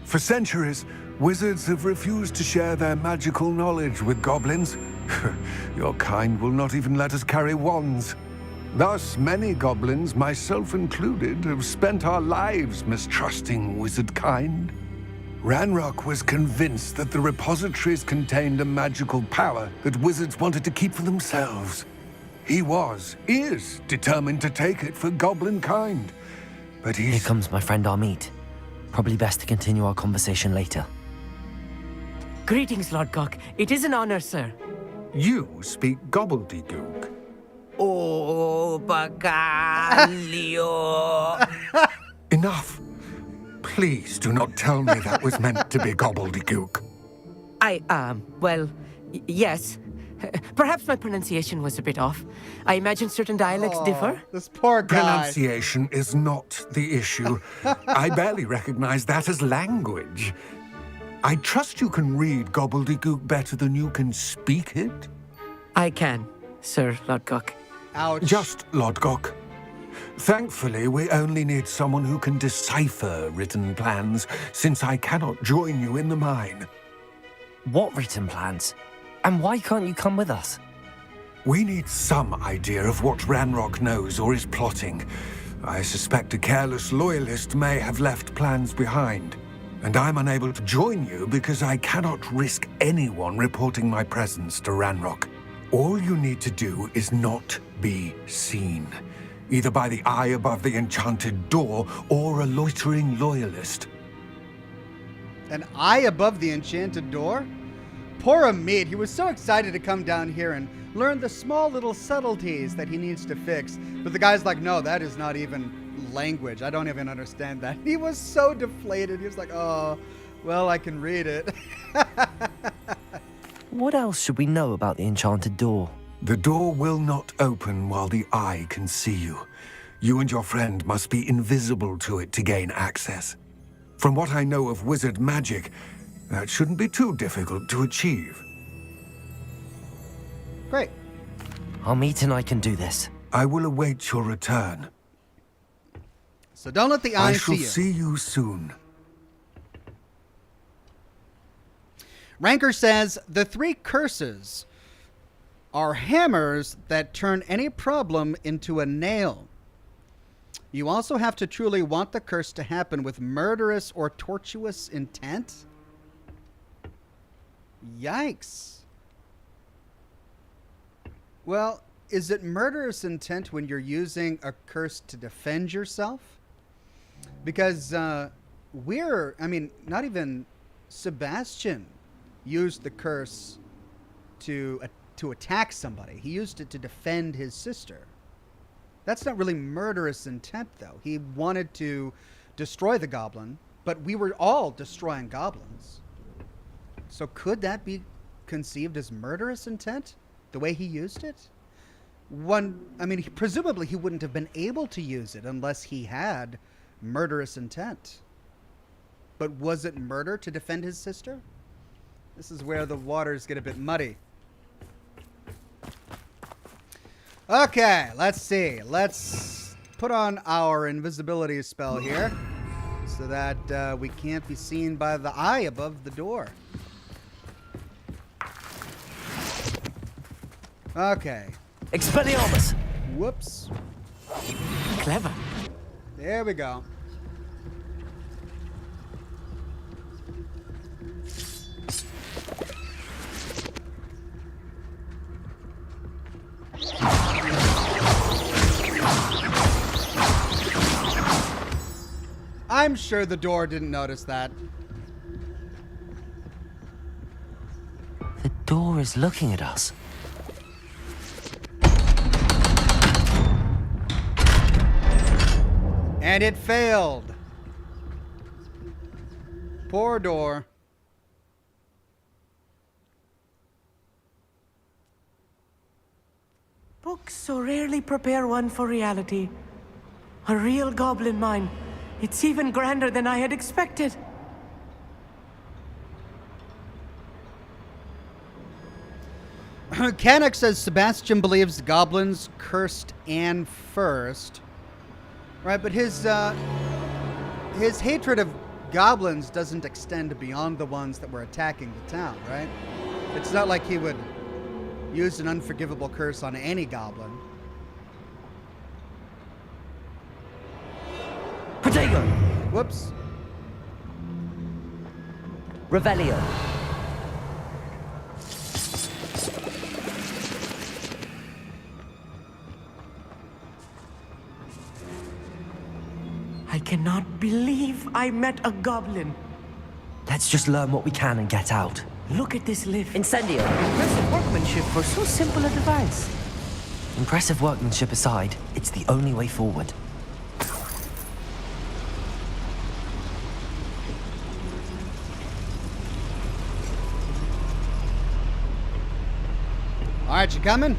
For centuries, wizards have refused to share their magical knowledge with goblins. Your kind will not even let us carry wands. Thus, many goblins, myself included, have spent our lives mistrusting wizard kind. Ranrock was convinced that the repositories contained a magical power that wizards wanted to keep for themselves. He is determined to take it for goblin kind. But Here comes my friend Amit. Probably best to continue our conversation later. Greetings, Lord Cock. It is an honor, sir. You speak gobbledygook. Oh, Bacalio. Enough. Please do not tell me that was meant to be gobbledygook. Yes. Perhaps my pronunciation was a bit off. I imagine certain dialects differ. This poor guy. Pronunciation is not the issue. I barely recognize that as language. I trust you can read gobbledygook better than you can speak it? I can, Sir Lodgok. Ouch. Just Lodgok. Thankfully, we only need someone who can decipher written plans, since I cannot join you in the mine. What written plans? And why can't you come with us? We need some idea of what Ranrock knows or is plotting. I suspect a careless loyalist may have left plans behind. And I'm unable to join you because I cannot risk anyone reporting my presence to Ranrock. All you need to do is not be seen, either by the eye above the enchanted door or a loitering loyalist. An eye above the enchanted door? Poor Amit, he was so excited to come down here and learn the small little subtleties that he needs to fix. But the guy's like, no, that is not even language. I don't even understand that. He was so deflated. He was like, oh, well, I can read it. What else should we know about the enchanted door? The door will not open while the eye can see you. You and your friend must be invisible to it to gain access. From what I know of wizard magic, that shouldn't be too difficult to achieve. Great. Amit and I can do this. I will await your return. So don't let the eye see you. I shall see you soon. Ranker says, the 3 curses are hammers that turn any problem into a nail. You also have to truly want the curse to happen with murderous or tortuous intent. Yikes. Well, is it murderous intent when you're using a curse to defend yourself? Because not even Sebastian used the curse to attack somebody. He used it to defend his sister. That's not really murderous intent, though. He wanted to destroy the goblin, but we were all destroying goblins. So could that be conceived as murderous intent, the way he used it? Presumably he wouldn't have been able to use it unless he had murderous intent. But was it murder to defend his sister? This is where the waters get a bit muddy. Okay, let's see. Let's put on our invisibility spell here so that we can't be seen by the eye above the door. Okay. Expelliarmus! Whoops. Clever. There we go. I'm sure the door didn't notice that. The door is looking at us. And it failed. Poor door. Books so rarely prepare one for reality. A real goblin mine. It's even grander than I had expected. Canuck says Sebastian believes goblins cursed Anne first. Right, but his hatred of goblins doesn't extend beyond the ones that were attacking the town, right? It's not like he would use an unforgivable curse on any goblin. Protego! Whoops. Revelio. I cannot believe I met a goblin. Let's just learn what we can and get out. Look at this lift. Incendio. Impressive workmanship for so simple a device. Impressive workmanship aside, it's the only way forward. All right, you coming?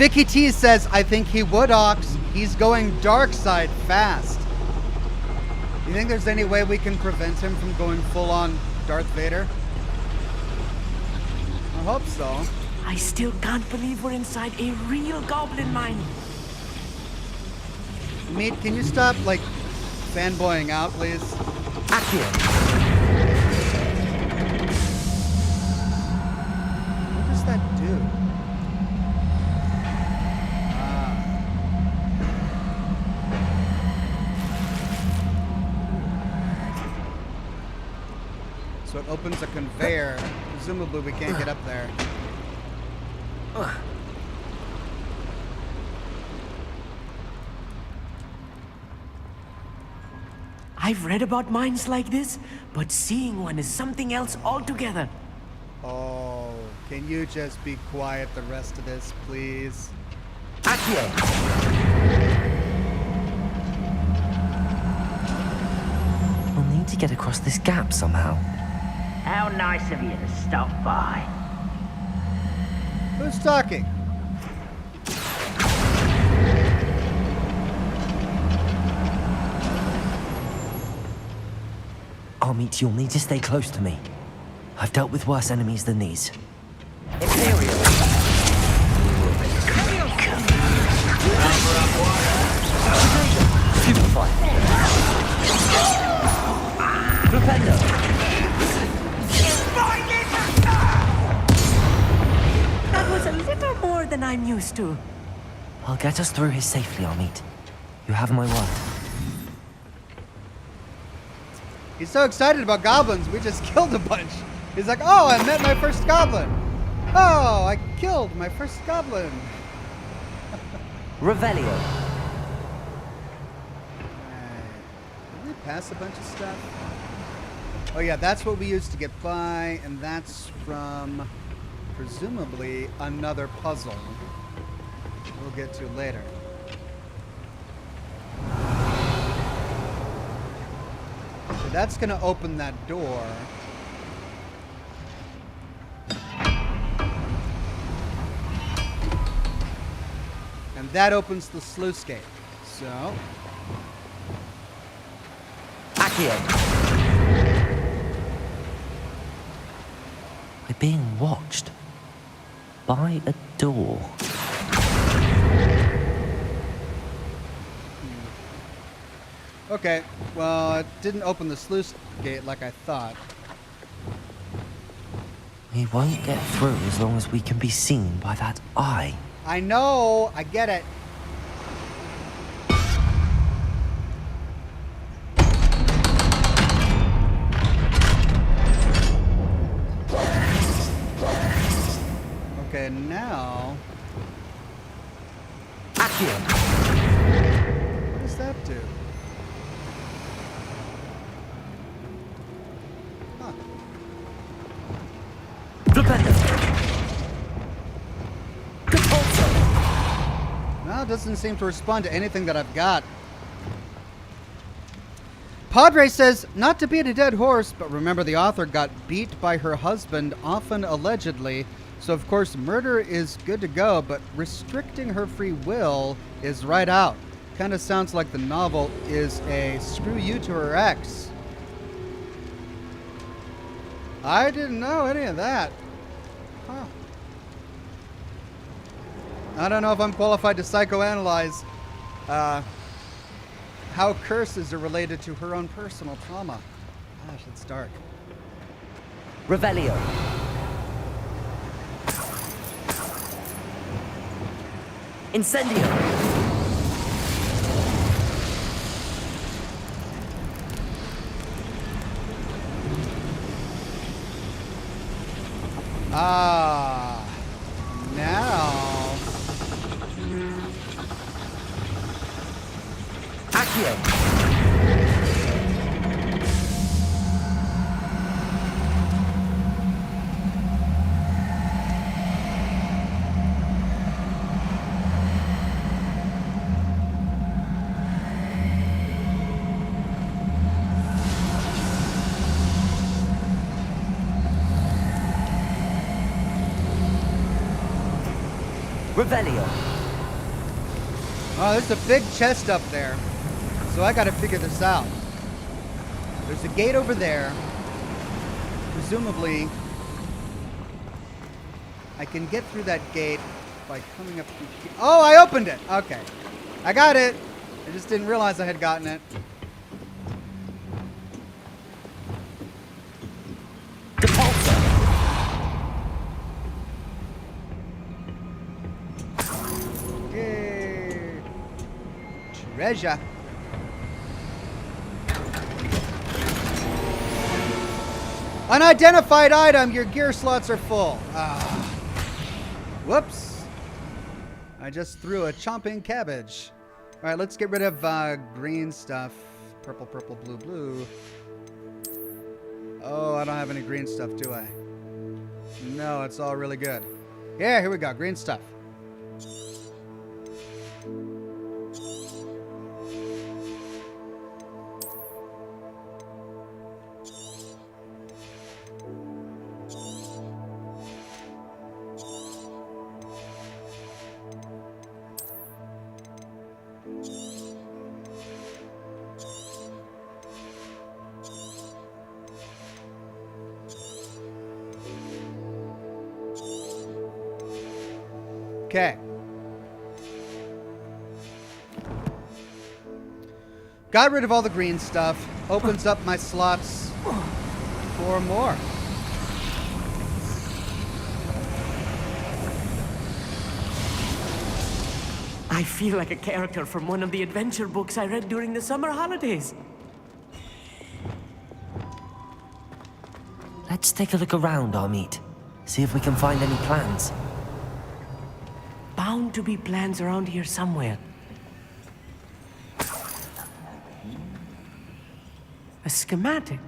Vicky T says, I think he would, Ox. He's going dark side fast. You think there's any way we can prevent him from going full on Darth Vader? I hope so. I still can't believe we're inside a real goblin mine. Meat, can you stop, like, fanboying out, please? Accio. What does that do? So it opens a conveyor. Presumably we can't get up there. I've read about mines like this, but seeing one is something else altogether. Oh, can you just be quiet the rest of this, please? Accio. We'll need to get across this gap somehow. How nice of you to stop by. Who's talking? Armit, you'll need to stay close to me. I've dealt with worse enemies than these. Imperial. Stupefy. Flipendo. That was a little more than I'm used to. I'll get us through here safely, Armit. You have my word. He's so excited about goblins, we just killed a bunch. He's like, oh, I met my first goblin. Oh, I killed my first goblin. Revelio. Did we pass a bunch of stuff? Oh yeah, that's what we used to get by, and that's from presumably another puzzle we'll get to later. So that's going to open that door. And that opens the sluice gate. So... Accio. We're being watched. By a door. Okay, well, it didn't open the sluice gate like I thought. We won't get through as long as we can be seen by that eye. I know, I get it. Okay, now... Accio. What does that do? Huh. Flipendo. Ah, Well, it doesn't seem to respond to anything that I've got. Padre says, not to beat a dead horse, but remember the author got beat by her husband, often allegedly, so of course murder is good to go, but restricting her free will is right out. Kind of sounds like the novel is a screw you to her ex. I didn't know any of that. Huh. I don't know if I'm qualified to psychoanalyze how curses are related to her own personal trauma. Gosh, it's dark. Revelio. Incendio. Ah, now. Accio. Revelio. Oh, there's a big chest up there. So I gotta figure this out. There's a gate over there. Presumably, I can get through that gate by coming up through here. Oh, I opened it! Okay. I got it! I just didn't realize I had gotten it. Yay! Treasure. Unidentified item, your gear slots are full. Whoops. I just threw a chomping cabbage. All right, let's get rid of green stuff. Purple, purple, blue, blue. Oh, I don't have any green stuff, do I? No, it's all really good. Yeah, here we go, green stuff. Okay. Got rid of all the green stuff. Opens up my slots for more. I feel like a character from one of the adventure books I read during the summer holidays. Let's take a look around, Amit. See if we can find any plans. Bound to be plans around here somewhere. A schematic.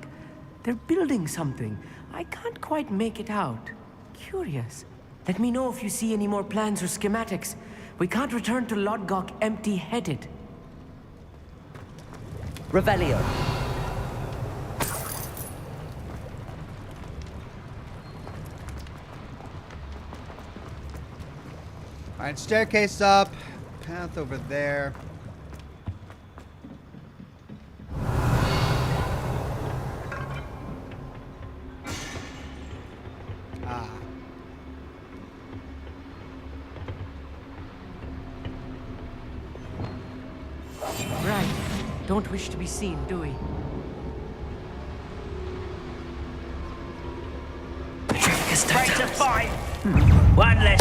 They're building something. I can't quite make it out. Curious. Let me know if you see any more plans or schematics. We can't return to Lodgok empty-headed. Revelio. All right, staircase up, path over there. Ah. Right. Don't wish to be seen, do we? Ready to fight! One less.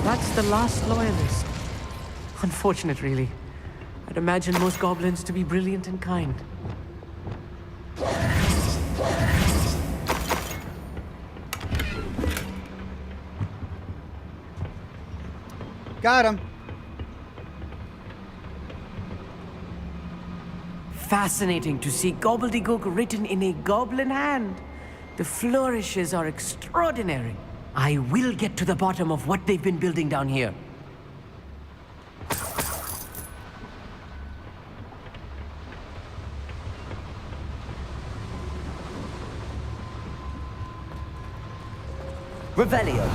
That's the last loyalist. Unfortunate, really. I'd imagine most goblins to be brilliant and kind. Got him. Fascinating to see gobbledygook written in a goblin hand. The flourishes are extraordinary. I will get to the bottom of what they've been building down here. Revelio.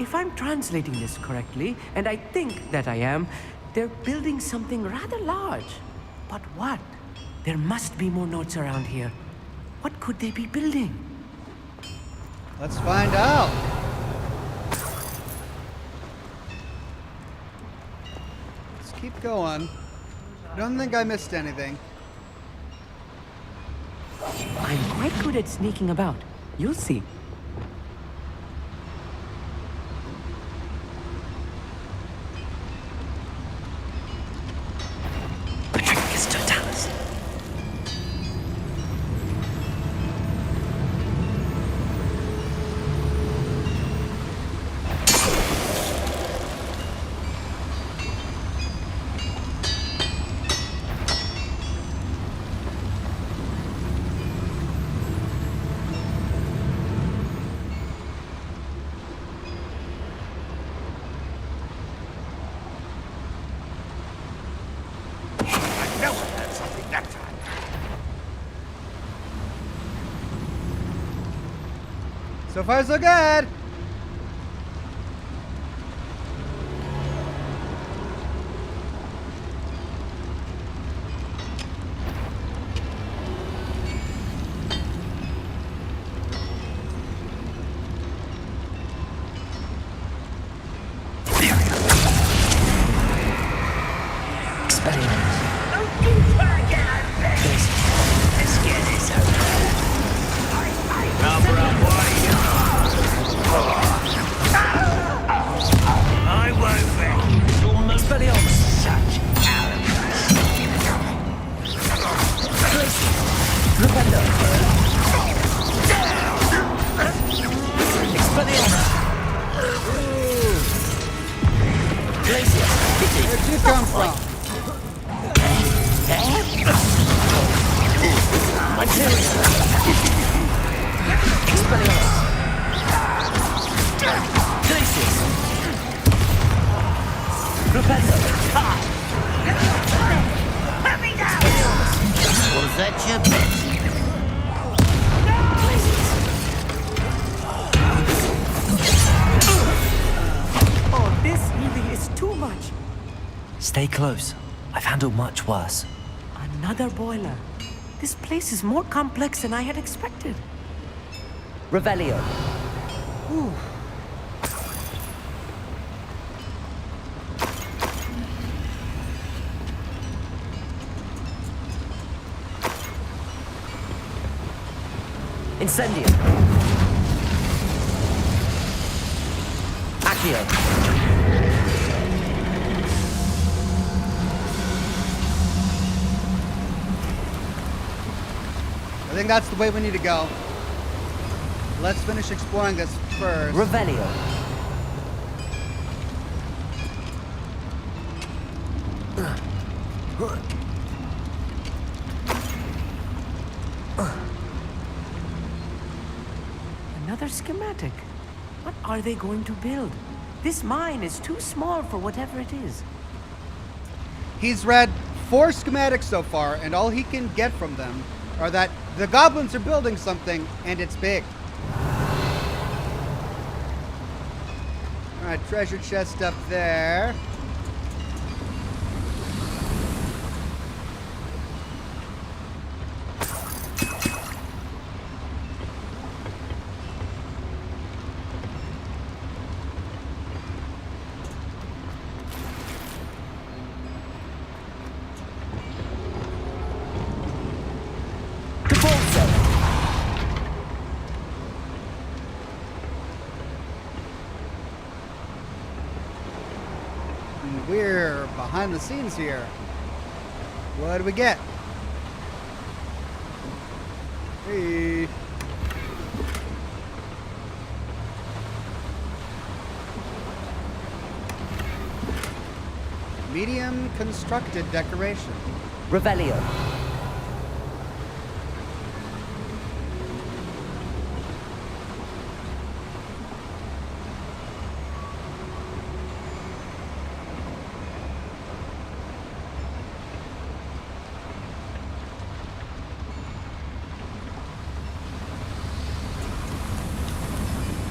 If I'm translating this correctly, and I think that I am, they're building something rather large. But what? There must be more notes around here. What could they be building? Let's find out. Let's keep going. I don't think I missed anything. I'm quite good at sneaking about. You'll see. So far, so good. Stay close. I've handled much worse. Another boiler. This place is more complex than I had expected. Revelio. Whew. Incendio. Accio. I think that's the way we need to go. Let's finish exploring this first. Revelio. Another schematic. What are they going to build? This mine is too small for whatever it is. He's read 4 schematics so far, and all he can get from them are that the goblins are building something, and it's big. Alright, treasure chest up there. We're behind the scenes here. What do we get? Hey. Medium constructed decoration. Revelio.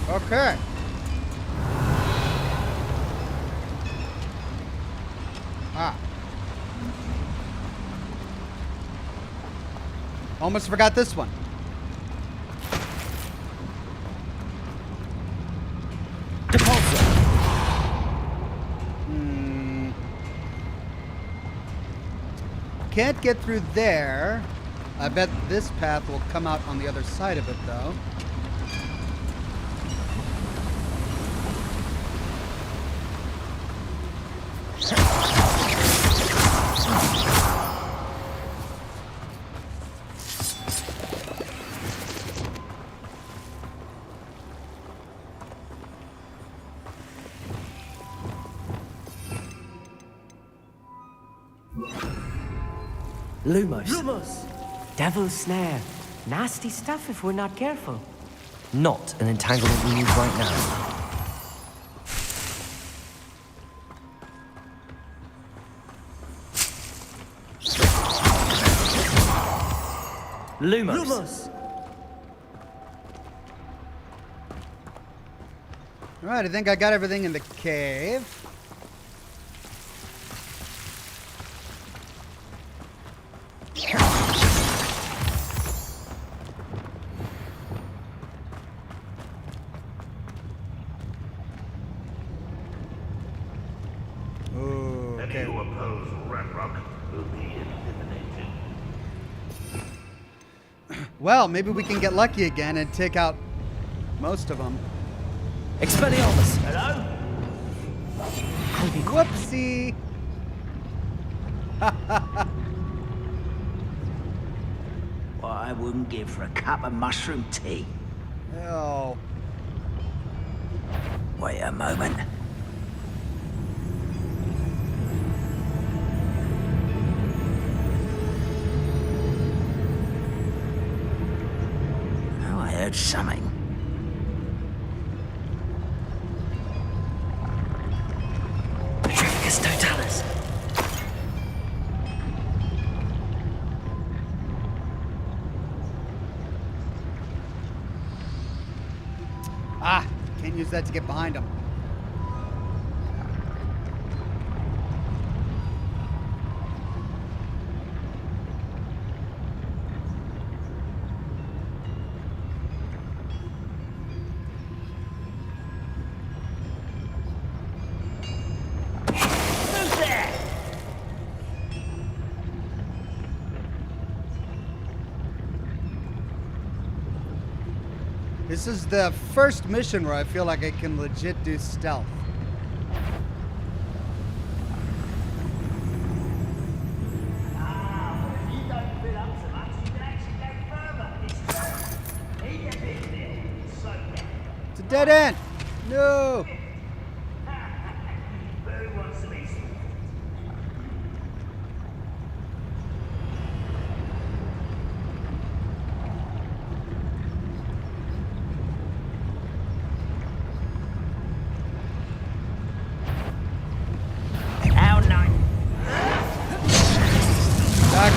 Okay. Ah. Almost forgot this one. Can't get through there. I bet this path will come out on the other side of it, though. Lumos. Lumos! Devil's snare. Nasty stuff if we're not careful. Not an entanglement we need right now. Lumos. Lumos! Alright, I think I got everything in the cave. Any who oppose Ranrock will be eliminated. Well, maybe we can get lucky again and take out most of them. Expelliarmus. Hello? Whoopsie. What I wouldn't give for a cup of mushroom tea. Oh. Wait a moment. Oh, I heard something. Petrificus totalis. Ah, can't use that to get behind him. This is the first mission where I feel like I can legit do stealth. It's a dead end! No!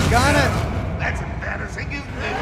Got it! That's embarrassing, isn't it?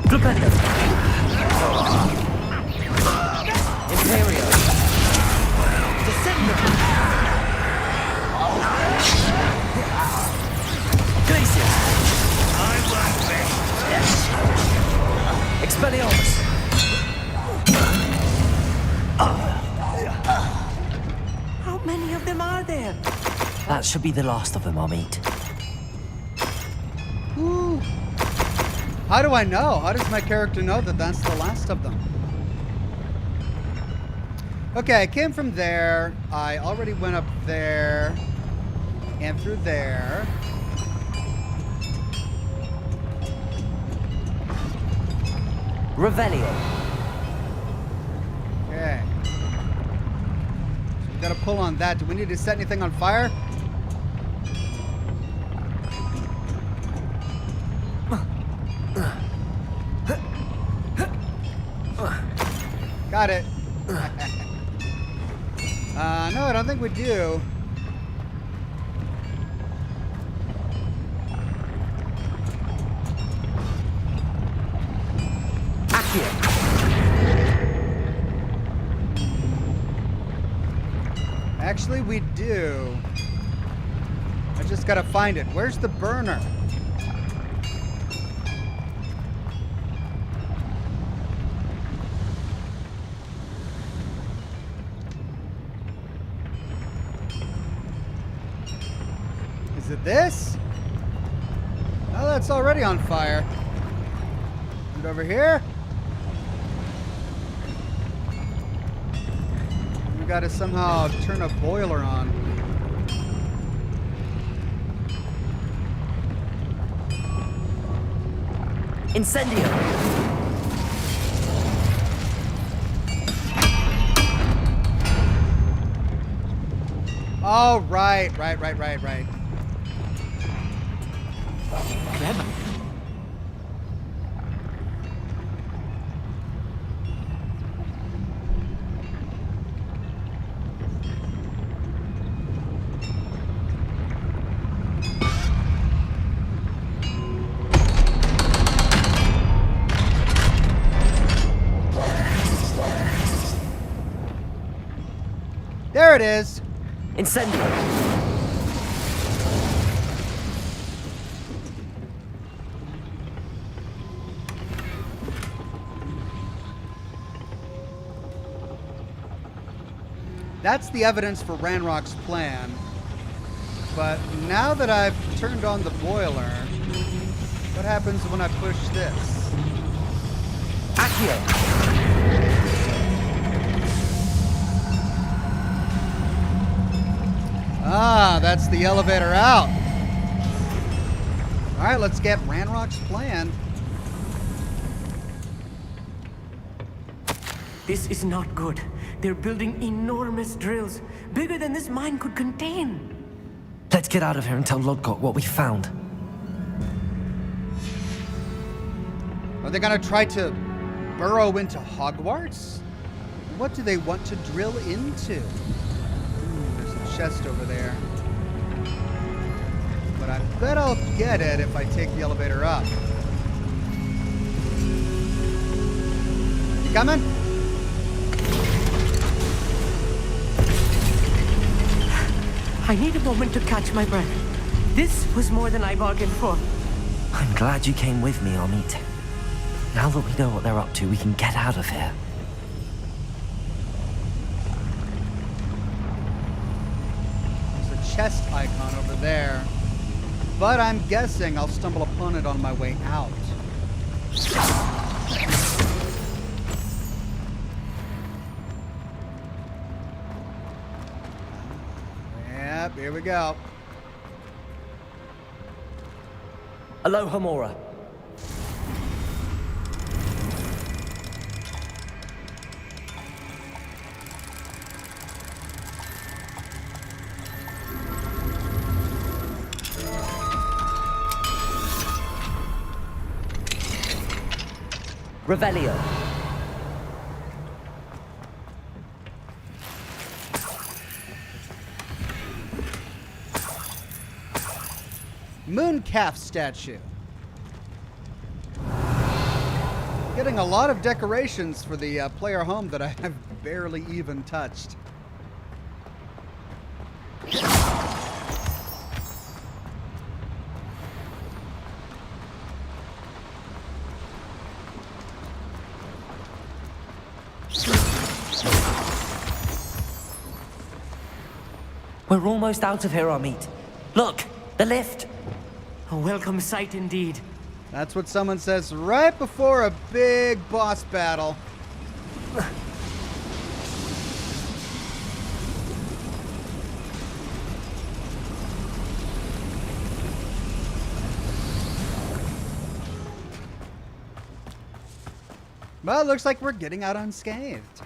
Flipendo. Imperio. Descendo. Glacius. Expelliarmus. How many of them are there? That should be the last of them I'll meet. Ooh. How do I know? How does my character know that that's the last of them? Okay, I came from there. I already went up there. And through there. Revelio. Okay. So we gotta pull on that. Do we need to set anything on fire? Got it. No, I don't think we do. Actually, we do. I just gotta find it. Where's the burner? Is it this? Oh, that's already on fire. Is it over here? We gotta somehow turn a boiler on. Incendio. Oh, right. Clever. There it is. Incendio. That's the evidence for Ranrock's plan. But now that I've turned on the boiler, what happens when I push this? Accio. Ah, that's the elevator out. All right, let's get Ranrock's plan. This is not good. They're building enormous drills, bigger than this mine could contain. Let's get out of here and tell Lodgok what we found. Are they gonna try to burrow into Hogwarts? What do they want to drill into? There's a chest over there. But I bet I'll get it if I take the elevator up. You coming? I need a moment to catch my breath. This was more than I bargained for. I'm glad you came with me, Amit. Now that we know what they're up to, we can get out of here. There's a chest icon over there. But I'm guessing I'll stumble upon it on my way out. Yep, here we go. Aloha Mora. Revelio. Mooncalf statue. Getting a lot of decorations for the player home that I have barely even touched. We're almost out of here, Amit. Look, the lift. A welcome sight indeed. That's what someone says right before a big boss battle. Well, it looks like we're getting out unscathed.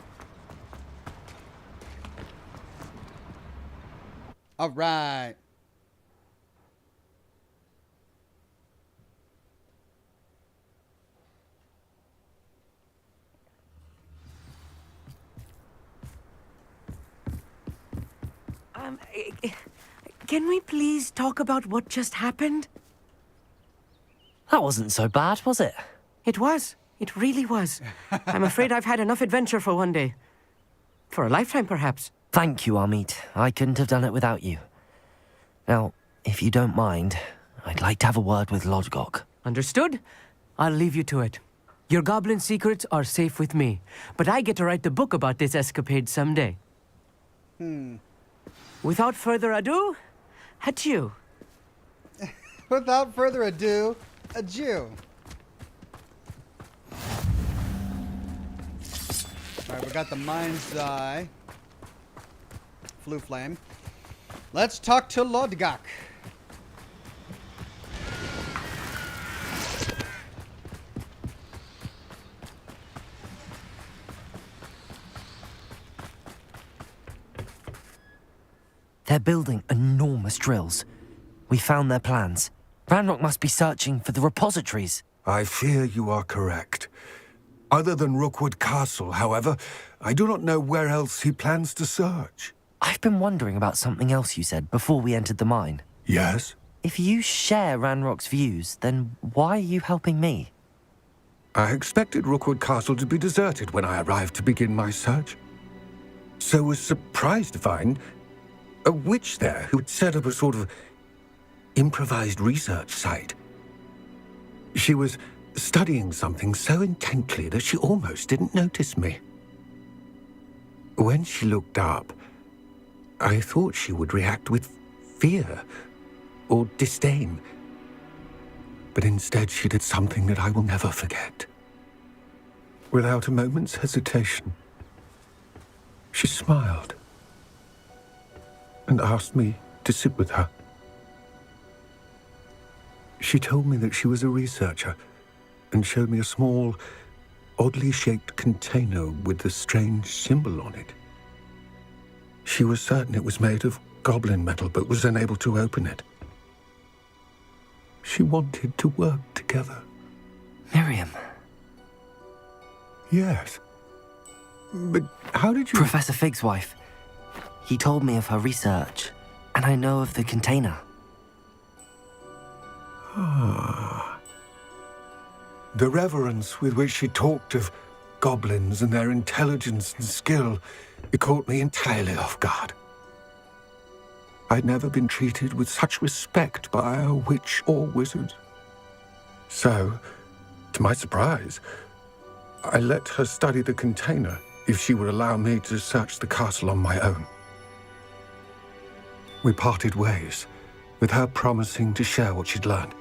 All right. Can we please talk about what just happened? That wasn't so bad, was it? It was. It really was. I'm afraid I've had enough adventure for one day. For a lifetime, perhaps. Thank you, Amit. I couldn't have done it without you. Now, if you don't mind, I'd like to have a word with Lodgok. Understood? I'll leave you to it. Your goblin secrets are safe with me, but I get to write the book about this escapade someday. Without further ado, adieu. Without further ado, adieu. Alright, we got the mind's eye. Flu flame. Let's talk to Lodgok. They're building enormous drills. We found their plans. Ranrock must be searching for the repositories. I fear you are correct. Other than Rookwood Castle, however, I do not know where else he plans to search. I've been wondering about something else you said before we entered the mine. Yes? If you share Ranrock's views, then why are you helping me? I expected Rookwood Castle to be deserted when I arrived to begin my search. So was surprised to find a witch there who had set up a sort of improvised research site. She was studying something so intently that she almost didn't notice me. When she looked up, I thought she would react with fear or disdain. But instead she did something that I will never forget. Without a moment's hesitation, she smiled and asked me to sit with her. She told me that she was a researcher and showed me a small, oddly shaped container with a strange symbol on it. She was certain it was made of goblin metal, but was unable to open it. She wanted to work together. Miriam. Yes. But how did you... Professor Fig's wife. He told me of her research, and I know of the container. Ah. The reverence with which she talked of goblins and their intelligence and skill, it caught me entirely off guard. I'd never been treated with such respect by a witch or wizard. So, to my surprise, I let her study the container if she would allow me to search the castle on my own. We parted ways, with her promising to share what she'd learned.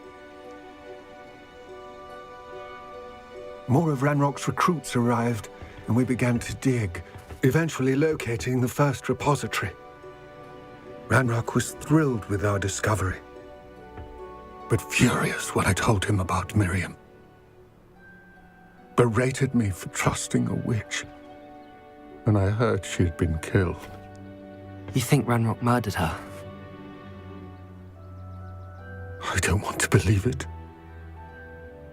More of Ranrock's recruits arrived, and we began to dig, eventually locating the first repository. Ranrock was thrilled with our discovery, but furious when I told him about Miriam. Berated me for trusting a witch, and I heard she'd been killed. You think Ranrock murdered her? I don't want to believe it,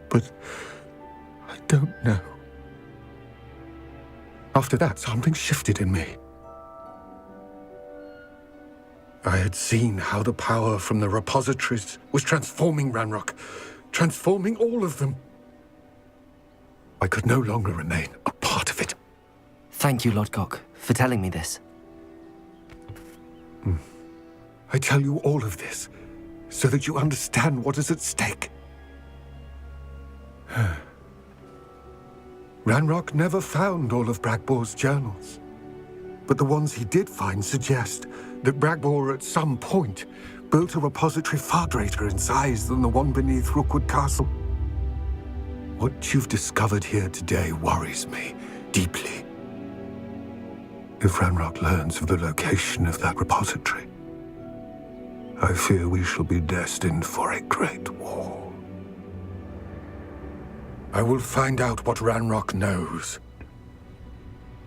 but I don't know. After that, something shifted in me. I had seen how the power from the repositories was transforming Ranrock, transforming all of them. I could no longer remain a part of it. Thank you, Lodgok, for telling me this. I tell you all of this so that you understand what is at stake. Ranrock never found all of Bragbor's journals, but the ones he did find suggest that Bragbor at some point built a repository far greater in size than the one beneath Rookwood Castle. What you've discovered here today worries me deeply. If Ranrock learns of the location of that repository, I fear we shall be destined for a great war. I will find out what Ranrock knows.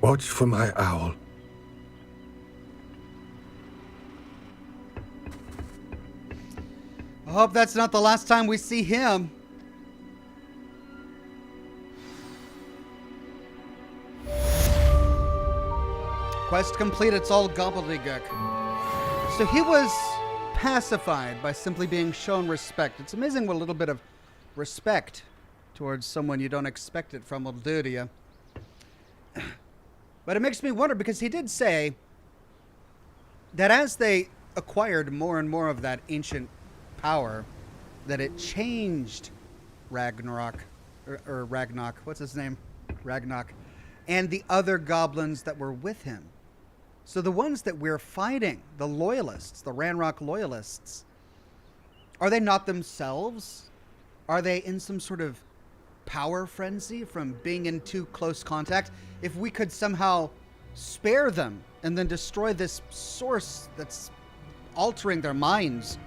Watch for my owl. I hope that's not the last time we see him. Quest complete, it's all gobbledygook. So he was pacified by simply being shown respect. It's amazing what a little bit of respect towards someone you don't expect it from will do to you. But it makes me wonder, because he did say that as they acquired more and more of that ancient power, that it changed Ragnarok, or Ragnarok, what's his name? Ragnarok, and the other goblins that were with him. So the ones that we're fighting, the loyalists, the Ranrock loyalists, are they not themselves? Are they in some sort of power frenzy from being in too close contact? If we could somehow spare them and then destroy this source that's altering their minds,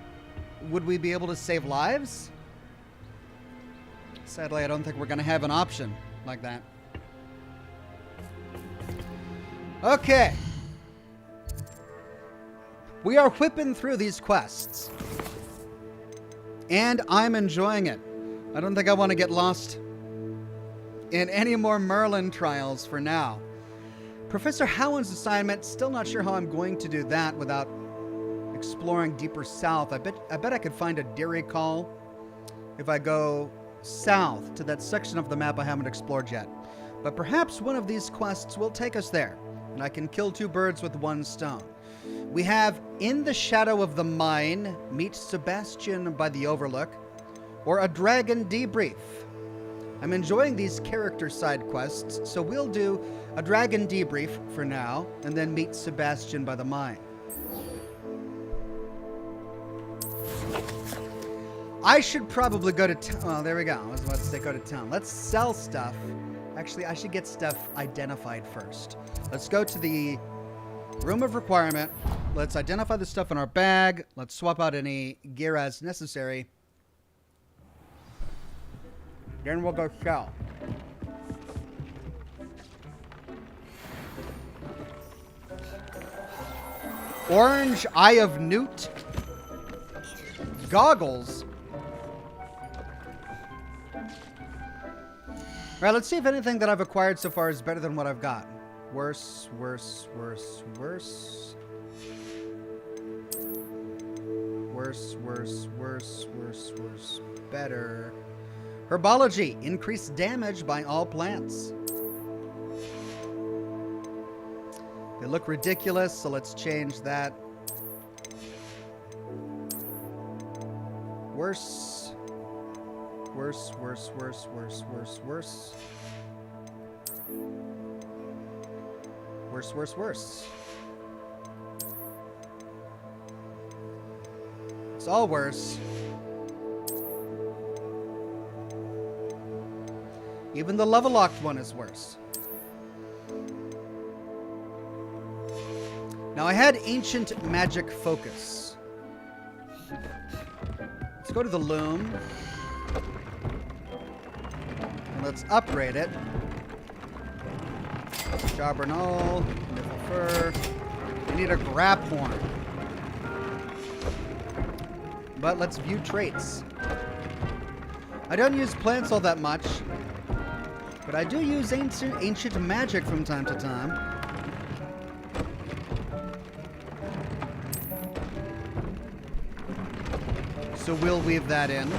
would we be able to save lives? Sadly, I don't think we're going to have an option like that. Okay. We are whipping through these quests, and I'm enjoying it. I don't think I want to get lost in any more Merlin trials for now. Professor Howland's assignment, still not sure how I'm going to do that without exploring deeper south. I bet I could find a Dairy Call if I go south to that section of the map I haven't explored yet. But perhaps one of these quests will take us there, and I can kill two birds with one stone. We have In the Shadow of the Mine, meet Sebastian by the Overlook, or a Dragon Debrief. I'm enjoying these character side quests, so we'll do a Dragon Debrief for now, and then meet Sebastian by the Mine. I should probably go to town. Oh, there we go. I was about to say go to town. Let's sell stuff. Actually, I should get stuff identified first. Let's go to the Room of Requirement. Let's identify the stuff in our bag. Let's swap out any gear as necessary. Then we'll go sell. Orange Eye of Newt. Goggles. Alright, let's see if anything that I've acquired so far is better than what I've got. Worse, worse, worse, worse. Worse, worse, worse, worse, worse. Better. Herbology. Increased damage by all plants. They look ridiculous, so let's change that. Worse. Worse, worse, worse, worse, worse, worse. Worse, worse, worse. It's all worse. Even the level locked one is worse. Now I had Ancient Magic Focus. Let's go to the Loom. And let's upgrade it. Charbernal, Nifl Fur. We need a Grab Horn. But let's view traits. I don't use plants all that much, but I do use ancient magic from time to time. So we'll weave that in.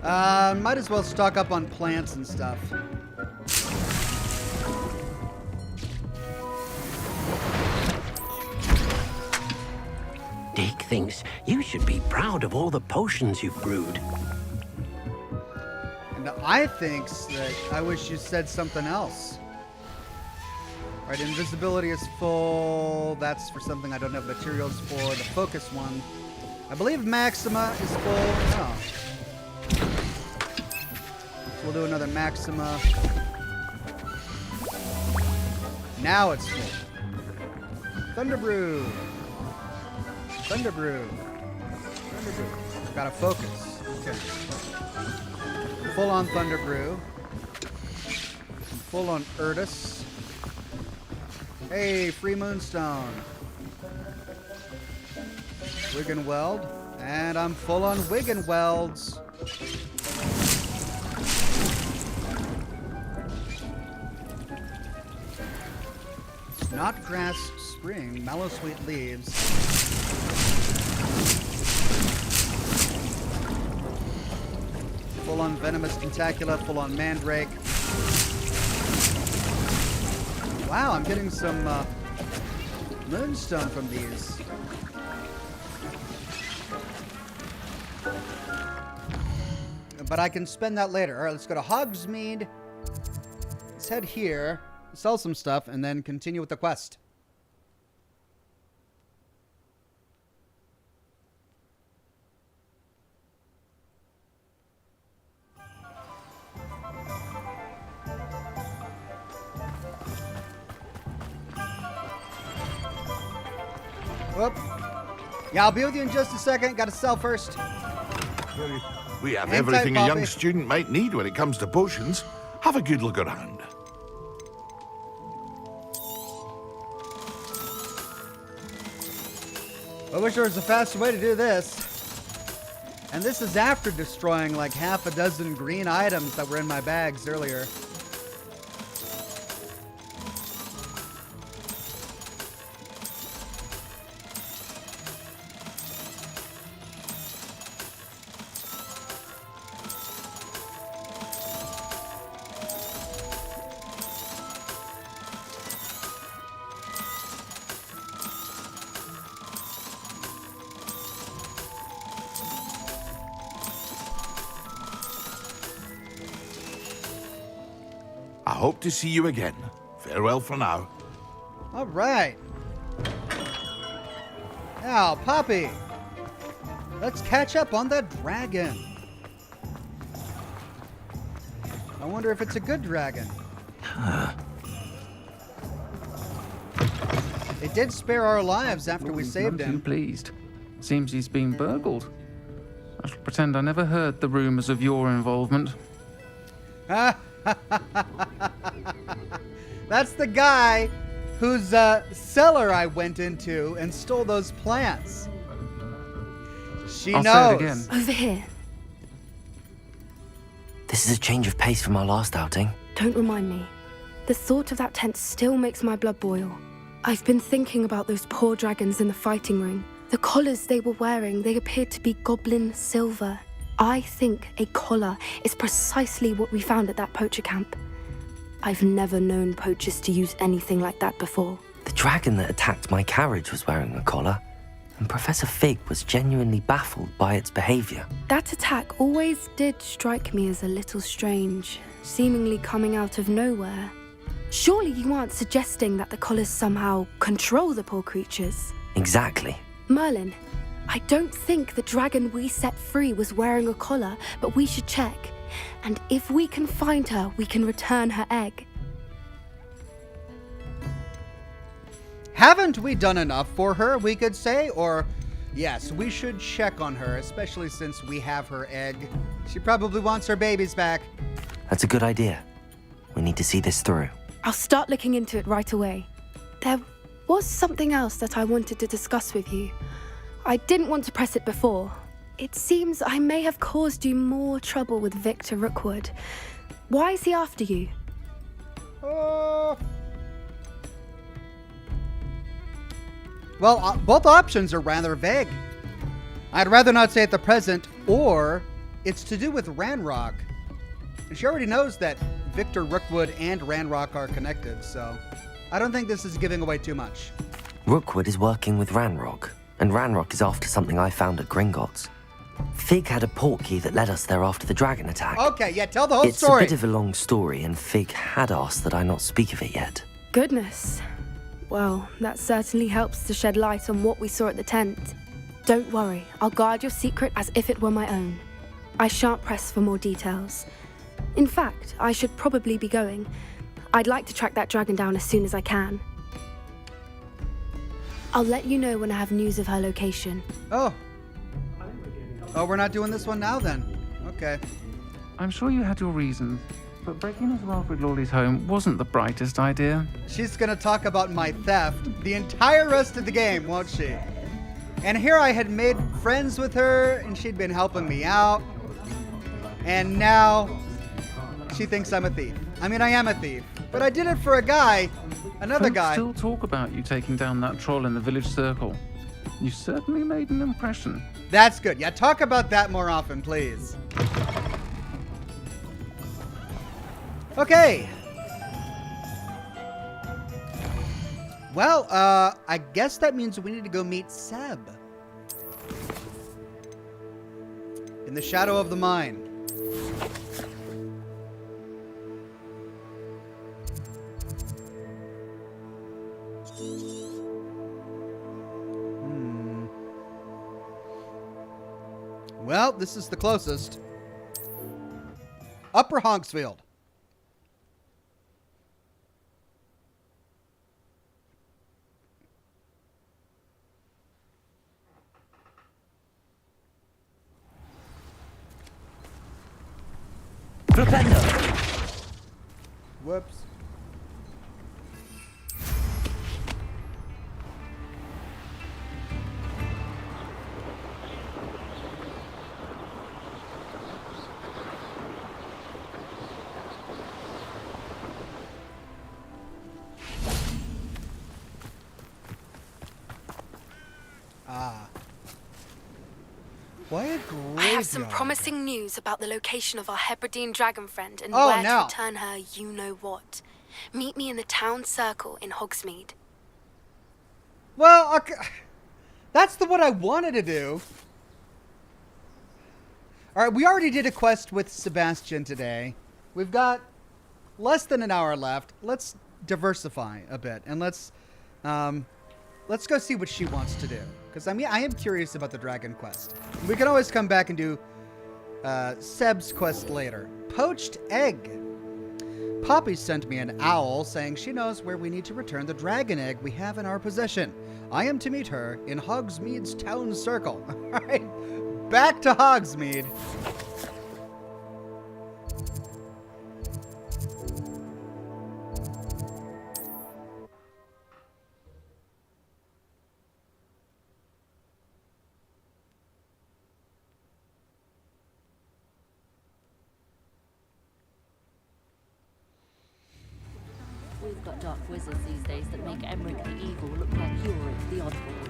Might as well stock up on plants and stuff. Dick thinks you should be proud of all the potions you've brewed. And I thinks that I wish you said something else. Right, invisibility is full. That's for something I don't have materials for. The focus one. I believe Maxima is full. Oh. So we'll do another Maxima. Now it's full. Thunderbrew. Thunderbrew. Thunderbrew. Gotta focus. Okay. Full on Thunderbrew. Full on Urtus. Hey, free Moonstone. Wiggenweld. And I'm full on Wiggenwelds. Knotgrass Spring, Mallow Sweet Leaves. Full on Venomous Tentacula, full on Mandrake. Wow, I'm getting some Moonstone from these. But I can spend that later. All right, let's go to Hogsmeade. Let's head here, sell some stuff, and then continue with the quest. Whoop. Yeah, I'll be with you in just a second. Got to sell first. We have Hang everything tight, a young Poppy. student might need when it comes to potions. Have a good look around. I wish there was a faster way to do this. And this is after destroying like half a dozen green items that were in my bags earlier. I hope to see you again. Farewell for now. All right. Now, Poppy, let's catch up on that dragon. I wonder if it's a good dragon. It did spare our lives after we saved None him. too pleased. Seems he's been burgled. I shall pretend I never heard the rumors of your involvement. That's the guy whose cellar I went into and stole those plants. She I'll knows. say it again. Over here. This is a change of pace from our last outing. Don't remind me. The thought of that tent still makes my blood boil. I've been thinking about those poor dragons in the fighting ring. The collars they were wearing, they appeared to be goblin silver. I think a collar is precisely what we found at that poacher camp. I've never known poachers to use anything like that before. The dragon that attacked my carriage was wearing a collar, and Professor Fig was genuinely baffled by its behavior. That attack always did strike me as a little strange, seemingly coming out of nowhere. Surely you aren't suggesting that the collars somehow control the poor creatures? Exactly. Merlin, I don't think the dragon we set free was wearing a collar, but we should check. And if we can find her, we can return her egg. Haven't we done enough for her, we could say? Or, yes, we should check on her, especially since we have her egg. She probably wants her babies back. That's a good idea. We need to see this through. I'll start looking into it right away. There was something else that I wanted to discuss with you. I didn't want to press it before. It seems I may have caused you more trouble with Victor Rookwood. Why is he after you? Well, both options are rather vague. I'd rather not say at the present, or it's to do with Ranrock. And she already knows that Victor Rookwood and Ranrock are connected, so I don't think this is giving away too much. Rookwood is working with Ranrock, and Ranrock is after something I found at Gringotts. Fig had a portkey that led us there after the dragon attack. Okay, yeah, tell the whole It's story. a bit of a long story, and Fig had asked that I not speak of it yet. Goodness. Well, that certainly helps to shed light on what we saw at the tent. Don't worry, I'll guard your secret as if it were my own. I shan't press for more details. In fact, I should probably be going. I'd like to track that dragon down as soon as I can. I'll let you know when I have news of her location. Oh, we're not doing this one now then. Okay. I'm sure you had your reasons, but breaking into Alfred Lawley's home wasn't the brightest idea. She's gonna talk about my theft the entire rest of the game, won't she? And here I had made friends with her, and she'd been helping me out. And now she thinks I'm a thief. I mean, I am a thief, but I did it for a guy, another Folks guy. still talk about you taking down that troll in the village circle. You certainly made an impression. That's good. Yeah, talk about that more often, please. Okay. Well, I guess that means we need to go meet Seb. In the shadow of the mine. Well, this is the closest. Upper Honksfield. Whoops. What a graveyard. I have some promising news about the location of our Hebridean dragon friend and Oh, where no. to return her you-know-what. Meet me in the town circle in Hogsmeade. Well, okay. That's the one I wanted to do. All right, we already did a quest with Sebastian today. We've got less than an hour left. Let's diversify a bit, and let's go see what she wants to do. Because I am curious about the dragon quest. We can always come back and do Seb's quest later. Poached egg. Poppy sent me an owl saying she knows where we need to return the dragon egg we have in our possession. I am to meet her in Hogsmeade's town circle. All right, back to Hogsmeade. We've got dark wizards these days that make Emmerich the Evil look like you're the oddball.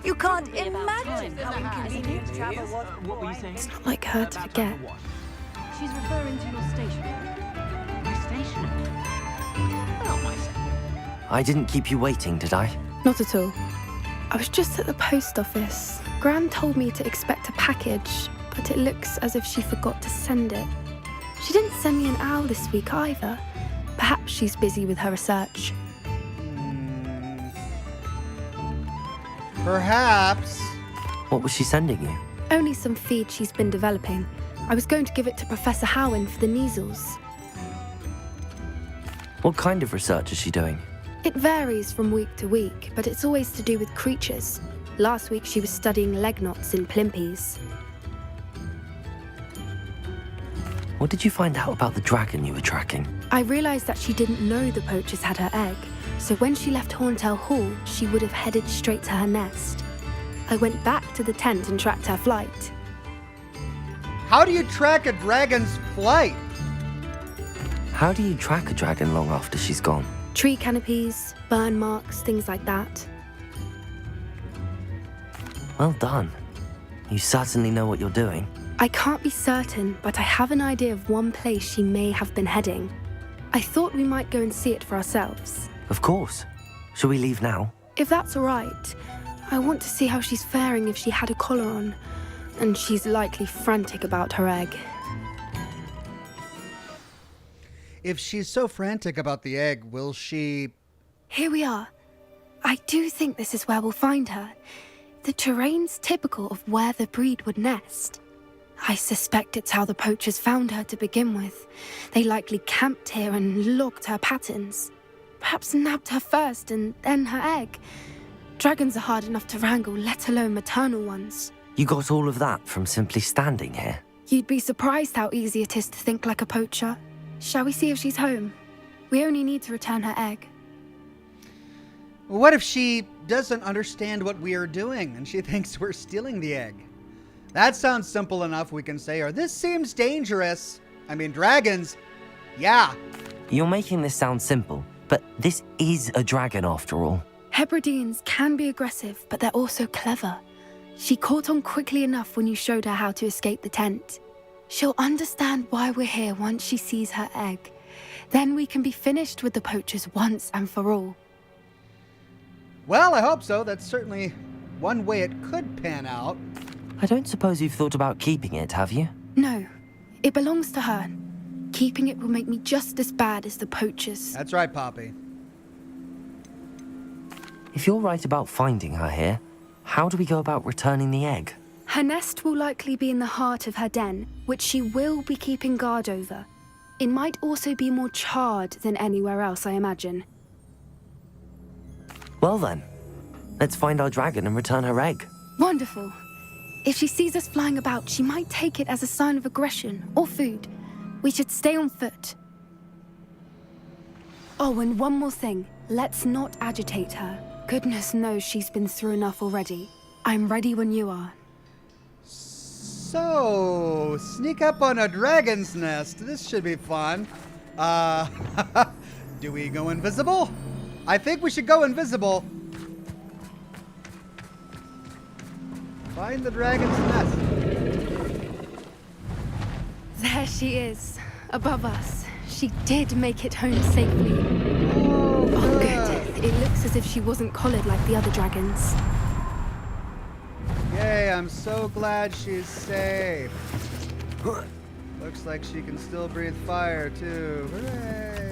You can't Probably about imagine time. how inconvenient travel was. What were you saying? It's not like her to forget. She's referring to your station. My station? Oh, my station. I didn't keep you waiting, did I? Not at all. I was just at the post office. Gran told me to expect a package, but it looks as if she forgot to send it. She didn't send me an owl this week either. Perhaps she's busy with her research. Perhaps. What was she sending you? Only some feed she's been developing. I was going to give it to Professor Howin for the measles. What kind of research is she doing? It varies from week to week, but it's always to do with creatures. Last week she was studying leg knots in Plimpies. What did you find out about the dragon you were tracking? I realized that she didn't know the poachers had her egg, so when she left Horntail Hall, she would have headed straight to her nest. I went back to the tent and tracked her flight. How do you track a dragon's flight? How do you track a dragon long after she's gone? Tree canopies, burn marks, things like that. Well done. You certainly know what you're doing. I can't be certain, but I have an idea of one place she may have been heading. I thought we might go and see it for ourselves. Of course. Shall we leave now? If that's all right, I want to see how she's faring if she had a collar on. And she's likely frantic about her egg. If she's so frantic about the egg, will she... Here we are. I do think this is where we'll find her. The terrain's typical of where the breed would nest. I suspect it's how the poachers found her to begin with. They likely camped here and logged her patterns. Perhaps nabbed her first and then her egg. Dragons are hard enough to wrangle, let alone maternal ones. You got all of that from simply standing here? You'd be surprised how easy it is to think like a poacher. Shall we see if she's home? We only need to return her egg. What if she doesn't understand what we are doing and she thinks we're stealing the egg? That sounds simple enough, we can say, or this seems dangerous. I mean, dragons, yeah. You're making this sound simple, but this is a dragon after all. Hebrideans can be aggressive, but they're also clever. She caught on quickly enough when you showed her how to escape the tent. She'll understand why we're here once she sees her egg. Then we can be finished with the poachers once and for all. Well, I hope so. That's certainly one way it could pan out. I don't suppose you've thought about keeping it, have you? No, it belongs to her. Keeping it will make me just as bad as the poachers. That's right, Poppy. If you're right about finding her here, how do we go about returning the egg? Her nest will likely be in the heart of her den, which she will be keeping guard over. It might also be more charred than anywhere else, I imagine. Well then, let's find our dragon and return her egg. Wonderful. If she sees us flying about, she might take it as a sign of aggression or food. We should stay on foot. Oh, and one more thing. Let's not agitate her. Goodness knows she's been through enough already. I'm ready when you are. So, sneak up on a dragon's nest. This should be fun. Do we go invisible? I think we should go invisible. Find the dragon's nest. There she is, above us. She did make it home safely. Oh, good. It looks as if she wasn't collared like the other dragons. Yay, I'm so glad she's safe. Looks like she can still breathe fire, too. Hooray!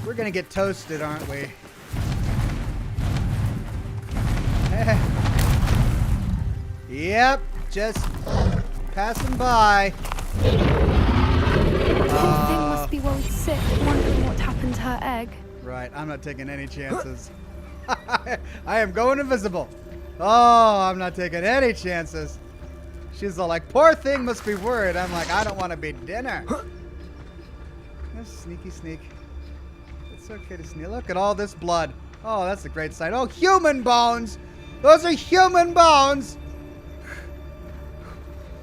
We're gonna get toasted, aren't we? Yep, just passing by. The thing must be worried sick, wondering what happened to her egg. Right, I'm not taking any chances. I am going invisible. Oh, I'm not taking any chances. She's all like, poor thing must be worried. I'm like, I don't want to be dinner. That's sneaky sneak. It's okay to sneak. Look at all this blood. Oh, that's a great sight. Oh, human bones. Those are human bones.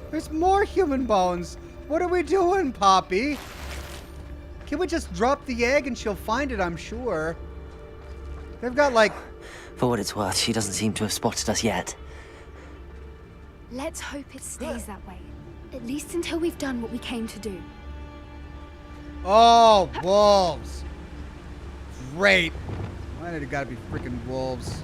There's more human bones. What are we doing, Poppy? Can we just drop the egg and she'll find it, I'm sure. They've got like... For what it's worth, she doesn't seem to have spotted us yet. Let's hope it stays that way. At least until we've done what we came to do. Oh, wolves. Great. Why did it gotta be freaking wolves?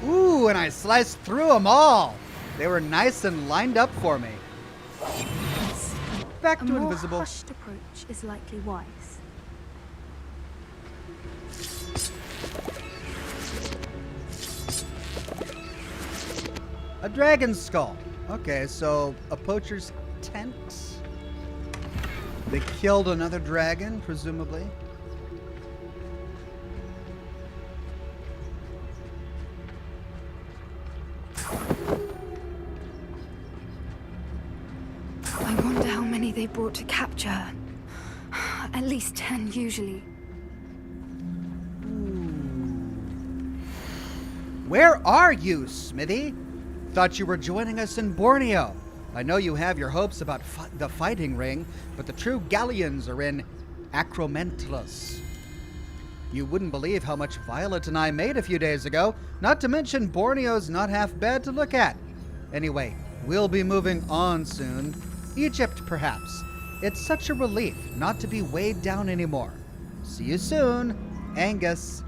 Ooh, and I sliced through them all. They were nice and lined up for me. Back to invisible. A more hushed approach is likely wise. A dragon's skull. Okay, so a poacher's tent. They killed another dragon, presumably. brought to capture her. At least 10 usually. Where are you, Smithy? Thought you were joining us in Borneo. I know you have your hopes about the fighting ring, but the true galleons are in Acromentlus. You wouldn't believe how much Violet and I made a few days ago, not to mention Borneo's not half bad to look at. Anyway, we'll be moving on soon. Egypt, perhaps. It's such a relief not to be weighed down anymore. See you soon, Angus.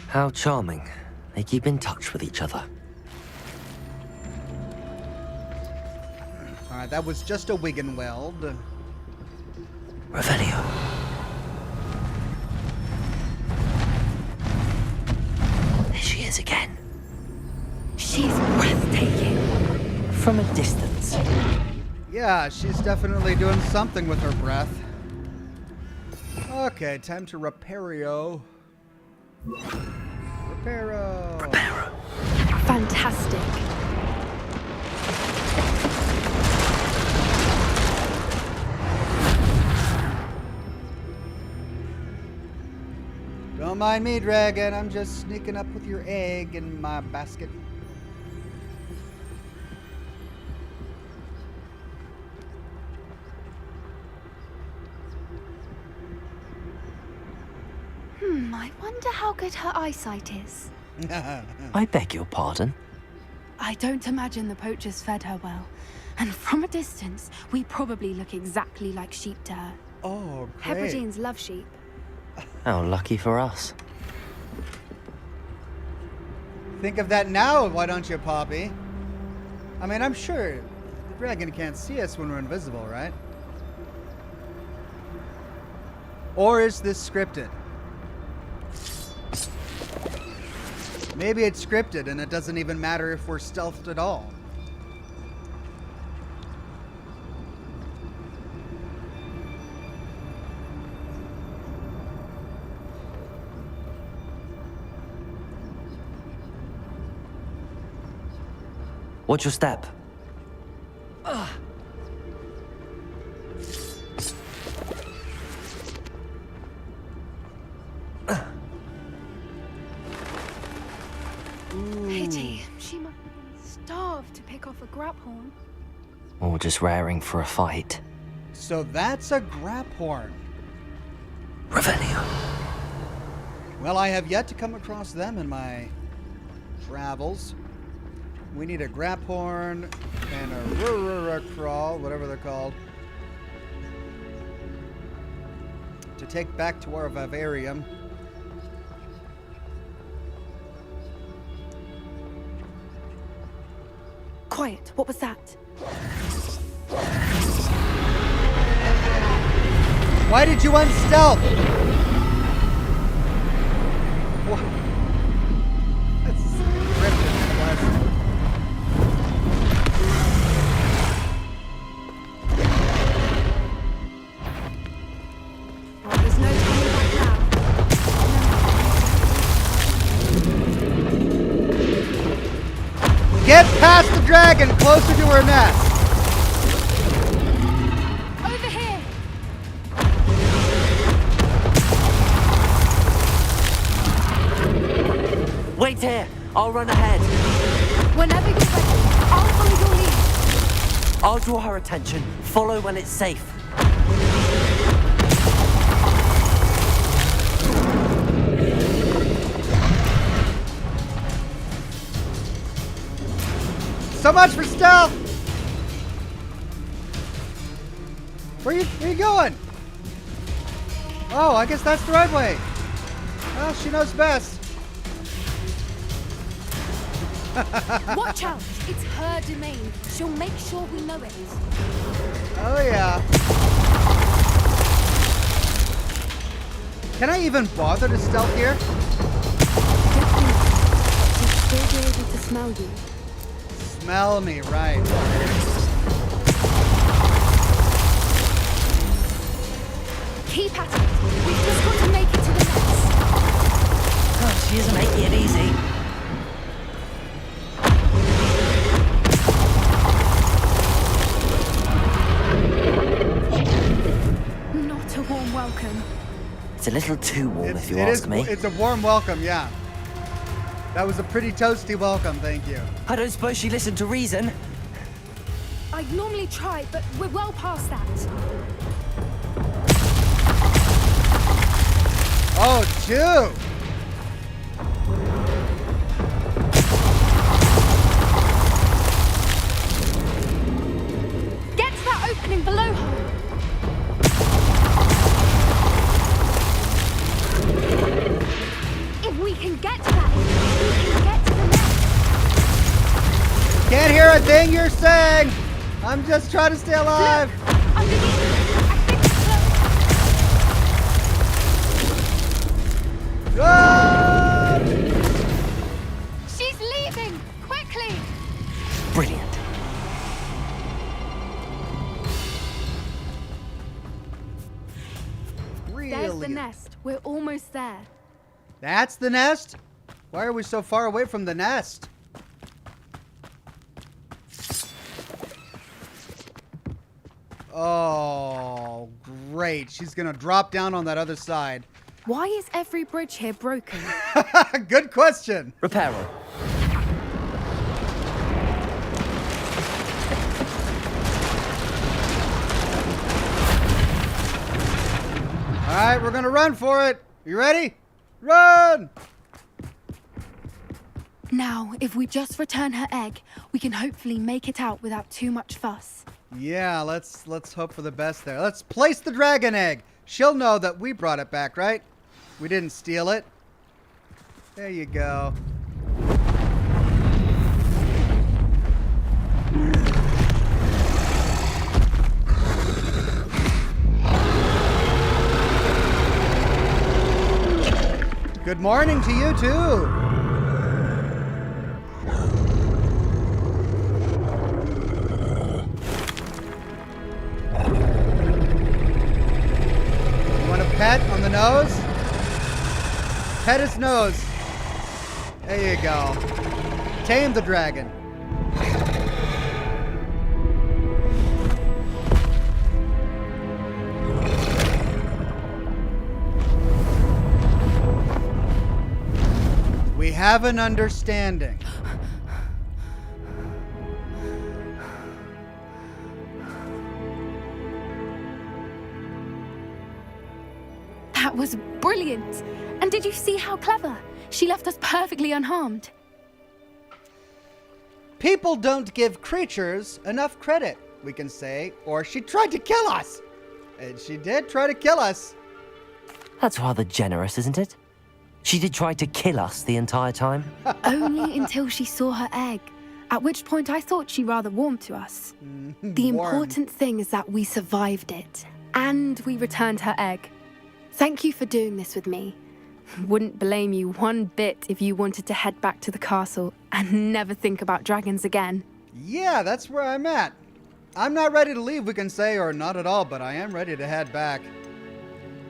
How charming. They keep in touch with each other. Alright, that was just a Wiggenweld. Revelio. There she is again. She's breathtaking. From a distance. Yeah, she's definitely doing something with her breath. Okay, time to Repario. Reparo. Fantastic. Don't mind me, dragon. I'm just sneaking up with your egg in my basket. I wonder how good her eyesight is. I beg your pardon? I don't imagine the poachers fed her well. And from a distance, we probably look exactly like sheep to her. Oh, great. Hebrideans love sheep. How lucky for us. Think of that now, why don't you, Poppy? I mean, I'm sure the dragon can't see us when we're invisible, right? Or is this scripted? Maybe it's scripted and it doesn't even matter if we're stealthed at all. Watch your step. Pity. She must have been starved to pick off a graphorn. Or just raring for a fight. So that's a graphorn. Revelio. Well, I have yet to come across them in my travels. We need a graphorn and a crawl, whatever they're called, to take back to our vivarium. Quiet. What was that? Why did you unstealth? What? That's scripted. Well, there's no turning back now. Get past the dragon, closer to her nest. Over here. Wait here. I'll run ahead. Whenever you're ready, I'll follow your lead. I'll draw her attention. Follow when it's safe. So much for stealth. Where you going? Oh, I guess that's the right way. Well, she knows best. Watch out! It's her domain. She'll make sure we know it. Oh, yeah. Can I even bother to stealth here? She'll still be able to smell you. Smell me, right. Keep at it. We've just got to make it to the nest. Oh, she isn't making it easy. welcome. It's a little too warm, if you ask me. It's a warm welcome, yeah. That was a pretty toasty welcome, thank you. I don't suppose she listened to reason. I'd normally try, but we're well past that. Oh, chew! Get to that opening below her. If we can get to that, we can get to the nest. Can't hear a thing you're saying! I'm just trying to stay alive! Run! She's leaving! Quickly! Brilliant. There's the nest. We're almost there. That's the nest? Why are we so far away from the nest? Oh, great. She's gonna drop down on that other side. Why is every bridge here broken? Good question. Repair her. All right, we're gonna run for it. You ready? Run! Now, if we just return her egg, we can hopefully make it out without too much fuss. Yeah, let's hope for the best there. Let's place the dragon egg. She'll know that we brought it back, right? We didn't steal it. There you go. Good morning to you too. Pet on the nose. Pet his nose. There you go. Tame the dragon. We have an understanding. That was brilliant. And did you see how clever? She left us perfectly unharmed. People don't give creatures enough credit, we can say, or she tried to kill us. And she did try to kill us. That's rather generous, isn't it? She did try to kill us the entire time. Only until she saw her egg, at which point I thought she rather warmed to us. The important thing is that we survived it, and we returned her egg. Thank you for doing this with me. Wouldn't blame you one bit if you wanted to head back to the castle and never think about dragons again. Yeah, that's where I'm at. I'm not ready to leave, we can say, or not at all, but I am ready to head back.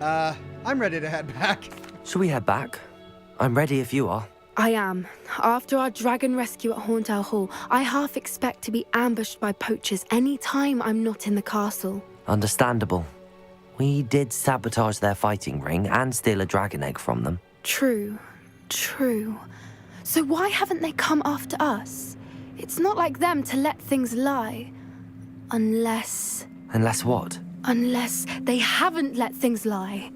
I'm ready to head back. Shall we head back? I'm ready if you are. I am. After our dragon rescue at Hauntel Hall, I half expect to be ambushed by poachers any time I'm not in the castle. Understandable. We did sabotage their fighting ring and steal a dragon egg from them. True. So why haven't they come after us? It's not like them to let things lie. Unless... Unless what? Unless they haven't let things lie.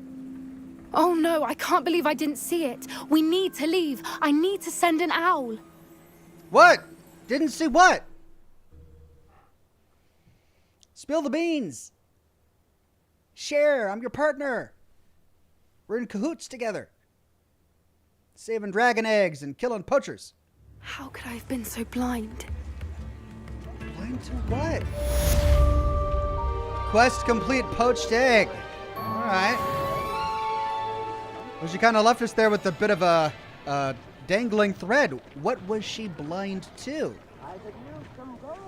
Oh no, I can't believe I didn't see it. We need to leave. I need to send an owl. What? Didn't see what? Spill the beans. Share, I'm your partner. We're in cahoots together. Saving dragon eggs and killing poachers. How could I have been so blind? Blind to what? Quest complete, poached egg. Alright. Well, she kind of left us there with a bit of a dangling thread. What was she blind to?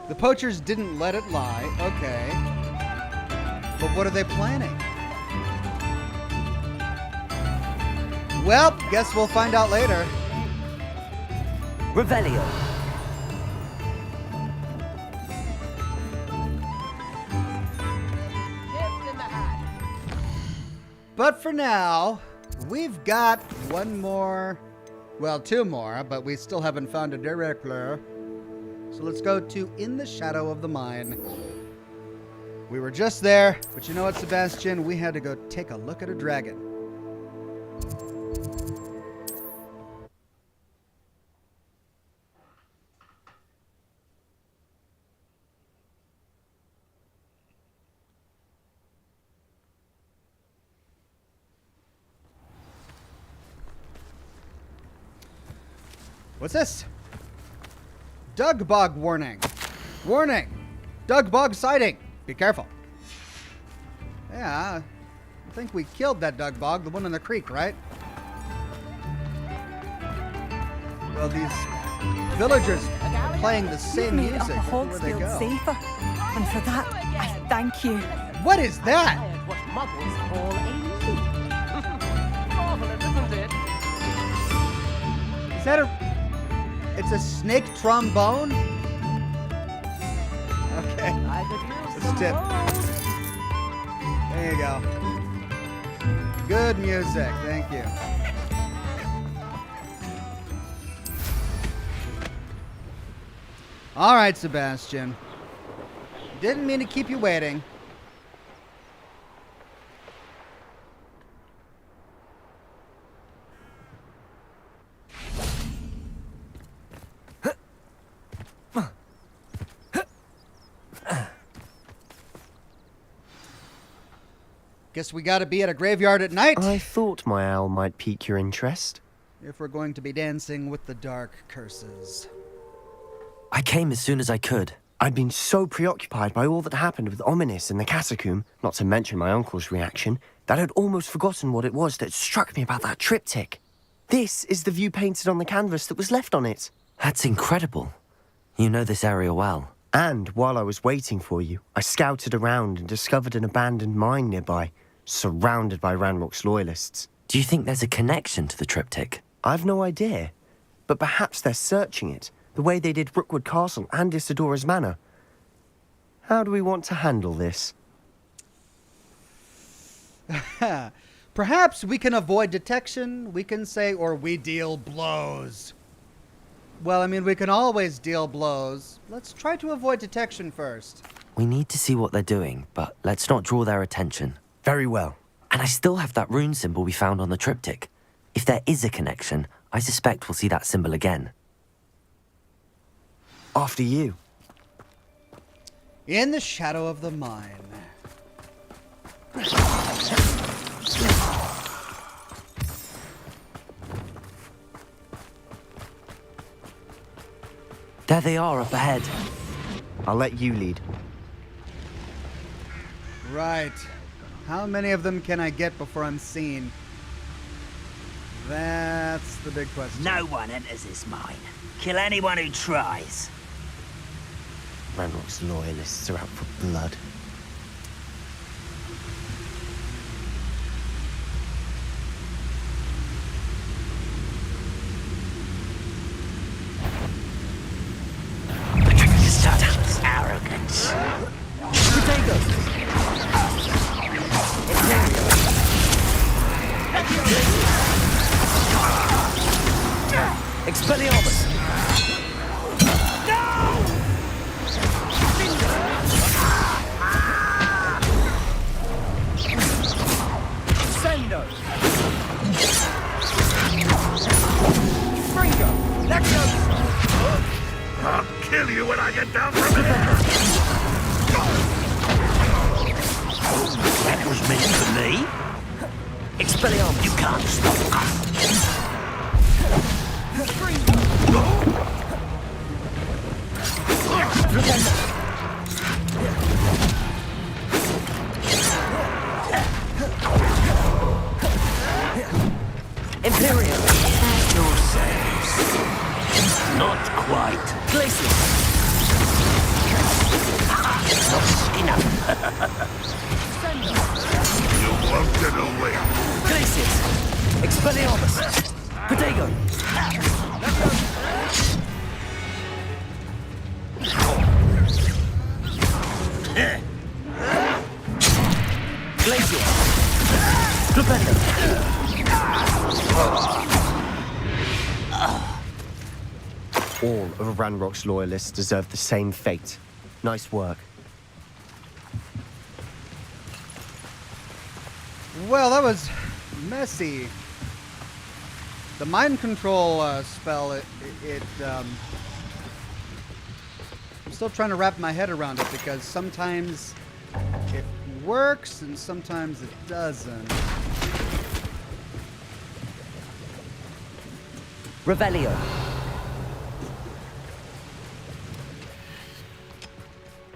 The poachers didn't let it lie. Okay. But what are they planning? Well, guess we'll find out later. Revelio. But for now, we've got one more, well, two more, but we still haven't found a director. So let's go to In the Shadow of the Mine. We were just there, but you know what, Sebastian? We had to go take a look at a dragon. What's this? Dug bog warning. Warning. Dug bog sighting. Be careful. Yeah, I think we killed that dug bog, the one in the creek, right? Well, these villagers are playing the same You've made music Upper everywhere they Hogsfield go. safer, and for that, I thank you. What is that? What muggles call a loop. Marvelous, isn't it? Is that it's a snake trombone? Okay. Let's tip. There you go. Good music. Thank you. All right, Sebastian. Didn't mean to keep you waiting. Guess we gotta be at a graveyard at night. I thought my owl might pique your interest. If we're going to be dancing with the dark curses. I came as soon as I could. I'd been so preoccupied by all that happened with Ominis and the catacomb, not to mention my uncle's reaction, that I'd almost forgotten what it was that struck me about that triptych. This is the view painted on the canvas that was left on it. That's incredible. You know this area well. And while I was waiting for you, I scouted around and discovered an abandoned mine nearby, surrounded by Ranrock's loyalists. Do you think there's a connection to the triptych? I've no idea, but perhaps they're searching it, the way they did Rookwood Castle and Isidora's Manor. How do we want to handle this? Perhaps we can avoid detection, we can say, or we deal blows. Well, I mean, we can always deal blows. Let's try to avoid detection first. We need to see what they're doing, but let's not draw their attention. Very well. And I still have that rune symbol we found on the triptych. If there is a connection, I suspect we'll see that symbol again. After you. In the shadow of the mine. There they are up ahead. I'll let you lead. Right. How many of them can I get before I'm seen? That's the big question. No one enters this mine. Kill anyone who tries. Ranrock's loyalists are out for blood. Such arrogance. Expelliarmus! Sendo! Fringo! I'll kill you when I get down from here! That was meant for me. Expelliarmus! You can't stop us. Imperium! Yourselves. Not quite. Glacius! Not enough. You won't get away. Glacius! Expelliarmus! Protego! Glacius! All of Ranrock's loyalists deserve the same fate. Nice work. Well, that was messy. The mind control spell, I'm still trying to wrap my head around it because sometimes it works and sometimes it doesn't. Revelio.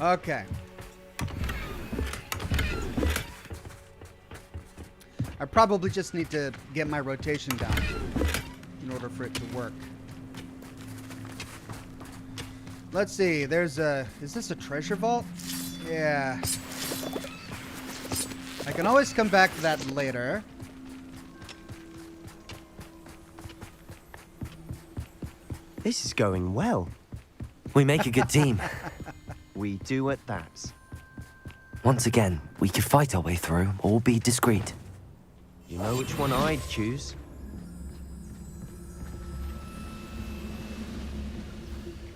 Okay. I probably just need to get my rotation down in order for it to work. Let's see, is this a treasure vault? Yeah. I can always come back to that later. This is going well. We make a good team. We do at that. Once again, we could fight our way through or be discreet. You know which one I'd choose?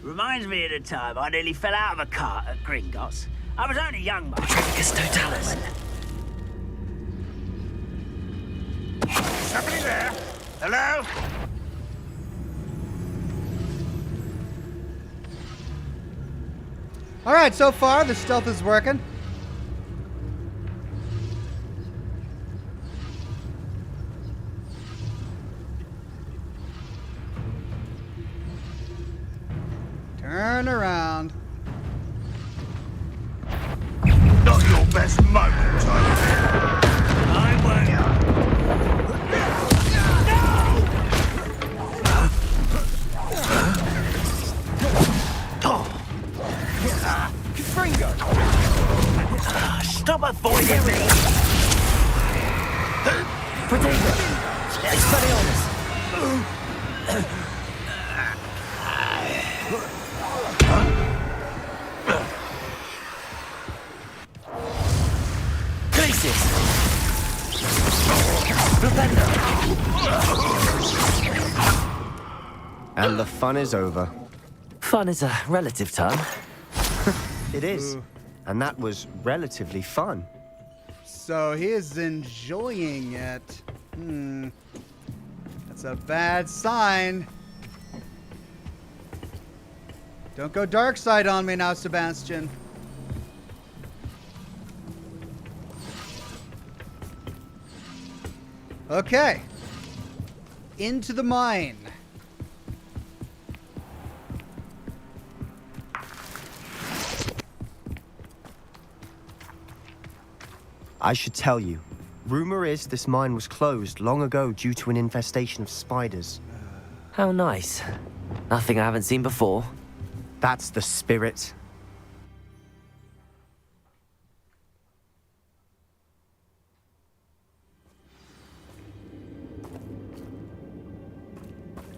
Reminds me of the time I nearly fell out of a cart at Gringotts. I was only young, Mike. Totalis. Somebody there? Hello? All right, so far the stealth is working. Turn around. Not your best moment, I won't. Fringo! Stop avoiding me! Protego! Expelliarmus! Glacius! Propender! And the fun is over. Fun is a relative term. It is. And that was relatively fun. So he is enjoying it. That's a bad sign. Don't go dark side on me now, Sebastian. Okay. Into the mine. I should tell you, rumor is this mine was closed long ago due to an infestation of spiders. How nice. Nothing I haven't seen before. That's the spirit.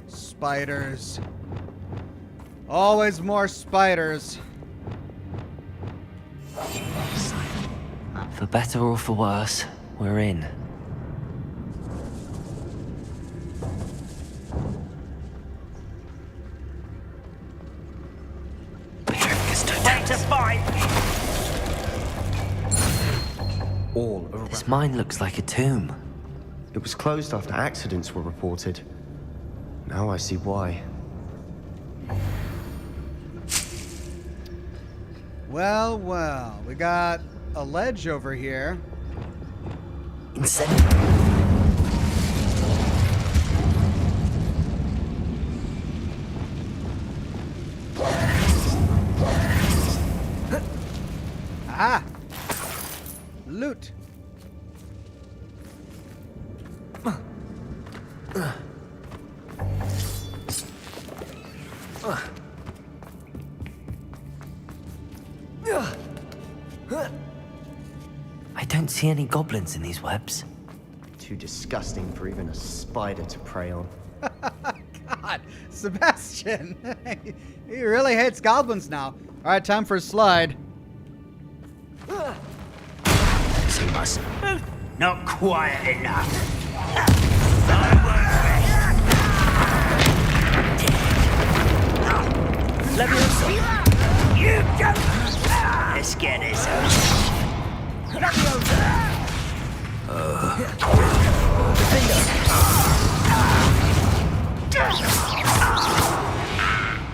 Spiders. Always more spiders. For better or for worse, we're in. Take to fight! All around. This mine looks like a tomb. It was closed after accidents were reported. Now I see why. Well, well, we got a ledge over here. Ah! Loot. I don't see any goblins in these webs. Too disgusting for even a spider to prey on. God, Sebastian. He really hates goblins now. All right, time for a slide. Not quiet enough. Leviosa! You don't! Let's get this over. Leviosa!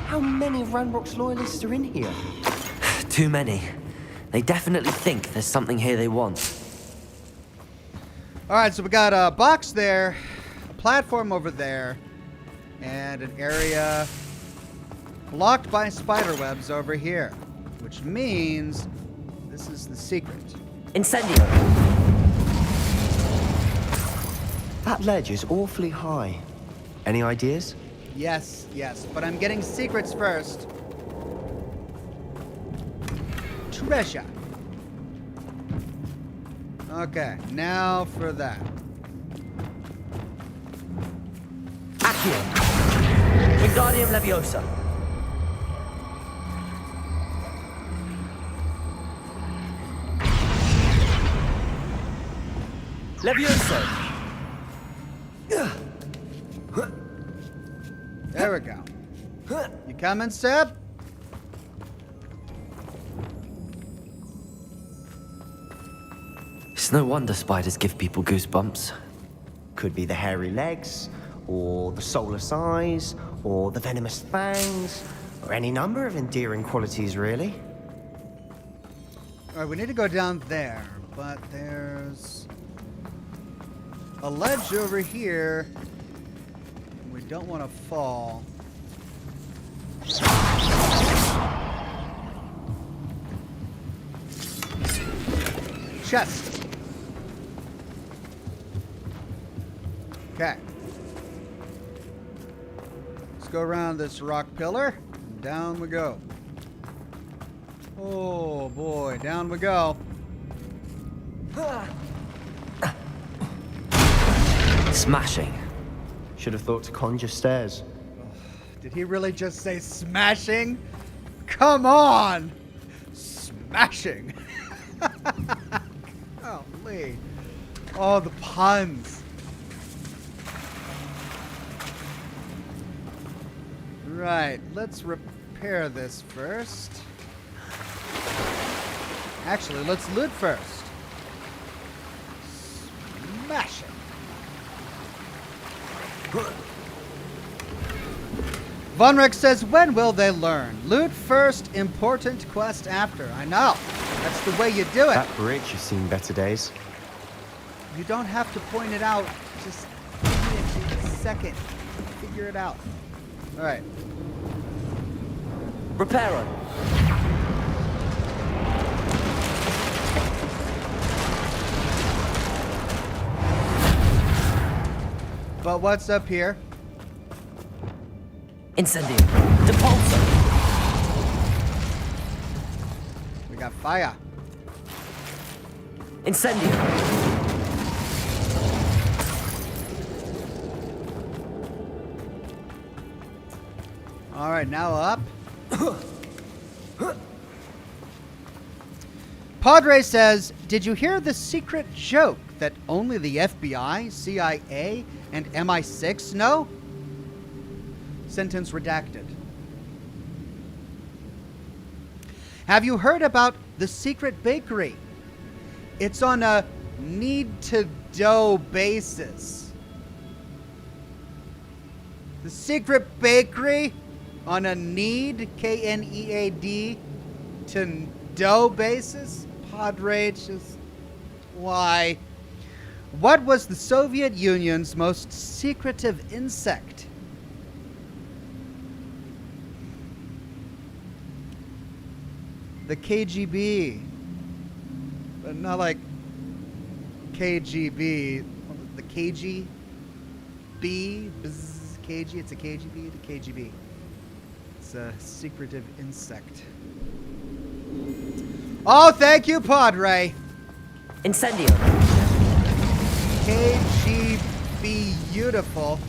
How many Ranrock's loyalists are in here? Too many. They definitely think there's something here they want. Alright, so we got a box there, a platform over there, and an area blocked by spider webs over here. Which means this is the secret. Incendio! That ledge is awfully high. Any ideas? Yes, but I'm getting secrets first. Treasure. Okay, now for that. Accio! Wingardium Leviosa! Leviosa! There we go. You coming, Seb? It's no wonder spiders give people goosebumps. Could be the hairy legs, or the soulless eyes, or the venomous fangs, or any number of endearing qualities, really. Alright, we need to go down there, but there's a ledge over here. We don't want to fall. Chest. Okay. Let's go around this rock pillar. And down we go. Oh boy, down we go. Smashing. Should have thought to conjure stairs. Did he really just say smashing? Come on! Smashing. Golly. Oh, the puns. Right, let's repair this first. Actually, let's loot first. Smash it. Vonrek says, when will they learn? Loot first, important quest after. I know. That's the way you do it. That bridge has seen better days. You don't have to point it out. Just give me a second. Figure it out. All right. Reparo! But what's up here? Incendio! Depulso! We got fire. Incendio! All right, now up. Padre says, did you hear the secret joke that only the FBI, CIA, and MI6 know? Sentence redacted. Have you heard about the secret bakery? It's on a need-to-dough basis. The secret bakery on a need, K-N-E-A-D, to dough basis? Padre, just why? What was the Soviet Union's most secretive insect? The KGB. But not like KGB. The KGB? Bzz, KG, it's a KGB, the KGB. It's a secretive insect. Oh, thank you, Padre. Incendio. KGB, beautiful.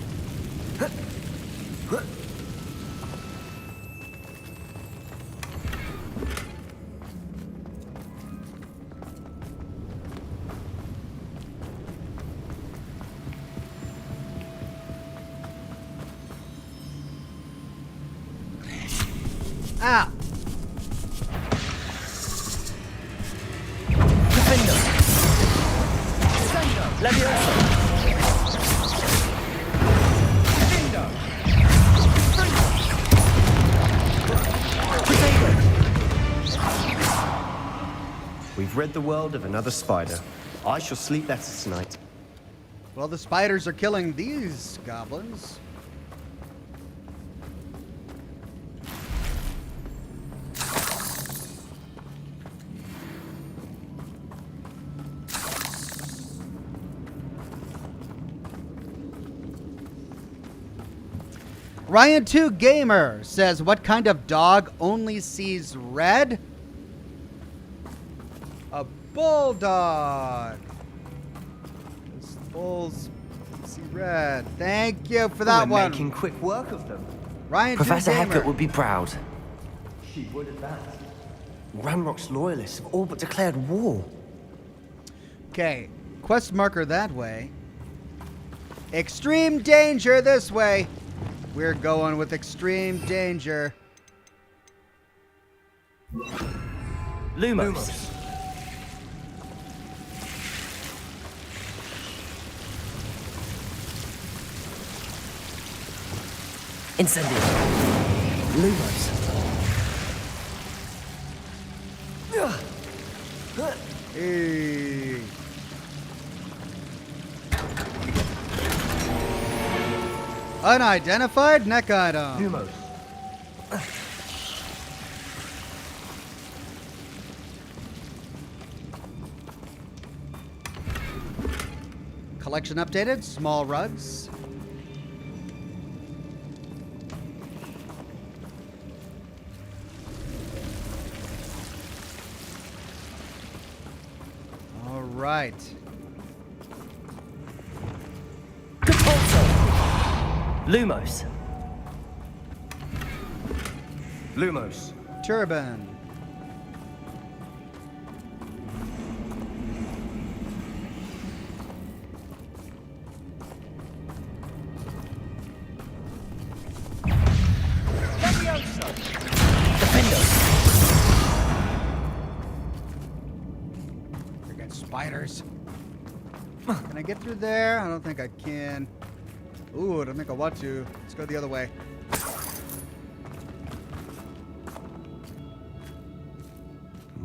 Ah! Defender! Leviosa! We've rid the world of another spider. I shall sleep better tonight. Well, the spiders are killing these goblins. Ryan2 Gamer says, what kind of dog only sees red? A bulldog. Those bulls see red. Thank you for that We're one. making quick work of them. Ryan2 Professor Gamer. Hecat would be proud. She would at that. Ranrock's loyalists have all but declared war. Okay, quest marker that way. Extreme danger this way. We're going with extreme danger. Lumos. Incendio. Lumos. Hey. Unidentified neck item. Lumos. Collection updated. Small rugs. All right. Lumos. Lumos. Turban. We got spiders. Can I get through there? I don't think I can. Ooh, I don't think I want to. Let's go the other way.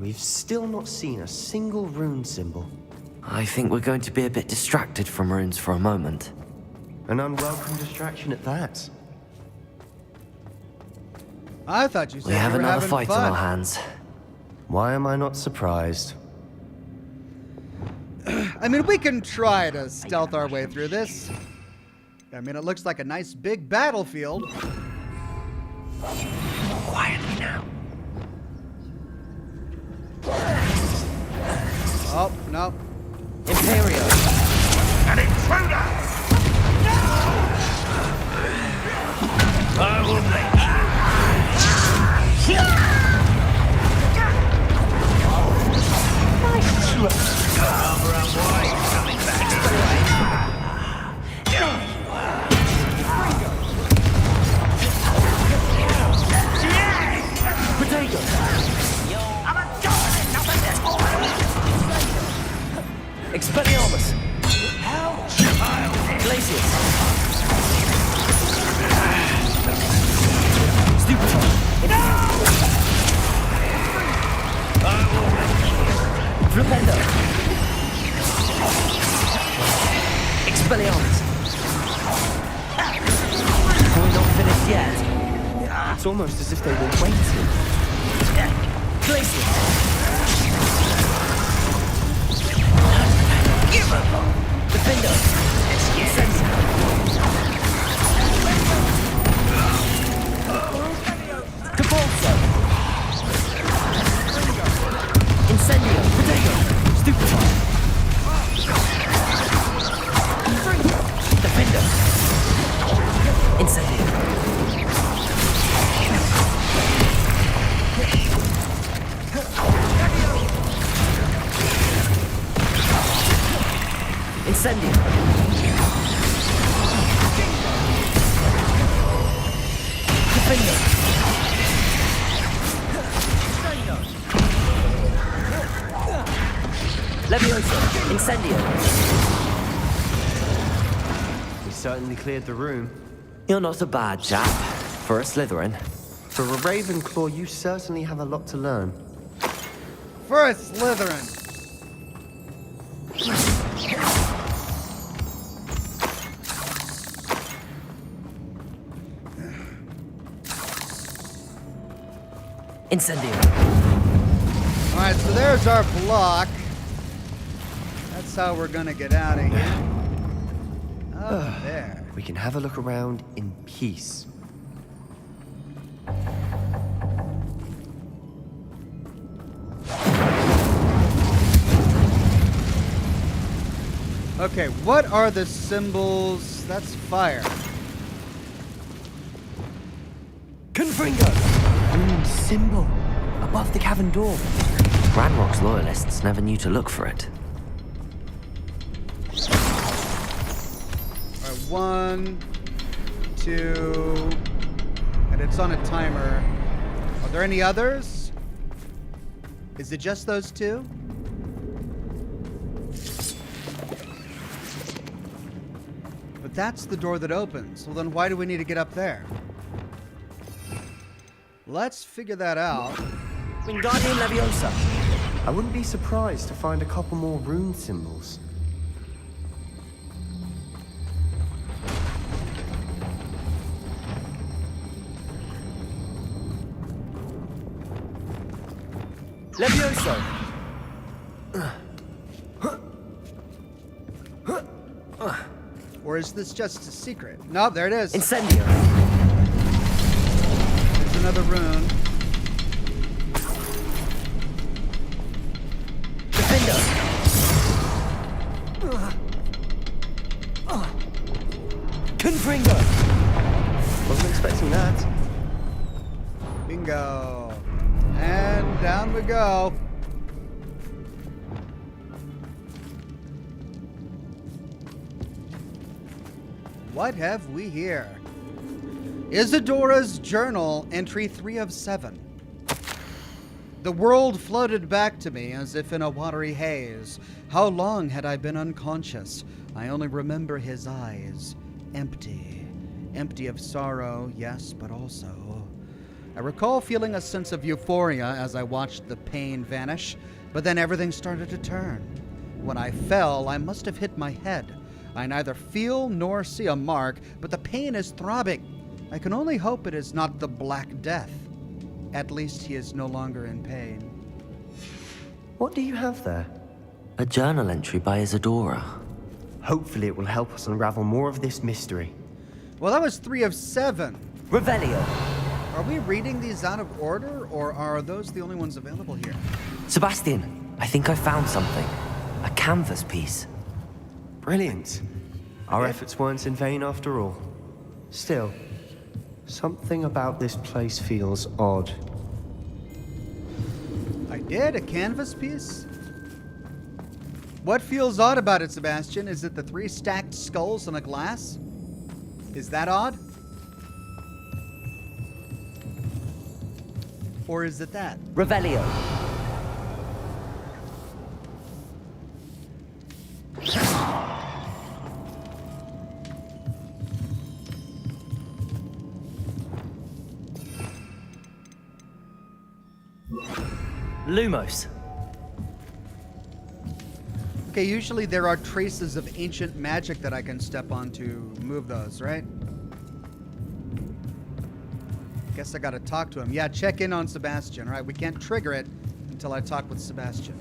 We've still not seen a single rune symbol. I think we're going to be a bit distracted from runes for a moment. An unwelcome distraction at that. I thought you said We have you were another having fight fun. on our hands. Why am I not surprised? I mean, we can try to stealth our way through this. I mean, it looks like a nice big battlefield. Quietly now. Oh, no. Imperio. An intruder! I will make Expelliarmus! Glacius! Stupefy! Flipendo! Expelliarmus! We're not finished yet. It's almost as if they were waiting. Glacius! Defender! Incendio! Cabalso! Incendio! Potato! Stupefy! Defender! Incendio! Incendio! Defender! Levioso! Incendio! We certainly cleared the room. You're not a bad chap. For a Slytherin. For a Ravenclaw, you certainly have a lot to learn. For a Slytherin. Incendio! Alright, so there's our block. That's how we're gonna get out of here. Up there. We can have a look around in peace. Okay, what are the symbols? That's fire. Confringo! Symbol. Above the cavern door. Ranrock's loyalists never knew to look for it. Alright, 1, 2, and it's on a timer. Are there any others? Is it just those two? But that's the door that opens. Well, then why do we need to get up there? Let's figure that out. Wingardium Leviosa! I wouldn't be surprised to find a couple more rune symbols. Levioso! Or is this just a secret? No, there it is. Incendio! There's another rune. Defendo! Confringo! Wasn't expecting that. Bingo. And down we go. What have we here? Isadora's journal, entry 3 of 7. The world floated back to me as if in a watery haze. How long had I been unconscious? I only remember his eyes, empty. Empty of sorrow, yes, but also... I recall feeling a sense of euphoria as I watched the pain vanish, but then everything started to turn. When I fell, I must have hit my head. I neither feel nor see a mark, but the pain is throbbing. I can only hope it is not the Black Death. At least he is no longer in pain. What do you have there? A journal entry by Isadora. Hopefully it will help us unravel more of this mystery. Well, that was 3 of 7. Revelio. Are we reading these out of order, or are those the only ones available here? Sebastian, I think I found something. A canvas piece. Brilliant. Our efforts weren't in vain after all. Still, something about this place feels odd. I did? A canvas piece? What feels odd about it, Sebastian? Is it the 3 stacked skulls on a glass? Is that odd? Or is it that? Revelio. Lumos. Okay, usually there are traces of ancient magic that I can step on to move those, right? Guess I gotta talk to him. Yeah, check in on Sebastian, right? We can't trigger it until I talk with Sebastian.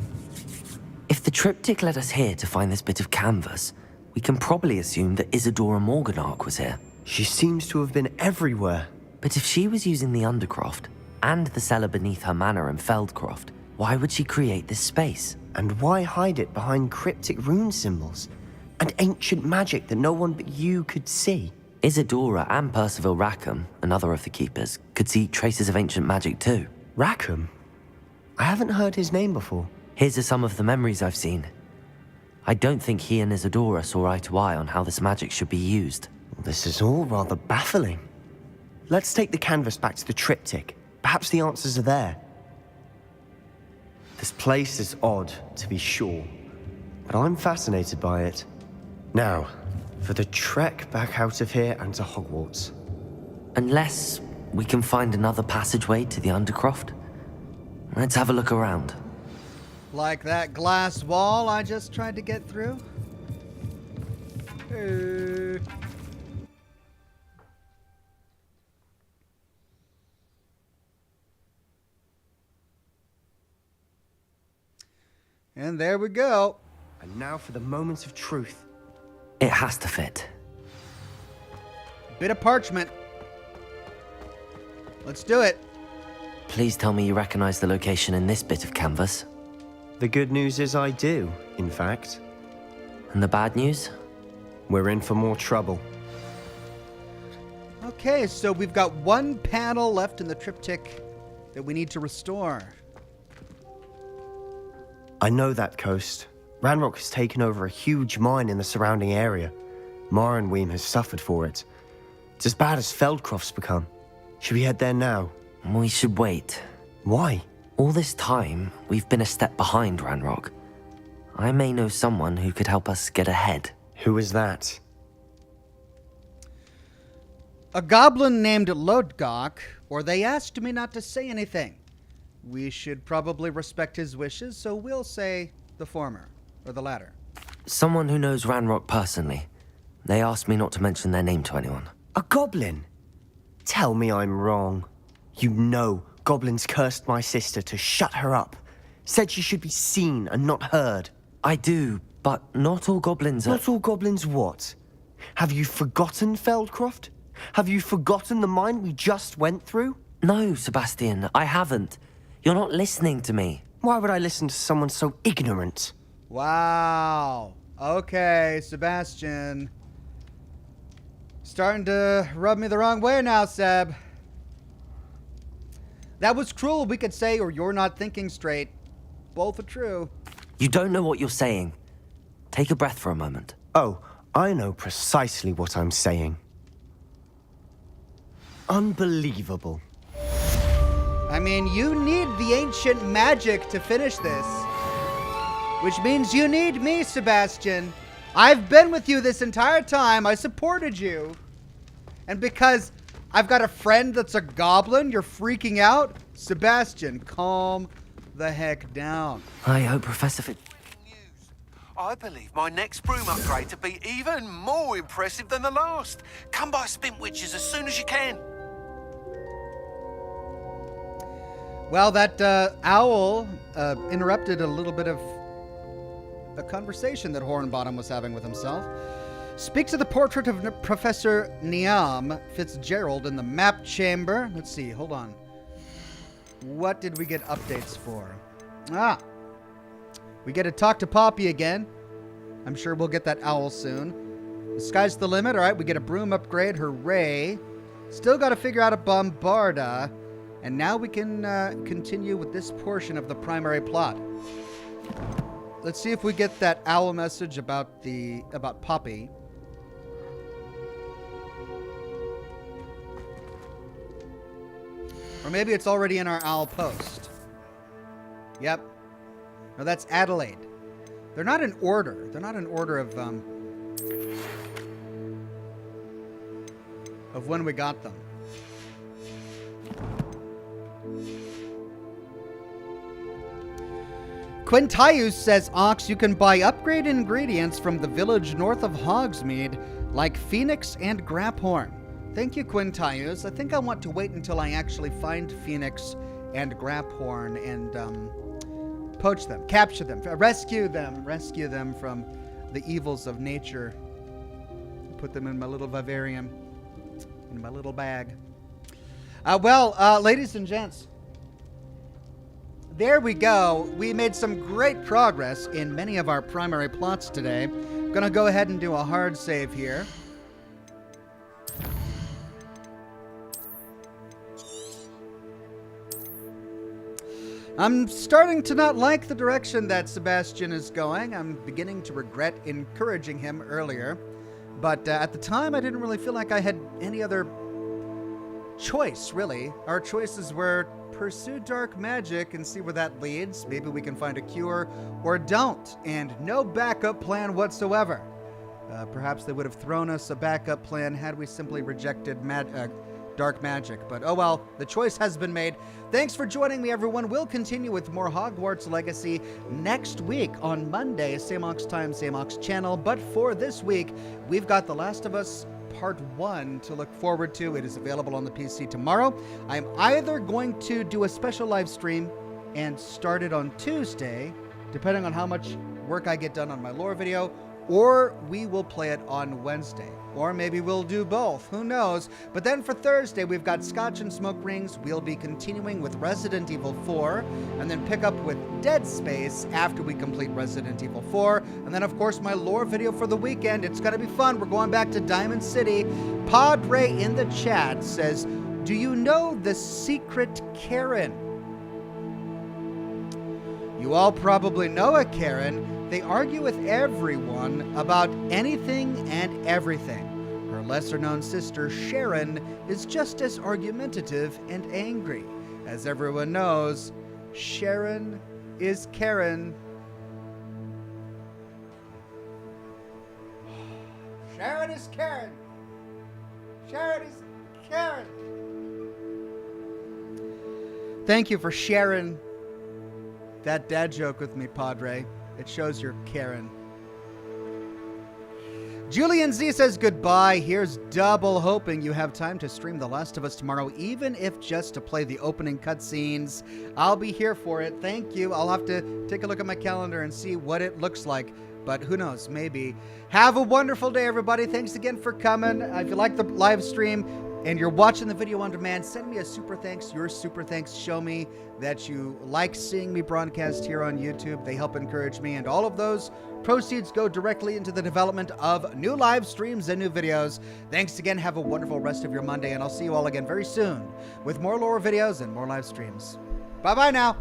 If the triptych led us here to find this bit of canvas, we can probably assume that Isadora Morganach was here. She seems to have been everywhere. But if she was using the Undercroft, and the cellar beneath her manor in Feldcroft, why would she create this space? And why hide it behind cryptic rune symbols? And ancient magic that no one but you could see? Isadora and Percival Rackham, another of the Keepers, could see traces of ancient magic too. Rackham? I haven't heard his name before. Here's some of the memories I've seen. I don't think he and Isadora saw eye to eye on how this magic should be used. This is all rather baffling. Let's take the canvas back to the triptych. Perhaps the answers are there. This place is odd, to be sure, but I'm fascinated by it. Now, for the trek back out of here and to Hogwarts. Unless we can find another passageway to the Undercroft. Let's have a look around. Like that glass wall I just tried to get through? And there we go. And now for the moment of truth. It has to fit. Bit of parchment. Let's do it. Please tell me you recognize the location in this bit of canvas. The good news is I do, in fact. And the bad news? We're in for more trouble. Okay, so we've got one panel left in the triptych that we need to restore. I know that coast. Ranrock has taken over a huge mine in the surrounding area. Mornweem has suffered for it. It's as bad as Feldcroft's become. Should we head there now? We should wait. Why? All this time, we've been a step behind Ranrock. I may know someone who could help us get ahead. Who is that? A goblin named Lodgok, or they asked me not to say anything. We should probably respect his wishes, so we'll say the former, or the latter. Someone who knows Ranrock personally. They asked me not to mention their name to anyone. A goblin? Tell me I'm wrong. You know goblins cursed my sister to shut her up. Said she should be seen and not heard. I do, but not all goblins are... Not all goblins what? Have you forgotten Feldcroft? Have you forgotten the mine we just went through? No, Sebastian, I haven't. You're not listening to me. Why would I listen to someone so ignorant? Wow. Okay, Sebastian. Starting to rub me the wrong way now, Seb. That was cruel, we could say, or you're not thinking straight. Both are true. You don't know what you're saying. Take a breath for a moment. Oh, I know precisely what I'm saying. Unbelievable. I mean, you need the ancient magic to finish this. Which means you need me, Sebastian. I've been with you this entire time. I supported you. And because I've got a friend that's a goblin, you're freaking out? Sebastian, calm the heck down. I hope Professor I believe my next broom upgrade to be even more impressive than the last. Come by Spintwitches as soon as you can. Well, that owl interrupted a little bit of a conversation that Hornbottom was having with himself. Speak to the portrait of Professor Niam Fitzgerald in the map chamber. Let's see, hold on. What did we get updates for? We get to talk to Poppy again. I'm sure we'll get that owl soon. The sky's the limit. All right, we get a broom upgrade. Hooray. Still got to figure out a Bombarda. And now we can continue with this portion of the primary plot. Let's see if we get that owl message about Poppy. Or maybe it's already in our owl post. Yep. No, that's Adelaide. They're not in order. They're not in order of when we got them. Quintius says, Ox, you can buy upgrade ingredients from the village north of Hogsmeade, like Phoenix and Graphorn. Thank you, Quintius. I think I want to wait until I actually find Phoenix and Graphorn and poach them, capture them, rescue them from the evils of nature. Put them in my little vivarium, in my little bag. Ladies and gents, there we go. We made some great progress in many of our primary plots today. I'm going to go ahead and do a hard save here. I'm starting to not like the direction that Sebastian is going. I'm beginning to regret encouraging him earlier. But at the time, I didn't really feel like I had any other choice, really. Our choices were pursue dark magic and see where that leads. Maybe we can find a cure, or don't, and no backup plan whatsoever. Perhaps they would have thrown us a backup plan had we simply rejected dark magic. But oh well, the choice has been made. Thanks for joining me, everyone. We'll continue with more Hogwarts Legacy next week on Monday, same Ox time, same Ox channel. But for this week, we've got The Last of Us Part 1 to look forward to. It is available on the PC tomorrow. I'm either going to do a special live stream and start it on Tuesday, depending on how much work I get done on my lore video, or we will play it on Wednesday. Or maybe we'll do both. Who knows? But then for Thursday, we've got Scotch and Smoke Rings. We'll be continuing with Resident Evil 4, and then pick up with Dead Space after we complete Resident Evil 4. And then, of course, my lore video for the weekend. It's going to be fun. We're going back to Diamond City. Padre in the chat says, do you know the secret Karen? You all probably know a Karen. They argue with everyone about anything and everything. Her lesser-known sister, Sharon, is just as argumentative and angry. As everyone knows, Sharon is Karen. Sharon is Karen. Sharon is Karen. Thank you for sharing that dad joke with me, Padre. It shows you're Karen. Julian Z says goodbye. Here's double hoping you have time to stream The Last of Us tomorrow, even if just to play the opening cutscenes. I'll be here for it. Thank you. I'll have to take a look at my calendar and see what it looks like. But who knows, maybe. Have a wonderful day, everybody. Thanks again for coming. If you like the live stream and you're watching the video on demand, send me a super thanks. Your super thanks show me that you like seeing me broadcast here on YouTube. They help encourage me, and all of those proceeds go directly into the development of new live streams and new videos. Thanks again. Have a wonderful rest of your Monday, and I'll see you all again very soon with more lore videos and more live streams. Bye-bye now.